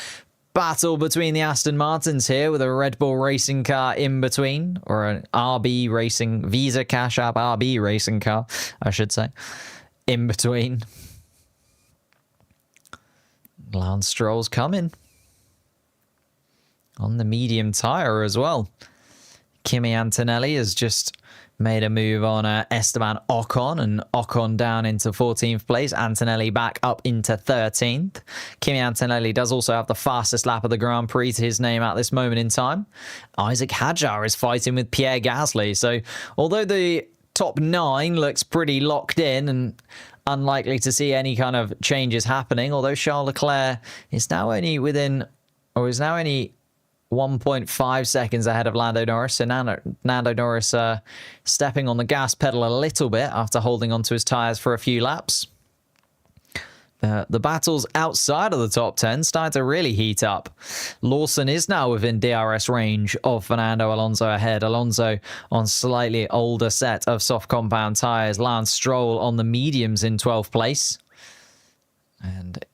battle between the Aston Martins here with a Red Bull racing car in between, or an RB racing, Visa Cash App RB racing car, I should say, in between. Lance Stroll's coming on the medium tyre as well. Kimi Antonelli has just made a move on Esteban Ocon, and Ocon down into 14th place. Antonelli back up into 13th. Kimi Antonelli does also have the fastest lap of the Grand Prix to his name at this moment in time. Isaac Hadjar is fighting with Pierre Gasly. So although the top 9 looks pretty locked in and unlikely to see any kind of changes happening, although Charles Leclerc is now only 1.5 seconds ahead of Lando Norris. So Lando Norris stepping on the gas pedal a little bit after holding onto his tyres for a few laps. The battles outside of the top 10 start to really heat up. Lawson is now within DRS range of Fernando Alonso ahead. Alonso on slightly older set of soft compound tyres. Lance Stroll on the mediums in 12th place. And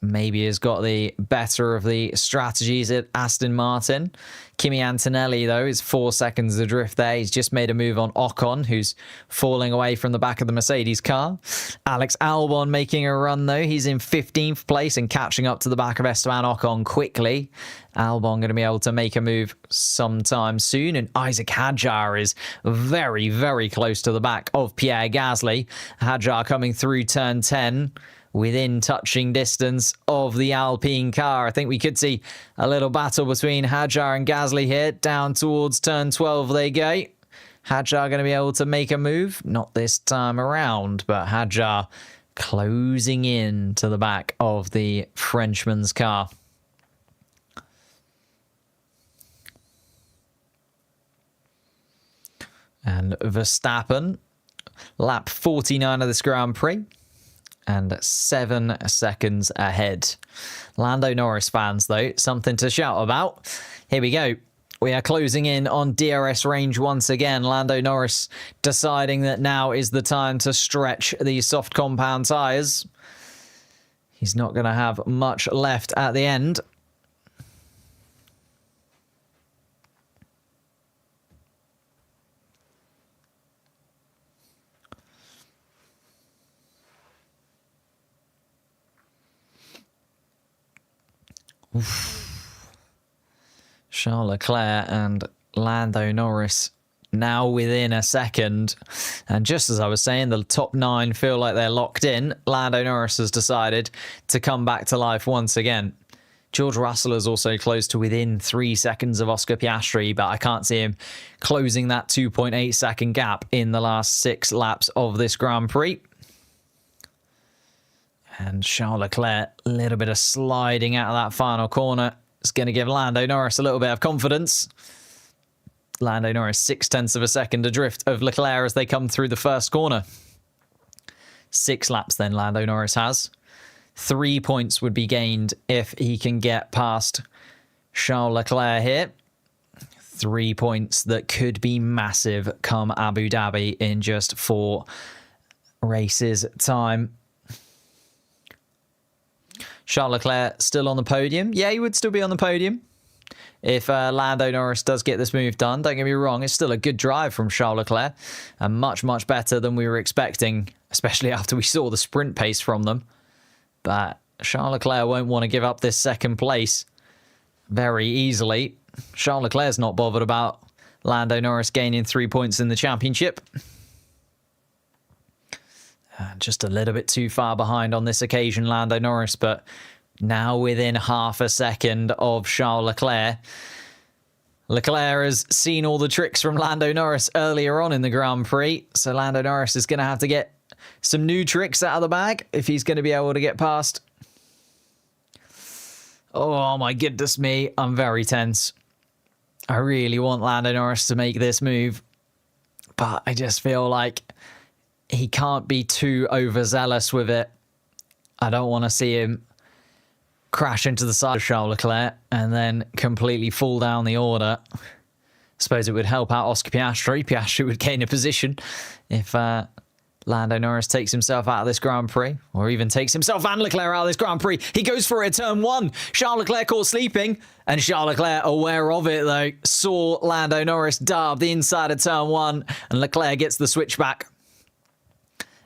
maybe has got the better of the strategies at Aston Martin. Kimi Antonelli, though, is 4 seconds adrift there. He's just made a move on Ocon, who's falling away from the back of the Mercedes car. Alex Albon making a run, though. He's in 15th place and catching up to the back of Esteban Ocon quickly. Albon going to be able to make a move sometime soon. And Isaac Hadjar is very, very close to the back of Pierre Gasly. Hadjar coming through turn 10. Within touching distance of the Alpine car. I think we could see a little battle between Hadjar and Gasly here. Down towards turn 12 they go. Hadjar going to be able to make a move. Not this time around, but Hadjar closing in to the back of the Frenchman's car. And Verstappen, lap 49 of this Grand Prix. And 7 seconds ahead. Lando Norris fans, though, something to shout about. Here we go. We are closing in on DRS range once again. Lando Norris deciding that now is the time to stretch these soft compound tyres. He's not going to have much left at the end. Charles Leclerc and Lando Norris now within a second. And just as I was saying, the top 9 feel like they're locked in. Lando Norris has decided to come back to life once again. George Russell is also close to within 3 seconds of Oscar Piastri, but I can't see him closing that 2.8 second gap in the last 6 laps of this Grand Prix. And Charles Leclerc, a little bit of sliding out of that final corner. It's going to give Lando Norris a little bit of confidence. Lando Norris 0.6 of a second adrift of Leclerc as they come through the first corner. 6 laps then Lando Norris has. 3 points would be gained if he can get past Charles Leclerc here. 3 points that could be massive come Abu Dhabi in just 4 races time. Charles Leclerc still on the podium. Yeah, he would still be on the podium if Lando Norris does get this move done. Don't get me wrong, it's still a good drive from Charles Leclerc and much, much better than we were expecting, especially after we saw the sprint pace from them. But Charles Leclerc won't want to give up this second place very easily. Charles Leclerc's not bothered about Lando Norris gaining 3 points in the championship. Just a little bit too far behind on this occasion, Lando Norris, but now within half a second of Charles Leclerc. Leclerc has seen all the tricks from Lando Norris earlier on in the Grand Prix, so Lando Norris is going to have to get some new tricks out of the bag if he's going to be able to get past. Oh my goodness me, I'm very tense. I really want Lando Norris to make this move, but I just feel like he can't be too overzealous with it. I don't want to see him crash into the side of Charles Leclerc and then completely fall down the order. I suppose it would help out Oscar Piastri. Piastri would gain a position if Lando Norris takes himself out of this Grand Prix, or even takes himself and Leclerc out of this Grand Prix. He goes for it at turn 1. Charles Leclerc caught sleeping, and Charles Leclerc, aware of it though, saw Lando Norris dart the inside of turn 1, and Leclerc gets the switchback.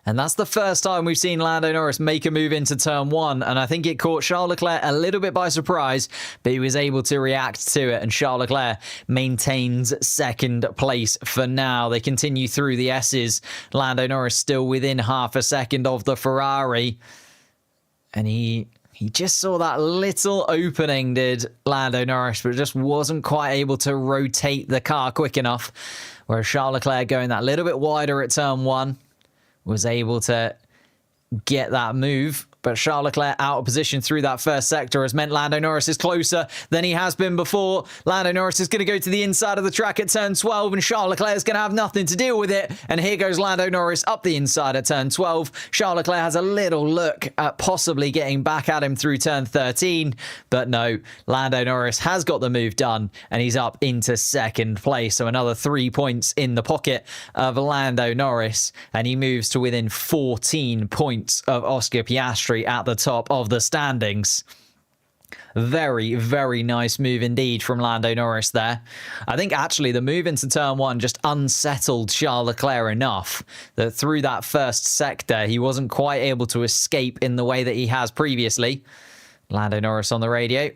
And that's the first time we've seen Lando Norris make a move into turn 1. And I think it caught Charles Leclerc a little bit by surprise, but he was able to react to it. And Charles Leclerc maintains second place for now. They continue through the S's. Lando Norris still within half a second of the Ferrari. And he just saw that little opening, did Lando Norris, but just wasn't quite able to rotate the car quick enough. Whereas Charles Leclerc going that little bit wider at turn 1. Was able to get that move, but Charles Leclerc out of position through that first sector has meant Lando Norris is closer than he has been before. Lando Norris is going to go to the inside of the track at turn 12, and Charles Leclerc is going to have nothing to deal with it. And here goes Lando Norris up the inside at turn 12. Charles Leclerc has a little look at possibly getting back at him through turn 13, but no, Lando Norris has got the move done, and he's up into second place. So another 3 points in the pocket of Lando Norris, and he moves to within 14 points of Oscar Piastri at the top of the standings. Very, very nice move indeed from Lando Norris there. I think actually the move into turn 1 just unsettled Charles Leclerc enough that through that first sector he wasn't quite able to escape in the way that he has previously. Lando Norris on the radio.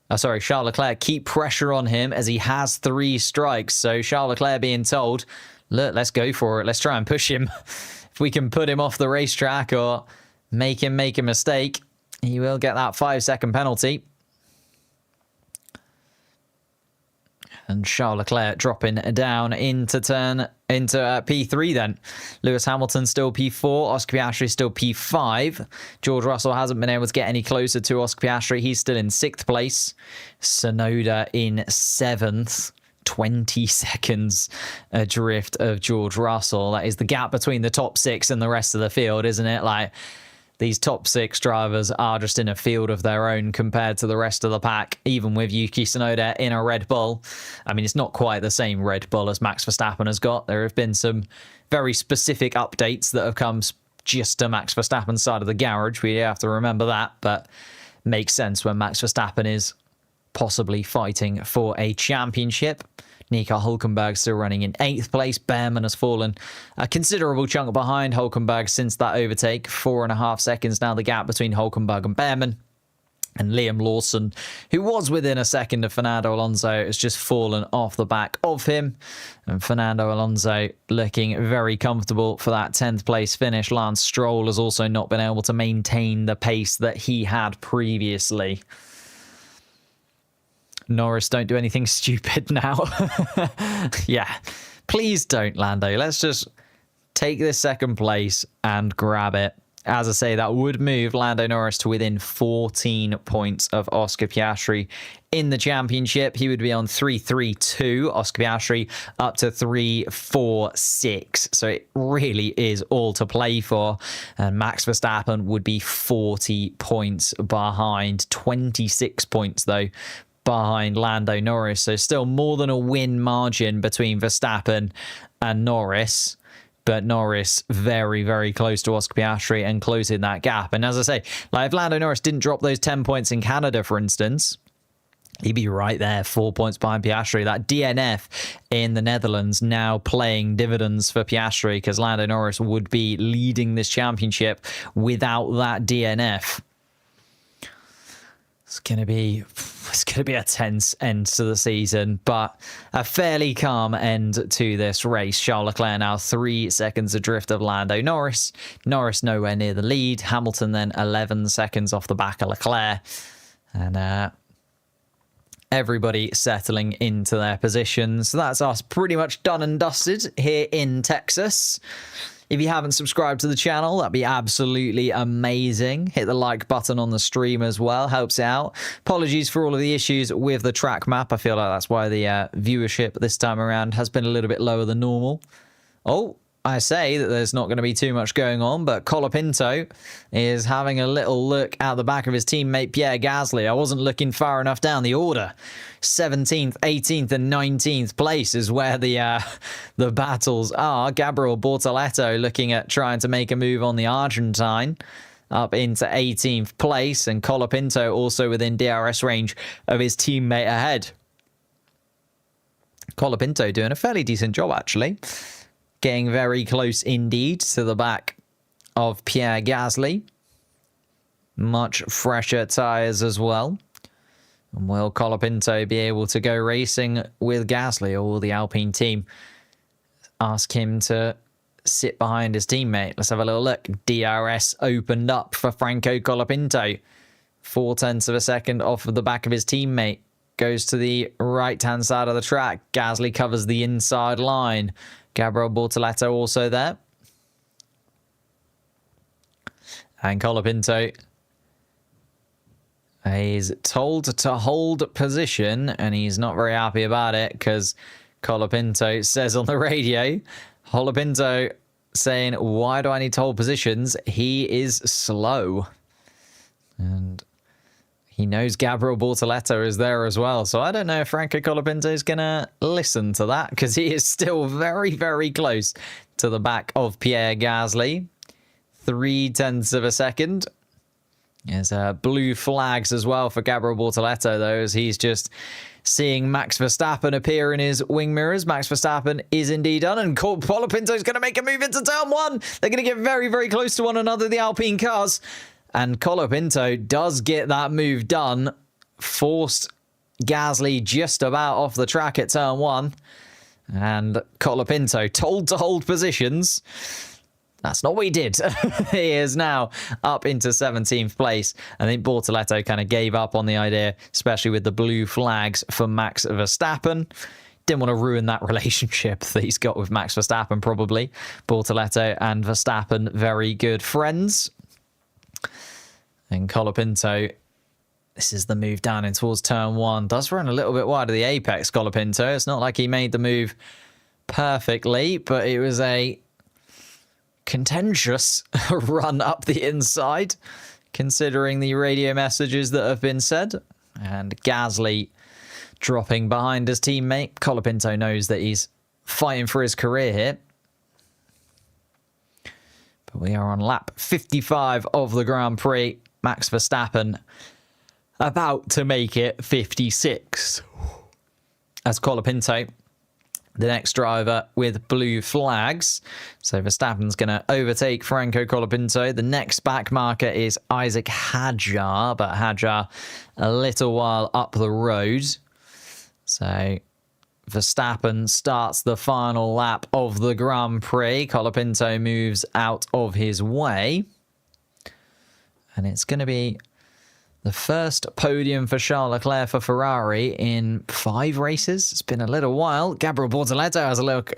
Charles Leclerc, keep pressure on him as he has 3 strikes. So Charles Leclerc being told, look, let's go for it. Let's try and push him. If we can put him off the racetrack or make him make a mistake, he will get that 5-second penalty. And Charles Leclerc dropping down into P3 then. Lewis Hamilton still P4, Oscar Piastri still P5. George Russell hasn't been able to get any closer to Oscar Piastri. He's still in 6th place. Tsunoda in 7th. 20 seconds adrift of George Russell. That is the gap between the top 6 and the rest of the field, isn't it? Like, these top 6 drivers are just in a field of their own compared to the rest of the pack, even with Yuki Tsunoda in a Red Bull. I mean, it's not quite the same Red Bull as Max Verstappen has got. There have been some very specific updates that have come just to Max Verstappen's side of the garage. We have to remember that, but makes sense when Max Verstappen is possibly fighting for a championship. Nico Hülkenberg still running in 8th place. Behrman has fallen a considerable chunk behind Hülkenberg since that overtake. 4.5 seconds now the gap between Hülkenberg and Behrman. And Liam Lawson, who was within a second of Fernando Alonso, has just fallen off the back of him. And Fernando Alonso looking very comfortable for that 10th place finish. Lance Stroll has also not been able to maintain the pace that he had previously. Norris, don't do anything stupid now. Yeah, please don't, Lando. Let's just take this second place and grab it. As I say, that would move Lando Norris to within 14 points of Oscar Piastri in the championship. He would be on 3-3-2, Oscar Piastri up to 3-4-6. So it really is all to play for. And Max Verstappen would be 40 points behind, 26 points though, behind Lando Norris. So still more than a win margin between Verstappen and Norris. But Norris very, very close to Oscar Piastri and closing that gap. And as I say, like if Lando Norris didn't drop those 10 points in Canada, for instance, he'd be right there, 4 points behind Piastri. That DNF in the Netherlands now playing dividends for Piastri because Lando Norris would be leading this championship without that DNF. It's gonna be a tense end to the season, but a fairly calm end to this race. Charles Leclerc now 3 seconds adrift of Lando Norris. Norris nowhere near the lead. Hamilton then 11 seconds off the back of Leclerc. And everybody settling into their positions. So that's us pretty much done and dusted here in Texas. If you haven't subscribed to the channel, that'd be absolutely amazing. Hit the like button on the stream as well. Helps out. Apologies for all of the issues with the track map. I feel like that's why the viewership this time around has been a little bit lower than normal. Oh, I say that there's not going to be too much going on, but Colapinto is having a little look at the back of his teammate Pierre Gasly. I wasn't looking far enough down the order. 17th, 18th and 19th place is where the battles are. Gabriel Bortoleto looking at trying to make a move on the Argentine up into 18th place, and Colapinto also within DRS range of his teammate ahead. Colapinto doing a fairly decent job, actually. Getting very close indeed to the back of Pierre Gasly. Much fresher tyres as well. And will Colapinto be able to go racing with Gasly, or will the Alpine team ask him to sit behind his teammate? Let's have a little look. DRS opened up for Franco Colapinto. 0.4 of a second off of the back of his teammate. Goes to the right-hand side of the track. Gasly covers the inside line. Gabriel Bortoleto also there. And Colapinto is told to hold position, and he's not very happy about it because Colapinto says on the radio, Colapinto saying, why do I need to hold positions? He is slow. And he knows Gabriel Bortoleto is there as well. So I don't know if Franco Colapinto is going to listen to that because he is still very, very close to the back of Pierre Gasly. 0.3 of a second. There's blue flags as well for Gabriel Bortoleto, though, as he's just seeing Max Verstappen appear in his wing mirrors. Max Verstappen is indeed done, and Colapinto is going to make a move into turn one. They're going to get very, very close to one another, the Alpine cars. And Colapinto does get that move done. Forced Gasly just about off the track at turn one. And Colapinto told to hold positions. That's not what he did. He is now up into 17th place. I think Bortoleto kind of gave up on the idea, especially with the blue flags for Max Verstappen. Didn't want to ruin that relationship that he's got with Max Verstappen, probably. Bortoleto and Verstappen, very good friends. And Colapinto, this is the move down in towards turn one. Does run a little bit wide of the apex, Colapinto. It's not like he made the move perfectly, but it was a contentious run up the inside, considering the radio messages that have been said. And Gasly dropping behind his teammate. Colapinto knows that he's fighting for his career here. But we are on lap 55 of the Grand Prix. Max Verstappen about to make it 56. As Colapinto the next driver with blue flags. So Verstappen's going to overtake Franco Colapinto. The next back marker is Isaac Hadjar, but Hadjar a little while up the road. So Verstappen starts the final lap of the Grand Prix. Colapinto moves out of his way. And it's going to be the first podium for Charles Leclerc for Ferrari in 5 races. It's been a little while. Gabriel Bortoleto has a look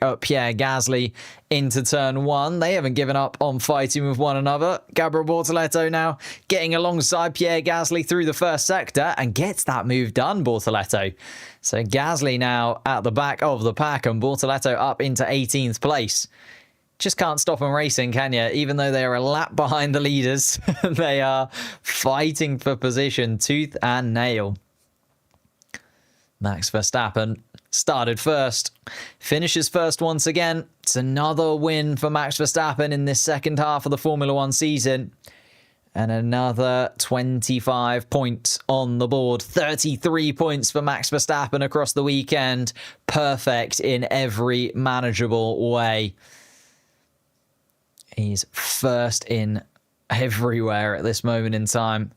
at Pierre Gasly into turn 1. They haven't given up on fighting with one another. Gabriel Bortoleto now getting alongside Pierre Gasly through the first sector and gets that move done, Bortoleto. So Gasly now at the back of the pack and Bortoleto up into 18th place. Just can't stop them racing, can you? Even though they are a lap behind the leaders, they are fighting for position tooth and nail. Max Verstappen started first, finishes first once again. It's another win for Max Verstappen in this second half of the Formula One season. And another 25 points on the board. 33 points for Max Verstappen across the weekend. Perfect in every manageable way. He's first in everywhere at this moment in time.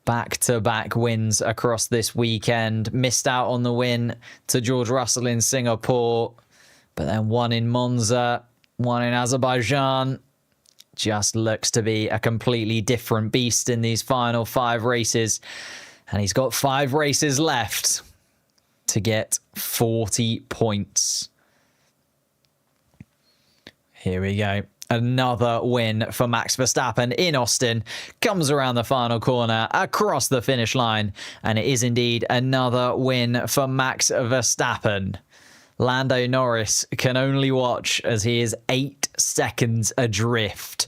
Back-to-back wins across this weekend. Missed out on the win to George Russell in Singapore, but then one in Monza, one in Azerbaijan. Just looks to be a completely different beast in these final 5 races. And he's got 5 races left to get 40 points. Here we go. Another win for Max Verstappen in Austin. Comes around the final corner, across the finish line. And it is indeed another win for Max Verstappen. Lando Norris can only watch as he is 8 seconds adrift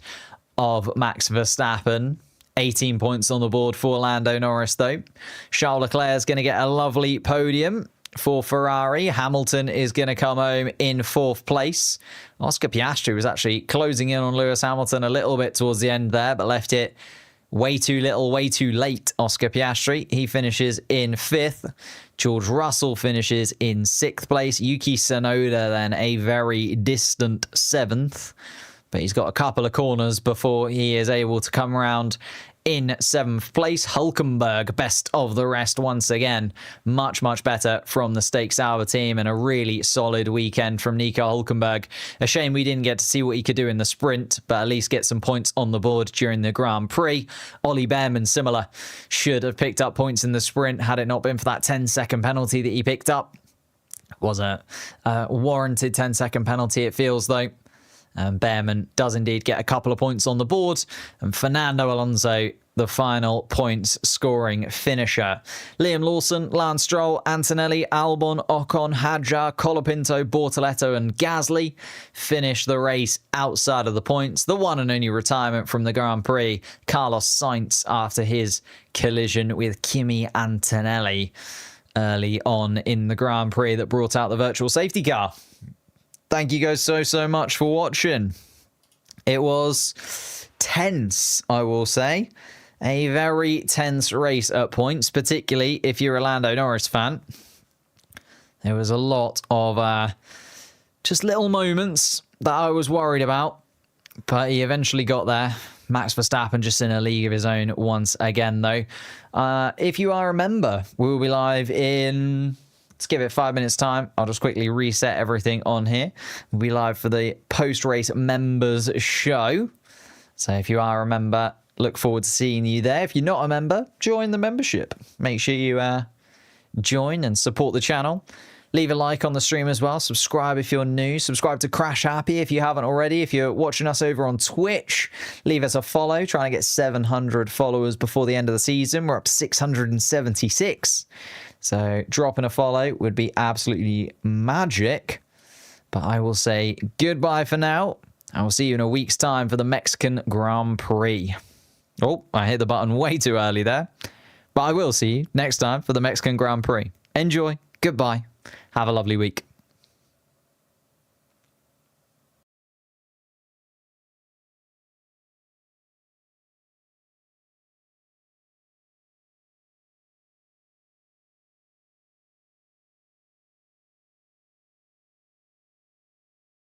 of Max Verstappen. 18 points on the board for Lando Norris, though. Charles Leclerc is going to get a lovely podium for Ferrari. Hamilton is going to come home in 4th place. Oscar Piastri was actually closing in on Lewis Hamilton a little bit towards the end there, but left it way too little, way too late. Oscar Piastri, he finishes in 5th. George Russell finishes in 6th place. Yuki Tsunoda then a very distant 7th. But he's got a couple of corners before he is able to come around in 7th place. Hülkenberg, best of the rest once again. Much, much better from the Stake Sauber team and a really solid weekend from Nico Hülkenberg. A shame we didn't get to see what he could do in the sprint, but at least get some points on the board during the Grand Prix. Ollie Behrman, similar, should have picked up points in the sprint had it not been for that 10-second penalty that he picked up. It was a warranted 10-second penalty, it feels, though. Behrman does indeed get a couple of points on the board. And Fernando Alonso, the final points scoring finisher. Liam Lawson, Lance Stroll, Antonelli, Albon, Ocon, Hadjar, Colapinto, Bortoleto and Gasly finish the race outside of the points. The one and only retirement from the Grand Prix, Carlos Sainz, after his collision with Kimi Antonelli early on in the Grand Prix that brought out the virtual safety car. Thank you guys so much for watching. It was tense, I will say. A very tense race at points, particularly if you're a Lando Norris fan. There was a lot of just little moments that I was worried about, but he eventually got there. Max Verstappen just in a league of his own once again, though. If you are a member, we will be live in... Let's give it 5 minutes time. I'll just quickly reset everything on here. We'll be live for the post-race members show. So if you are a member, look forward to seeing you there. If you're not a member, join the membership. Make sure you join and support the channel. Leave a like on the stream as well. Subscribe if you're new. Subscribe to Crash Happy if you haven't already. If you're watching us over on Twitch, leave us a follow. Trying to get 700 followers before the end of the season. We're up to 676. So dropping a follow would be absolutely magic. But I will say goodbye for now. I will see you in a week's time for the Mexican Grand Prix. Oh, I hit the button way too early there. But I will see you next time for the Mexican Grand Prix. Enjoy. Goodbye. Have a lovely week.